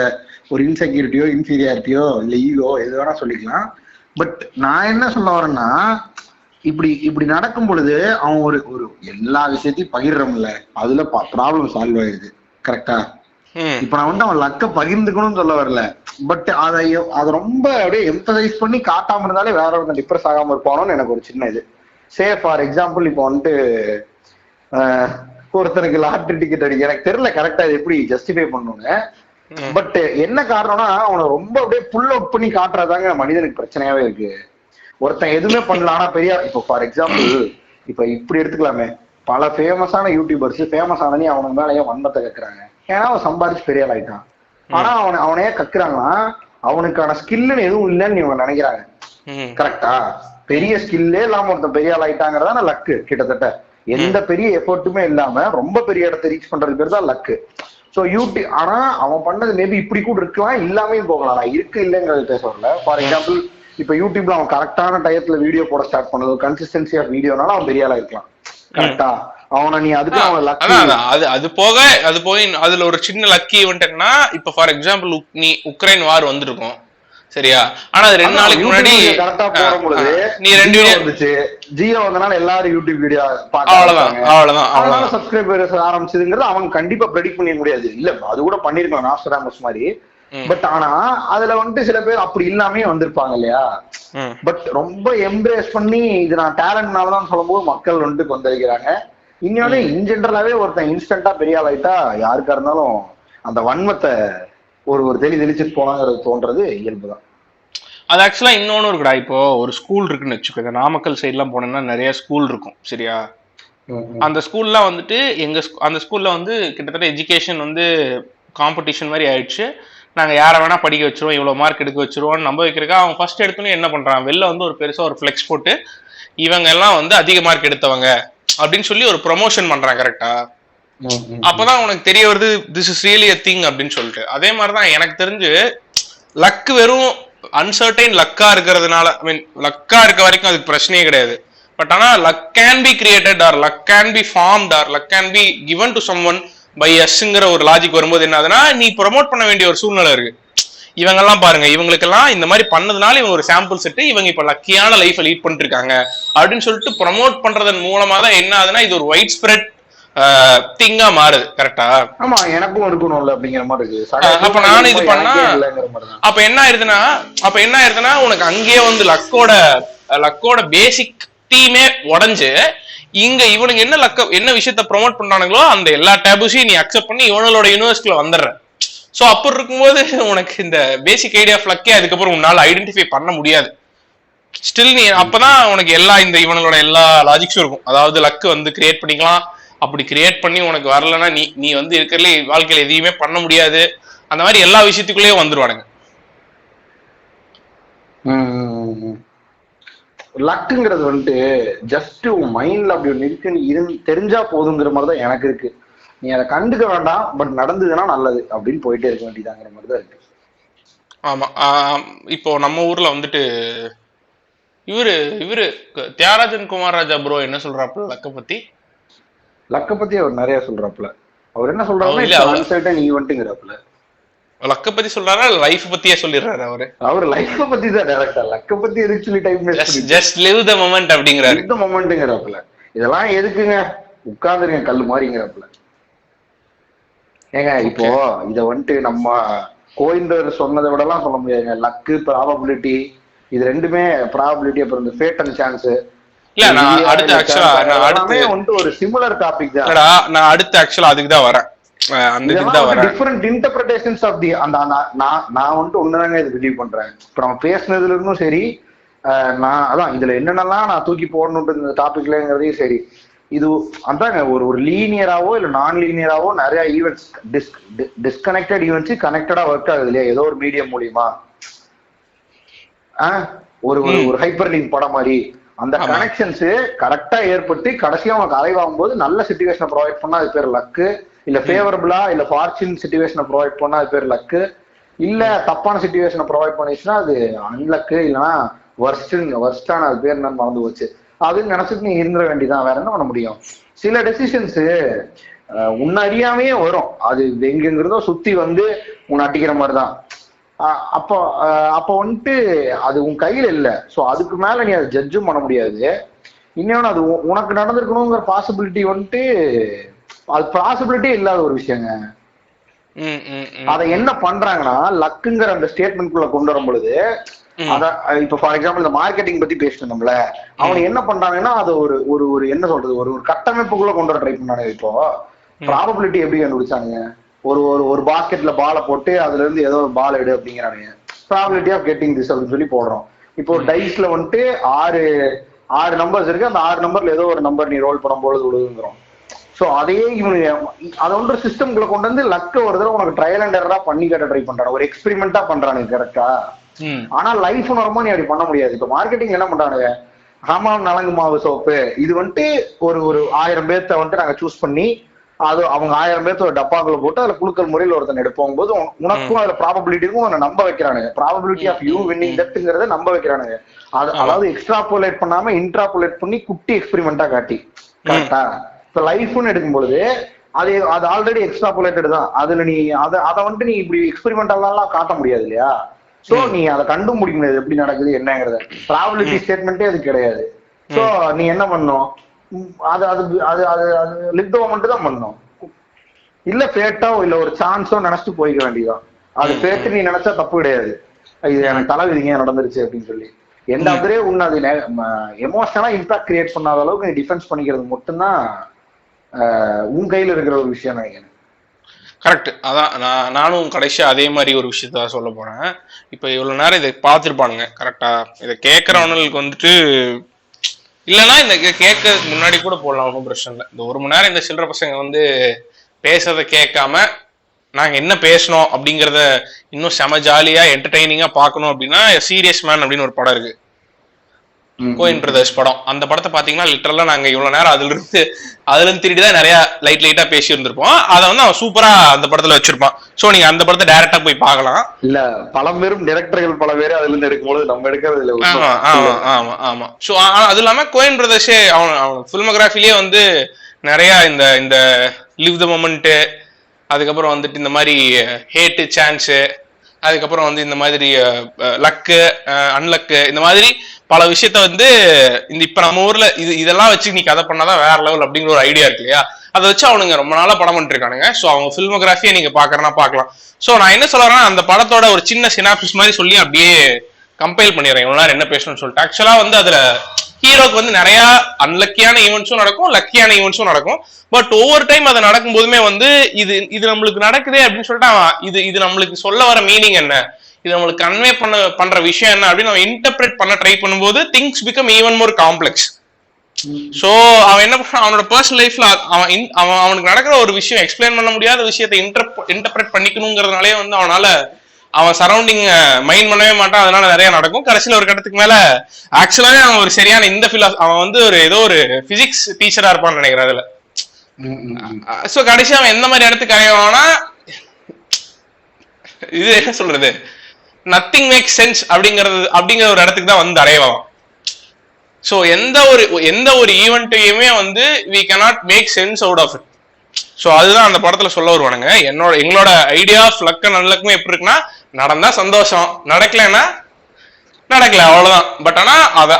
[SPEAKER 2] ஒரு இன்செக்யூரிட்டியோ இன்ஃபீரியாரிட்டியோ இல்ல ஈகோ எது வேணா சொல்லிக்கலாம். பட் நான் என்ன சொல்ல வரேன்னா, இப்படி நடக்கும் பொழுது அவன் ஒரு ஒரு எல்லா விஷயத்தையும் பகிர்றோம்ல, அதுல ப்ராப்ளம் சால்வ் ஆயிடுது. கரெக்டா? இப்ப நான் வந்து அவன் லக்க பகிர்ந்துக்கணும்னு சொல்ல வரல. பட் அதை ரொம்ப அப்படியே எம்பசைஸ் பண்ணி காட்டாம இருந்தாலே வேற ஒருத்தன் டிப்ரெஸ் ஆகாம இருப்பானோன்னு எனக்கு ஒரு சின்ன இது. சே ஃபார் எக்ஸாம்பிள் இப்போ வந்துட்டு ஒருத்தனுக்கு லாட்டரி டிக்கெட் அடிக்க எனக்கு தெரியல கரெக்டா இது எப்படி ஜஸ்டிஃபை பண்ணுங்க. பட் என்ன காரணம்னா அவனை ரொம்ப அப்படியே புல் அவுட் பண்ணி காட்டுறதாங்க மனிதனுக்கு பிரச்சனையாவே இருக்கு. ஒருத்தன் எதுவுமே பண்ணல ஆனா பெரிய, இப்போ ஃபார் எக்ஸாம்பிள் இப்ப இப்படி எடுத்துக்கலாமே, பல ஃபேமஸான யூடியூபர்ஸ் ஃபேமஸ் ஆனதே அவனுக்கு மேலேயே வன்மத்தை கக்குறாங்க. ஏன்னா அவன் சம்பாதிச்சு பெரிய ஆள் ஆயிட்டான். ஆனா அவனையே கக்குறாங்கன்னா அவனுக்கான ஸ்கில்லுன்னு எதுவும் இல்லைன்னு இவங்க நினைக்கிறாங்க. கரெக்டா? பெரிய ஸ்கில்லே இல்லாம ஒருத்தன் பெரிய ஆள் ஆயிட்டாங்கிறதான லக்கு. கிட்டத்தட்ட எந்த பெரிய எஃபர்ட்டுமே இல்லாம ரொம்ப பெரிய இடத்தை ரீச் பண்றது பேர் தான் லக்கு. ஸோ யூடியூப் ஆனா அவன் பண்ணது மேபி இப்படி கூட இருக்கலாம், இல்லாமே போகலாம். நான் இருக்கு இல்லைங்கிறது பேச வரல. ஃபார் எக்ஸாம்பிள் இப்ப யூடியூப்ல அவன் கரெக்டான டயத்துல வீடியோ போட ஸ்டார்ட் பண்ணது, கன்சிஸ்டன்சி ஆஃப் வீடியோனால அவன் பெரிய ஆளா இருக்கலாம். கரெக்டா? அவனை நீ அதுக்கு அவன் லக்கி
[SPEAKER 1] அது போக அதுல ஒரு சின்ன லக்கி ஈவென்ட்னா, இப்ப ஃபார் எக்ஸாம்பிள் நீ உக்ரைன் வார் வந்திருக்கும் சரியா? ஆனா அது 2 நாளைக்கு முன்னாடி
[SPEAKER 2] கரெக்டா போடும்பொழுது
[SPEAKER 1] நீ 2 வீடியோ
[SPEAKER 2] வந்துச்சு, ஜியோ வந்தனால எல்லாரும் யூடியூப் வீடியோ
[SPEAKER 1] அவ்வளவுதான்
[SPEAKER 2] சப்ஸ்கிரைபர்ஸ் ஆரம்பிச்சதுங்கிறது அவன் கண்டிப்பா ப்ரெடிக்ட் பண்ண முடியாது. இல்ல அது கூட பண்ணிருக்கலாம் நாஸ்ட்ராடமஸ் மாதிரி. பட் ஆனா அதுல வந்துட்டு சில பேர் அப்படி இல்லாமே வந்திருப்பாங்க இல்லையா? பட் ரொம்ப எம்ப்ரேஸ் பண்ணி இது நான் டேலண்ட்னாலதான் சொல்லும் போது மக்கள் வந்துட்டு கொந்தளிக்கிறாங்க. இன்னொன்னு இன் ஜென்ரலாவே ஒருத்தன் இன்ஸ்டன்டா பெரிய ஆள் ஆயிட்டா யாருக்கா இருந்தாலும் அந்த வன்மத்தை ஒரு தெளிச்சுட்டு போனாங்கிறது தோன்றது இயல்புதான்.
[SPEAKER 1] அது ஆக்சுவலா இன்னொன்னு இருக்குடா. இப்போ ஒரு ஸ்கூல் இருக்குன்னு வச்சுக்கோ, நாமக்கல் சைட் எல்லாம் போனோம்னா நிறைய ஸ்கூல் இருக்கும் சரியா? அந்த ஸ்கூல்லாம் வந்துட்டு அந்த ஸ்கூல்ல வந்து கிட்டத்தட்ட எஜுகேஷன் வந்து காம்படிஷன் மாதிரி ஆயிடுச்சு. நாங்க யாரை வேணா படிக்க வச்சிருவோம், இவ்வளவு மார்க் எடுக்க வச்சிருவோம் நம்ப வைக்கிறக்கா அவன் ஃபர்ஸ்ட் எடுத்தோன்னே என்ன பண்றான், வெளில வந்து ஒரு பெருசா ஒரு ஃபிளெக்ஸ் போட்டு இவங்க எல்லாம் வந்து அதிக மார்க் எடுத்தவங்க அப்படின்னு சொல்லி ஒரு ப்ரொமோஷன் பண்றான். கரெக்டா? அப்பதான் உனக்கு தெரிய வருது this is really a thing அப்படின்னு சொல்லிட்டு. அதே மாதிரிதான் எனக்கு தெரிஞ்சு லக்கு வெறும் அன்சர்டைன் லக்கா இருக்கிறதுனால, ஐ மீன் லக்கா இருக்க வரைக்கும் அதுக்கு பிரச்சனையே கிடையாது. பட் ஆனா luck can be created or luck can be formed or luck can be given to someone by எஸ்ங்கிற ஒரு லாஜிக் வரும்போது என்ன ஆகுதுன்னா, நீ ப்ரொமோட் பண்ண வேண்டிய ஒரு சூழ்நிலை இருக்கு. இவங்கெல்லாம் பாருங்க, இவங்களுக்கெல்லாம் இந்த மாதிரி பண்ணதுனால இவங்க ஒரு சாம்பிள் செட்டு, இவங்க இப்ப லக்கியான லைஃபை லீட் பண்ணிட்டு இருக்காங்க அப்படின்னு சொல்லிட்டு ப்ரொமோட் பண்றதன் மூலமா தான் என்ன ஆகுதுன்னா இது ஒரு வைட் ஸ்ப்ரெட் திங்கா மாறுது. கரெக்டா?
[SPEAKER 2] ஆமா, எனக்கும் இருக்கணும்ல அப்படிங்கிற மாதிரி இருக்கு.
[SPEAKER 1] அப்ப நானும் இது பண்ணா அப்ப என்ன ஆயிருதுன்னா உனக்கு அங்கேயே வந்து லக்கோட பேசிக் டீமே உடஞ்சு இங்க இவனுக்கு என்ன விஷயத்த ப்ரொமோட் பண்றானுங்களோ அந்த எல்லா டேபுஸையும் நீ அக்செப்ட் பண்ணி இவனோட யூனிவர்சிட்டியில வந்துடுற. சோ அப்படி இருக்கும்போது உனக்கு இந்த பேசிக் ஐடியா ஆஃப் லக்கே அதுக்கப்புறம் உன்னால ஐடென்டிஃபை பண்ண முடியாது. ஸ்டில் நீ அப்பதான் உனக்கு இவனோட எல்லா லாஜிக்ஸும் இருக்கும். அதாவது லக்கு வந்து கிரியேட் பண்ணிக்கலாம், அப்படி கிரியேட் பண்ணி உனக்கு வரலன்னா நீ வந்து இருக்கிறதுல வாழ்க்கையில எதையுமே பண்ண முடியாது, அந்த மாதிரி எல்லா விஷயத்துக்குள்ளேயே வந்துருவானுங்க.
[SPEAKER 2] லக்குங்கிறது வந்துட்டு ஜஸ்ட் உன் மைண்ட்ல அப்படி ஒன்று இருக்குன்னு தெரிஞ்சா போதுங்கிற மாதிரிதான் எனக்கு இருக்கு. நீ அதை கண்டுக்க வேண்டாம், பட் நடந்ததுன்னா நல்லது அப்படின்னு போயிட்டே இருக்க வேண்டியதாங்கிற மாதிரிதான் இருக்கு.
[SPEAKER 1] ஆமா, இப்போ நம்ம ஊர்ல வந்துட்டு இவரு தியாகராஜன் குமார் ராஜா ப்ரோ என்ன சொல்றாப்புல லக்க பத்தி
[SPEAKER 2] அவர் நிறைய சொல்றாப்புல. அவர் என்ன சொல்றாருன்னா அன்சர்டன் ஈவென்ட்ங்கறாப்புல.
[SPEAKER 1] லக்க பத்தி சொல்றாரா லைஃப் பத்தியே சொல்லிடுறாரு? அவர்
[SPEAKER 2] லைஃப் பத்தி தான் டைரக்டா. லக்க பத்தி எதுக்கு சொல்லி time waste,
[SPEAKER 1] just live the moment அப்படிங்கறாரு.
[SPEAKER 2] இந்த மொமெண்ட்ங்கறாப்புல இதெல்லாம் எதுக்குங்க, உட்கார்ந்துருங்க கல்லு மாதிரிங்கறாப்புல. ஏங்க இப்போ இத வந்துட்டு நம்ம கோயிண்டர் சொன்னதை விடலாம் சொல்ல முடியாதுங்க. லக்கு, ப்ராபபிலிட்டி, இது ரெண்டுமே ப்ராபபிலிட்டி, அப்புறம் இந்த ஃபேட் அண்ட் சான்ஸ்.
[SPEAKER 1] இல்ல நான் அடுத்து ஆக்சுவலா
[SPEAKER 2] வந்துட்டு ஒரு சிமிலர் டாபிக் தான்.
[SPEAKER 1] நான் அடுத்து ஆக்சுவலா அதுக்கு தான் வரேன். அந்த இதுக்கு தான் வரேன்.
[SPEAKER 2] டிஃபரண்ட் இன்டர்பிரேஷன்ஸ் ஆஃப் தி அந்த நான் வந்துட்டு ஒண்ணுதாங்க இது பிலீவ் பண்றேன். இப்போ நம்ம பேசுனதுல இருந்தும் சரி, நான் அதான் இதுல என்னென்னலாம் நான் தூக்கி போடணும்ன்ற இந்த டாபிக்லங்கிறதையும் சரி, இது அதாங்க ஒரு லீனியராவோ இல்ல நான் லீனியராவோ நிறைய ஈவெண்ட்ஸ், டிஸ்கனெக்டட் ஈவெண்ட்ஸ் கனெக்டடா ஒர்க் ஆகுது இல்லையா ஏதோ ஒரு மீடியம் மூலியமா. ஒரு ஒரு ஹைப்பர் லிங்க் படம் மாதிரி அந்த கனெக்ஷன்ஸ் கரெக்டா ஏற்பட்டு கடைசியா அவங்க அலைவாகும் போது நல்ல சிச்சுவேஷனை ப்ரொவைட் பண்ணா அது பேர் லக்கு. இல்ல ஃபேவரபிளா இல்ல ஃபார்ச்சூன் சிச்சுவேஷனை ப்ரொவைட் பண்ணா அது பேர் லக்கு, இல்ல தப்பான சிச்சுவேஷனை ப்ரொவைட் பண்ணிச்சுன்னா அது அன்லக்கு, இல்லைன்னா வர்ஸ்டான அது பேர் என்னன்னு மறந்து போச்சு. அதுன்னு நினைச்சிட்டு நீ இருந்துட வேண்டியதான், வேற என்ன பண்ண முடியும். சில டெசிஷன்ஸ் உன்னை அறியாமையே வரும், அது எங்கெங்கிறதோ சுத்தி வந்து உன்னை அட்டிக்கிற மாதிரிதான். அப்போ வந்துட்டு அது உன் கையில இல்ல. சோ அதுக்கு மேல நீ அதை ஜட்ஜும் பண்ண முடியாது. இன்னொன்னு அது உனக்கு நடந்திருக்கணுங்கிற பாசிபிலிட்டி வந்துட்டு அது பாசிபிலிட்டியே இல்லாத ஒரு விஷயங்க. அதை என்ன பண்றாங்கன்னா லக்குங்கிற அந்த ஸ்டேட்மெண்ட்குள்ள கொண்டு வரும் பொழுது அத இப்ப ஃபார் எக்ஸாம்பிள் இந்த மார்க்கெட்டிங் பத்தி பேசிட்டு அவங்க என்ன பண்றாங்கன்னா அது ஒரு என்ன சொல்றது ஒரு கட்டமைப்புக்குள்ள கொண்டு வர ட்ரை பண்ணாங்க. இப்போ ப்ராபபிலிட்டி எப்படி கண்டுபிடிச்சாங்க, ஒரு பாஸ்கெட்ல பாலை போட்டு அதுல இருந்து ஏதோ ஒரு பால் எடு அப்படிங்கிறானுங்க, ப்ராபபிலிட்டி ஆஃப் கெட்டிங் திஸ் அப்படின்னு சொல்லி போடுறோம். இப்போ டைஸ்ல வந்துட்டு ஆறு நம்பர்ஸ் இருக்கு, அந்த 6 நம்பர்ல ஏதோ ஒரு நம்பர் நீ ரோல் பண்ணும்போது விழுதுங்கிறோம். சோ அதையே இவனுக்கு அதை ஒன்று சிஸ்டம்குள்ள கொண்டு வந்து லக்க ஒரு தடவை உனக்கு ட்ரையல் அண்ட் எரரா பண்ணி கட்ட ட்ரை பண்றாங்க, ஒரு எக்ஸ்பெரிமெண்டா பண்றானுங்க கரெக்டா. ஆனா லைஃப் வரும்போது நீ அப்படி பண்ண முடியாது. இப்ப மார்க்கெட்டிங் என்ன பண்றானுங்க, ஹமாம் நலங்கு மாவு சோப்பு இது வந்துட்டு ஒரு 1000 பேர்த்த வந்துட்டு நாங்க சூஸ் பண்ணி அது அவங்க 1000 பேர்த்த ஒரு டப்பாக்குள்ள போட்டு அதுல குழுக்கள் முறையில் ஒருத்தன் எடுப்போம் போது உனக்கும் அதுல ப்ராபபிலிட்டிக்கும் உன்னை நம்ப வைக்கிறானுங்க. ப்ராபபிலிட்டி ஆஃப் யூ வின்னிங் தட்ங்கிறத நம்ப வைக்கிறானுங்க. அதாவது எக்ஸ்ட்ராபுலேட் பண்ணாம இன்ட்ராபுலேட் பண்ணி குட்டி எக்ஸ்பெரிமெண்டா காட்டி கரெக்டா. இப்ப லைஃப்னு எடுக்கும் பொழுது அது ஆல்ரெடி எக்ஸ்ட்ராபுலேட்டட் தான். அதுல நீ அதை வந்துட்டு நீ இப்படி எக்ஸ்பெரிமெண்டெல்லாம் காட்ட முடியாது இல்லையா. சோ நீ அதை கண்டுபிடிக்க முடியாது எப்படி நடக்குது என்னங்கிறத. ப்ராபபிலிட்டி ஸ்டேட்மெண்ட்டே அது கிடையாது. சோ நீ என்ன பண்ணும், அது அது அது அது அது லிப்டோ மட்டும் தான் பண்ணும். இல்ல ஃபேட்டோ இல்ல ஒரு சான்ஸோ நினைச்சிட்டு போய்க்க வேண்டியதான். அது ஃபேட்டு நீ நினைச்சா தப்பு கிடையாது, இது எனக்கு தலை விதிங்க நடந்துருச்சு அப்படின்னு சொல்லி எந்த அப்படியே உன்னை அது எமோஷனலா இம்பாக்ட் கிரியேட் பண்ணாத அளவுக்கு நீ டிஃபென்ஸ் பண்ணிக்கிறது மட்டும்தான் உன் கையில இருக்கிற ஒரு விஷயம் நினைக்கிறேன்.
[SPEAKER 1] கரெக்ட். அதான் நானும் கடைசியா அதே மாதிரி ஒரு விஷயத்த சொல்ல போறேன். இப்ப இவ்வளவு நேரம் இதை பார்த்துருப்பானுங்க கரெக்டா, இதை கேட்கறவனுக்கு வந்துட்டு இல்லைன்னா இந்த கேட்க முன்னாடி கூட போடலாம், ஒன்றும் பிரச்சனை இல்லை. இந்த 1 மணி நேரம் இந்த சில்லற பசங்க வந்து பேசுறத கேட்காம நாங்க என்ன பேசணும் அப்படிங்கறத இன்னும் செம ஜாலியா என்டர்டெய்னிங்கா பாக்கணும் அப்படின்னா சீரியஸ் மேன் அப்படின்னு ஒரு படம் இருக்கு, கோயின் பிரதர்ஸ் படம். அந்த படத்தை பாத்தீங்கன்னா லிட்டரலா நாங்க இவ்வளவு நேரம் அதுல இருந்து திருடிதான் நிறைய லைட்டா பேசி இருந்திருப்போம். அதை வந்து அவன் சூப்பரா அந்த படத்துல வச்சிருப்பான். சோ நீங்க அந்த படத்தை டைரக்டா போய் பார்க்கலாம். இல்ல
[SPEAKER 2] பல பேரும் டைரக்டர்கள் பல பேர் அதுல இருந்து எடுக்கும்போது நம்ம எடுக்கிறது இல்ல.
[SPEAKER 1] ஆமா ஆமா. சோ அது இல்லாம கோயின் பிரதர்ஸே அவன் பிலிமோகிராஃபிலேயே வந்து நிறைய இந்த லிவ் த மொமெண்ட், அதுக்கப்புறம் வந்துட்டு இந்த மாதிரி ஹேட் சான்ஸ், அதுக்கப்புறம் வந்து இந்த மாதிரி லக்கு அன்லக்கு, இந்த மாதிரி பல விஷயத்த வந்து இந்த இப்ப நம்ம ஊர்ல இதெல்லாம் வச்சு நீ கதை பண்ணாதான் வேற லெவல் அப்படிங்கிற ஒரு ஐடியா இருக்கு இல்லையா, அதை வச்சு அவனுங்க ரொம்ப நாளா படம் பண்ணிட்டு இருக்கானுங்க. ஸோ அவங்க பிலிமோகிராஃபியை நீங்க பாக்குறனா பாக்கலாம். ஸோ நான் என்ன சொல்றேன்னா அந்த படத்தோட ஒரு சின்ன சினாப்சிஸ் மாதிரி சொல்லி அப்படியே கம்பைல் பண்ணிடுறேன் இவ்வளவு நேரம் என்ன பேசணும்னு சொல்லிட்டு. ஆக்சுவலா வந்து அதுல ஹீரோக்கு வந்து நிறைய அன்லக்கியான ஈவெண்ட்ஸும் நடக்கும், லக்கியான ஈவெண்ட்ஸும் நடக்கும். பட் ஒவ்வொரு டைம் அது நடக்கும் போதுமே வந்து இது நம்மளுக்கு நடக்குதே அப்படின்னு சொல்லிட்டு இது நம்மளுக்கு சொல்ல வர மீனிங் என்ன, இது நம்மளுக்கு கன்வே பண்ற விஷயம் என்ன அப்படின்னு அவன் இன்டர்பிரேட் பண்ண ட்ரை பண்ணும்போது things become even more complex. So அவன் என்ன பண்ண, அவனோட பர்சனல் லைஃப்ல அவனுக்கு நடக்கிற ஒரு விஷயம் எக்ஸ்பிளைன் பண்ண முடியாத விஷயத்தை இன்டர்பிரேட் பண்ணிக்கணுங்கிறதுனாலே வந்து அவன் சரௌண்டிங் மைண்ட் பண்ணவே மாட்டான். அதனால நிறைய நடக்கும். கடைசியில ஒரு கட்டத்துக்கு மேல ஆக்சுவலாவே அவன் ஒரு சரியான அவன் வந்து ஏதோ ஒரு பிசிக்ஸ் டீச்சரா இருப்பான்னு நினைக்கிறேன் அதுல. சோ கடைசி அவன் எந்த மாதிரி இடத்துக்கு அடைவானா, இது என்ன சொல்றது, நத்திங் மேக் சென்ஸ் அப்படிங்கிற ஒரு இடத்துக்கு தான் வந்து அடைவான். சோ எந்த ஒரு ஈவெண்ட்டையுமே வந்து we cannot make sense out of it. So அதுதான் அந்த படத்துல சொல்ல வருவானுங்க. எங்களோட ஐடியா ஆஃப் லக் அண்ட் அன்லக்குமே எப்படி இருக்குன்னா, நடந்தா சந்தோஷம், நடக்கலன்னா நடக்கல, அவ்வளவுதான். பட் ஆனா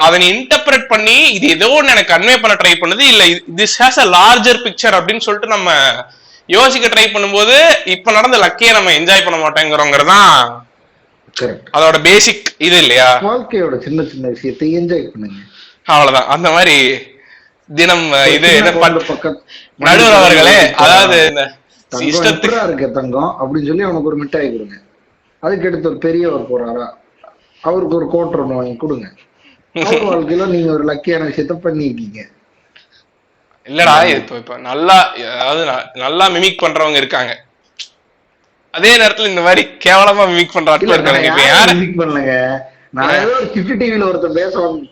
[SPEAKER 1] அதை நீ இன்டர்பிரேட் பண்ணி இது ஏதோ ஒன்று எனக்கு கன்வே பண்ண ட்ரை பண்ணுது, இல்ல this has a larger picture அப்படின்னு சொல்லிட்டு நம்ம யோசிக்க ட்ரை பண்ணும்போது இப்ப நடந்த லக்கையை நம்ம என்ஜாய் பண்ண மாட்டேங்கிறோங்கிறதான் அதோட பேசிக் இது இல்லையா.
[SPEAKER 2] வாழ்க்கையோட சின்ன சின்ன விஷயத்தை என்ஜாய் பண்ணுங்க,
[SPEAKER 1] அவ்வளவுதான். அந்த மாதிரி தினம் இது நடுவர் அவர்களே, அதாவது
[SPEAKER 2] இருக்க தங்கம் அப்படின்னு சொல்லி அவனுக்கு ஒரு மிட்டாய் கொடுங்க, அதுக்கு எடுத்து ஒரு பெரியவர் போறாரா அவருக்கு ஒரு கோட்டர் ஒண்ணு வாங்கி கொடுங்க. வாழ்க்கையில நீங்க ஒரு லக்கியான விஷயத்த பண்ணிருக்கீங்க.
[SPEAKER 1] இல்லடா இப்ப நல்லா, அதாவது நல்லா மிமிக் பண்றவங்க இருக்காங்க, அதே நேரத்துல இந்த மாதிரி கேவலமா மிமிக் பண்றாங்க இருக்காங்க. இப்ப யாரு மிமிக்
[SPEAKER 2] பண்ணுங்க, நான் ஏதோ ஒரு கிஃப்ட் டிவில ஒருத்தர்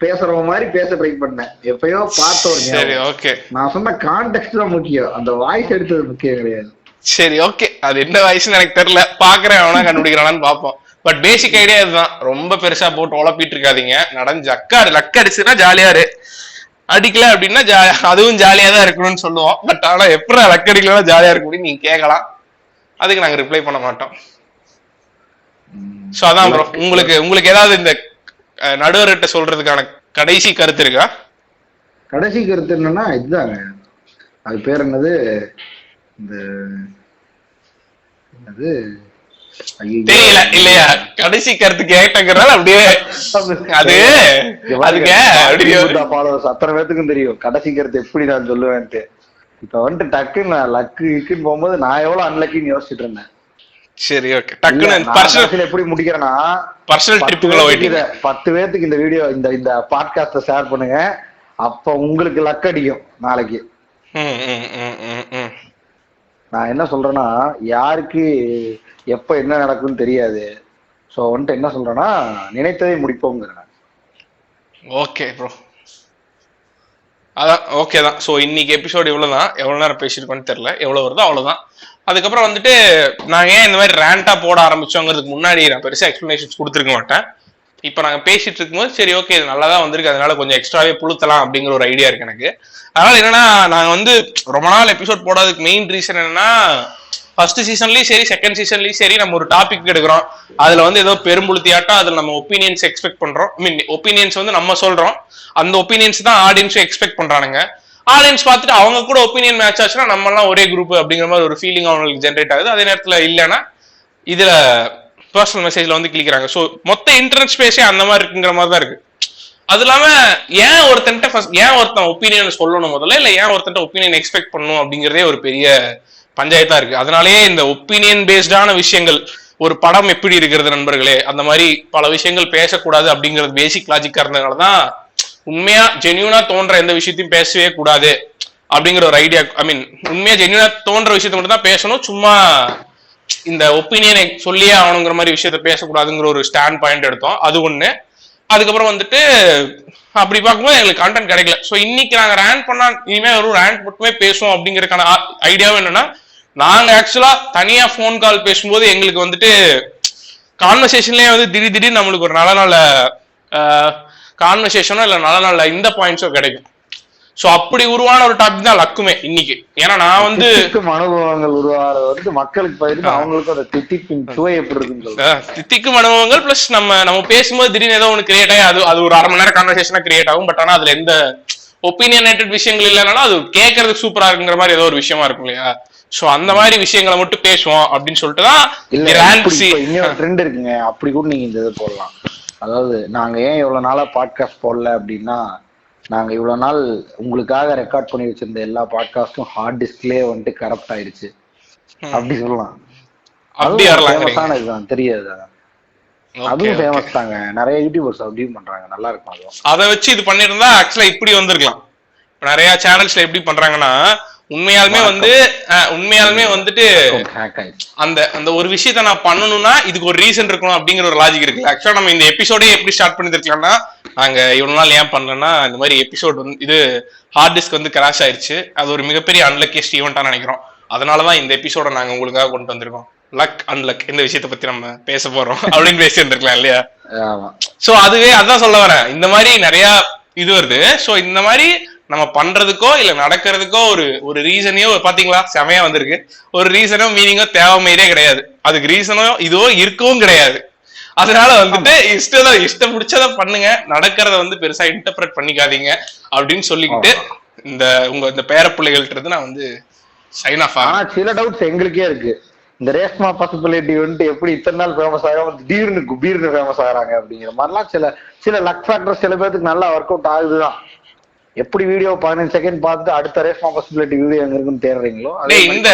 [SPEAKER 2] பேசுறவங்க மாதிரி பேச ட்ரை பண்ணேன், எப்பயோ பார்த்தோம்.
[SPEAKER 1] சரி ஓகே,
[SPEAKER 2] நான் சொன்ன கான்டெக்ட் தான் முக்கியம், அந்த வாய்ஸ் எடுத்தது முக்கியம் கிடையாது.
[SPEAKER 1] சரி ஓகே, அது என்ன வயசுன்னு எனக்கு தெரியல, பாக்குறேன் அவனா கண்டுபிடிக்கிறானான்னு பாப்போம். பட் பேசிக் ஐடியா இதுதான், ரொம்ப பெருசா போட்டு உழப்பிட்டு இருக்காதீங்க. நடந்து லக் அடிச்சுன்னா ஜாலியா இரு, அடிக்கல அப்படின்னா அதுவும் ஜாலியா தான் இருக்கணும்னு சொல்லுவோம். பட் ஆனா எப்படி லக் அடிக்கலாம் ஜாலியா இருக்க முடியும் நீங்க கேட்கலாம், அதுக்கு நாங்க ரிப்ளை பண்ண மாட்டோம். சோ அதான் ப்ரோ, உங்களுக்கு ஏதாவது இந்த நடுவர்கிட்ட சொல்றதுக்கான கடைசி கருத்து இருக்கா?
[SPEAKER 2] கடைசி கருத்து என்னன்னா இதுதாங்க, அது பேர் என்னது, இந்த
[SPEAKER 1] தெரியல இல்லையா, கடைசி கருத்து கேட்டங்கிறதால அப்படியே அது
[SPEAKER 2] அத்தனை பேத்துக்கும் தெரியும் கடைசி கருத்து எப்படி நான் சொல்லுவேன்ட்டு. இப்ப வந்துட்டு டக்குன்னு நான் லக்குன்னு போகும்போது நான் எவ்வளவு அன்லக்கின்னு யோசிச்சுட்டு இருந்தேன்.
[SPEAKER 1] சரி ஓகே, டக்குன்னு
[SPEAKER 2] எப்படி முடிக்கிறேன்னா,
[SPEAKER 1] பர்சனல் ட்ரிப்புக்குள்ள போயிட்டீங்க.
[SPEAKER 2] 10 பேத்துக்கு இந்த வீடியோ இந்த பாட்காஸ்ட ஷேர் பண்ணுங்க, அப்ப உங்களுக்கு லக் அடிக்கும் நாளைக்கு. நான் என்ன சொல்றேன்னா, யாருக்கு எப்ப என்ன நடக்கும்னு தெரியாது. சோ வந்துட்டு என்ன சொல்றேன்னா, நினைத்ததை முடிப்போங்கிறேன்.
[SPEAKER 1] ஓகே ப்ரோ, அதான் ஓகே தான். ஸோ இன்னைக்கு எபிசோடு இவ்வளவுதான், எவ்வளவு நேரம் பேசியிருக்கோன்னு தெரியல, எவ்வளவு வருதோ அவ்வளவுதான். அதுக்கப்புறம் வந்துட்டு நாங்க ஏன் இந்த மாதிரி ரேண்டா போட ஆரம்பிச்சோங்கிறதுக்கு முன்னாடி நான் பெருசா எக்ஸ்பிளனேஷன்ஸ் கொடுத்துருக்க மாட்டேன். இப்ப நாங்க பேசிட்டு இருக்கும்போது சரி ஓகே இது நல்லாதான் வந்திருக்கு, அதனால கொஞ்சம் எக்ஸ்ட்ராவே புழுத்தலாம் அப்படிங்கிற ஒரு ஐடியா இருக்கு எனக்கு. அதனால என்னன்னா, நாங்க வந்து ரொம்ப நாள் எபிசோட் போடாததுக்கு மெயின் ரீசன் என்னன்னா, ஃபர்ஸ்ட் சீசன்லயும் சரி செகண்ட் சீசன்லயும் சரி நம்ம ஒரு டாபிக் எடுக்கிறோம், அதுல வந்து ஏதோ பெரும்புழுத்தியாட்டம் அதுல நம்ம ஒப்பீனியன்ஸ் எக்ஸ்பெக்ட் பண்றோம். ஐ மீன் ஒப்பீனியன்ஸ் வந்து நம்ம சொல்றோம், அந்த ஒப்பீனியன்ஸ் தான் ஆடியன்ஸும் எக்ஸ்பெக்ட் பண்றானுங்க. ஆடியன்ஸ் பார்த்துட்டு அவங்க கூட ஒப்பீனியன் மேட்ச் ஆச்சுன்னா நம்ம எல்லாம் ஒரே குரூப் அப்படிங்கிற மாதிரி ஒரு ஃபீலிங் அவங்களுக்கு ஜென்ரேட் ஆகுது. அதே நேரத்துல இல்லைன்னா இதுல பர்சனல் மெசேஜ்ல வந்து கிளிக்கிறாங்க. ஸோ மொத்த இன்டர்நெட் ஸ்பேஸே அந்த மாதிரி இருக்குங்கிற மாதிரி தான் இருக்கு. அது இல்லாம ஏன் ஒருத்தன் ஒப்பீனியன் சொல்லணும் முதல்ல, இல்ல ஏன் ஒருத்தன் ஒப்பீனியன் எக்ஸ்பெக்ட் பண்ணணும் அப்படிங்கிறதே ஒரு பெரிய பஞ்சாயத்தா இருக்கு. அதனாலேயே இந்த ஒப்பீனியன் பேஸ்டான விஷயங்கள், ஒரு படம் எப்படி இருக்கிறது நண்பர்களே, அந்த மாதிரி பல விஷயங்கள் பேசக்கூடாது அப்படிங்கிறது பேசிக் லாஜிக்கா இருந்ததுனாலதான் உண்மையா ஜென்யூனா தோன்ற எந்த விஷயத்தையும் பேசவே கூடாது அப்படிங்கிற ஒரு ஐடியா. ஐ மீன் உண்மையா ஜென்யூனா தோன்ற விஷயத்த மட்டும் தான் பேசணும், சும்மா இந்த ஒப்பீனியனை சொல்லியே ஆகணுங்கிற மாதிரி விஷயத்த பேசக்கூடாதுங்கிற ஒரு ஸ்டாண்ட் பாயிண்ட் எடுத்தோம். அது ஒண்ணு. அதுக்கப்புறம் வந்துட்டு அப்படி பார்க்கும்போது எங்களுக்கு கண்டென்ட் கிடைக்கல. ஸோ இன்னைக்கு நாங்க ரேண்ட் பண்ணா இனிமே ஒரு ரேண்ட் மட்டுமே பேசுவோம் அப்படிங்கறதுக்கான ஐடியாவும் என்னன்னா, நாங்க ஆக்சுவலா தனியா போன் கால் பேசும்போது எங்களுக்கு வந்துட்டு கான்வர்சேஷன்லயே வந்து திடீர்னு நம்மளுக்கு ஒரு நல்ல கான்வர்சேஷனோ இல்ல நல்ல இந்த பாயிண்ட்ஸோ கிடைக்கும். சோ அப்படி உருவான ஒரு டாபிக் தான் லக்குமே இன்னைக்கு. ஏன்னா நான் வந்து
[SPEAKER 2] அனுபவங்கள் உருவாகிறது வந்து மக்களுக்கு பயிருக்கு, அவங்களுக்கு அந்த தித்திக்கும் சுவை எப்படி இருக்குன்னு
[SPEAKER 1] தித்திக்கும் அனுபவங்கள் பிளஸ் நம்ம பேசும்போது திடீர்னு ஏதோ ஒன்று கிரியேட் ஆகி அது ஒரு அரை மணி நேரம் கான்வர்சேஷனா கிரியேட் ஆகும். பட் ஆனா அதுல எந்த ஒப்பீனியனேட்டட் விஷயங்கள் இல்லைனாலும் அது கேட்கறதுக்கு சூப்பரா இருக்குங்கிற மாதிரி ஏதோ ஒரு விஷயமா இருக்கும் இல்லையா. சோ அந்த மாதிரி விஷயங்களை மட்டும் பேசுவோம் அப்படின்னு சொல்லிட்டு தான்
[SPEAKER 2] இன்னொரு ட்ரெண்ட் இருக்குங்க. அப்படி கூட நீங்க இந்த இது போடலாம். அதாவது நாங்க ஏன் இவ்வளவு நாளா பாட்காஸ்ட் போடல அப்படின்னா, நாங்க இவ்வளவு நாள் உங்களுக்காக ரெக்கார்ட் பண்ணி வச்சிருந்த எல்லா பாட்காஸ்டும் ஹார்ட் டிஸ்க்லயே வந்துட்டு கரப்ட் ஆயிடுச்சு அப்படி சொல்லலாம். ஃபேமஸான இதுதான் தெரியாது, அதுவும் ஃபேமஸ் தாங்க. நிறைய யூடியூபர்ஸ் அப்படியும் பண்றாங்க, நல்லா இருக்கும். அதுவும்
[SPEAKER 1] அதை வச்சு இது பண்ணிருந்தா ஆக்சுவலா இப்படி வந்திருக்கலாம். நிறைய சேனல்ஸ்ல எப்படி பண்றாங்கன்னா, உண்மையாலுமே வந்துட்டு அந்த ஒரு விஷயத்த நான் பண்ணணும்னா இதுக்கு ஒரு ரீசன் இருக்கணும் அப்படிங்கிற ஒரு லாஜிக் இருக்கு. ஆக்சுவலா நம்ம இந்த எபிசோடே எப்படி ஸ்டார்ட் பண்ணிருக்கலாம்னா, நாங்க இவ்வளவு நாள் ஏன் பண்ணலன்னா, இந்த மாதிரி எபிசோட் வந்து இது ஹார்ட் டிஸ்க் வந்து கிராஷ் ஆயிடுச்சு, அது ஒரு மிகப்பெரிய அன்லக்கியஸ்ட் ஈவெண்டா நினைக்கிறோம். அதனாலதான் இந்த எபிசோட நாங்க உங்களுக்காக கொண்டு வந்திருக்கோம். லக் அன்லக் இந்த விஷயத்த பத்தி நம்ம பேச போறோம் அப்படின்னு பேசி இருந்திருக்கலாம் இல்லையா. சோ அதுவே அதான் சொல்ல வரேன், இந்த மாதிரி நிறைய இது வருது. சோ இந்த மாதிரி நம்ம பண்றதுக்கோ இல்ல நடக்கிறதுக்கோ ஒரு ரீசனையோ பாத்தீங்களா செமையா வந்திருக்கு. ஒரு ரீசனோ மீனிங்கோ தேவைமையே கிடையாது, அதுக்கு ரீசனோ இதோ இருக்கவும் கிடையாது. அதனால வந்துட்டு இஷ்டம் பிடிச்சத பண்ணுங்க, நடக்கிறத வந்து பெருசா இன்டர்பிரட் பண்ணிக்காதீங்க அப்படின்னு சொல்லிக்கிட்டு இந்த பேர பிள்ளைகள்ட்ட இருந்து நான் வந்து சைன் ஆஃப்.
[SPEAKER 2] ஆனா சில டவுட்ஸ் எங்களுக்கே இருக்கு. இந்த ரேஷ்மா பாசிபிலிட்டி வந்துட்டு எப்படி இத்தனை நாள் ஃபேமஸ் ஆகாம திடீர்னு ஃபேமஸ் ஆகிறாங்க அப்படிங்கிற மாதிரிலாம் சில லக் ஃபேக்டர் சில பேருக்கு நல்லா ஒர்க் அவுட் ஆகுதுதான். எப்படி வீடியோ 15 செகண்ட் பார்த்துட்டு அடுத்த ரேஷ்மா பாசிபிலிட்டி வீடியோ எங்க இருக்குன்னு தேடுறீங்களோ
[SPEAKER 1] இந்த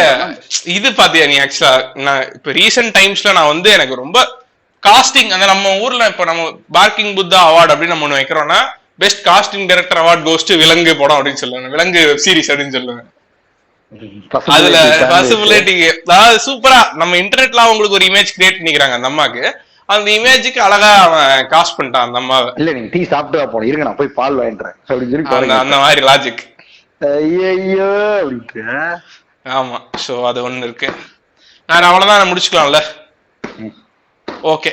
[SPEAKER 1] இது பாத்தியா நீ. ஆக்சுவலா நான் இப்ப ரீசெண்ட் டைம்ஸ்ல நான் வந்து எனக்கு ரொம்ப காஸ்டிங், அந்த நம்ம ஊர்ல இப்ப நம்ம பார்க்கிங் புத்தா அவார்டு அப்படின்னு நம்ம ஒண்ணு வைக்கிறோம்னா, best casting director award goes to Vilangu படம் அப்படின்னு சொல்லுவாங்க, விலங்கு வெப் சீரிஸ் அப்படின்னு சொல்லுவாங்க. அதுல பாசிபிலிட்டி அதாவது சூப்பரா நம்ம இன்டர்நெட்ல அவங்களுக்கு ஒரு இமேஜ் கிரியேட் பண்ணிக்கிறாங்க அந்த அம்மாக்கு. அந்த இமேஜுக்கு அழகா அவன் காஸ்ட் பண்ணிட்டான் அந்த அம்மாவை.
[SPEAKER 2] இல்ல நீங்க டீ சாப்பிட்டு போன இருங்க நான் போய் பால் வாங்கிடுறேன்
[SPEAKER 1] அந்த மாதிரி லாஜிக்.
[SPEAKER 2] ஐயோ அப்படின்ட்டு
[SPEAKER 1] ஆமா, சோ அது ஒண்ணு இருக்கு. வேற அவ்வளவுதான், முடிச்சுக்கலாம்ல. ஓகே.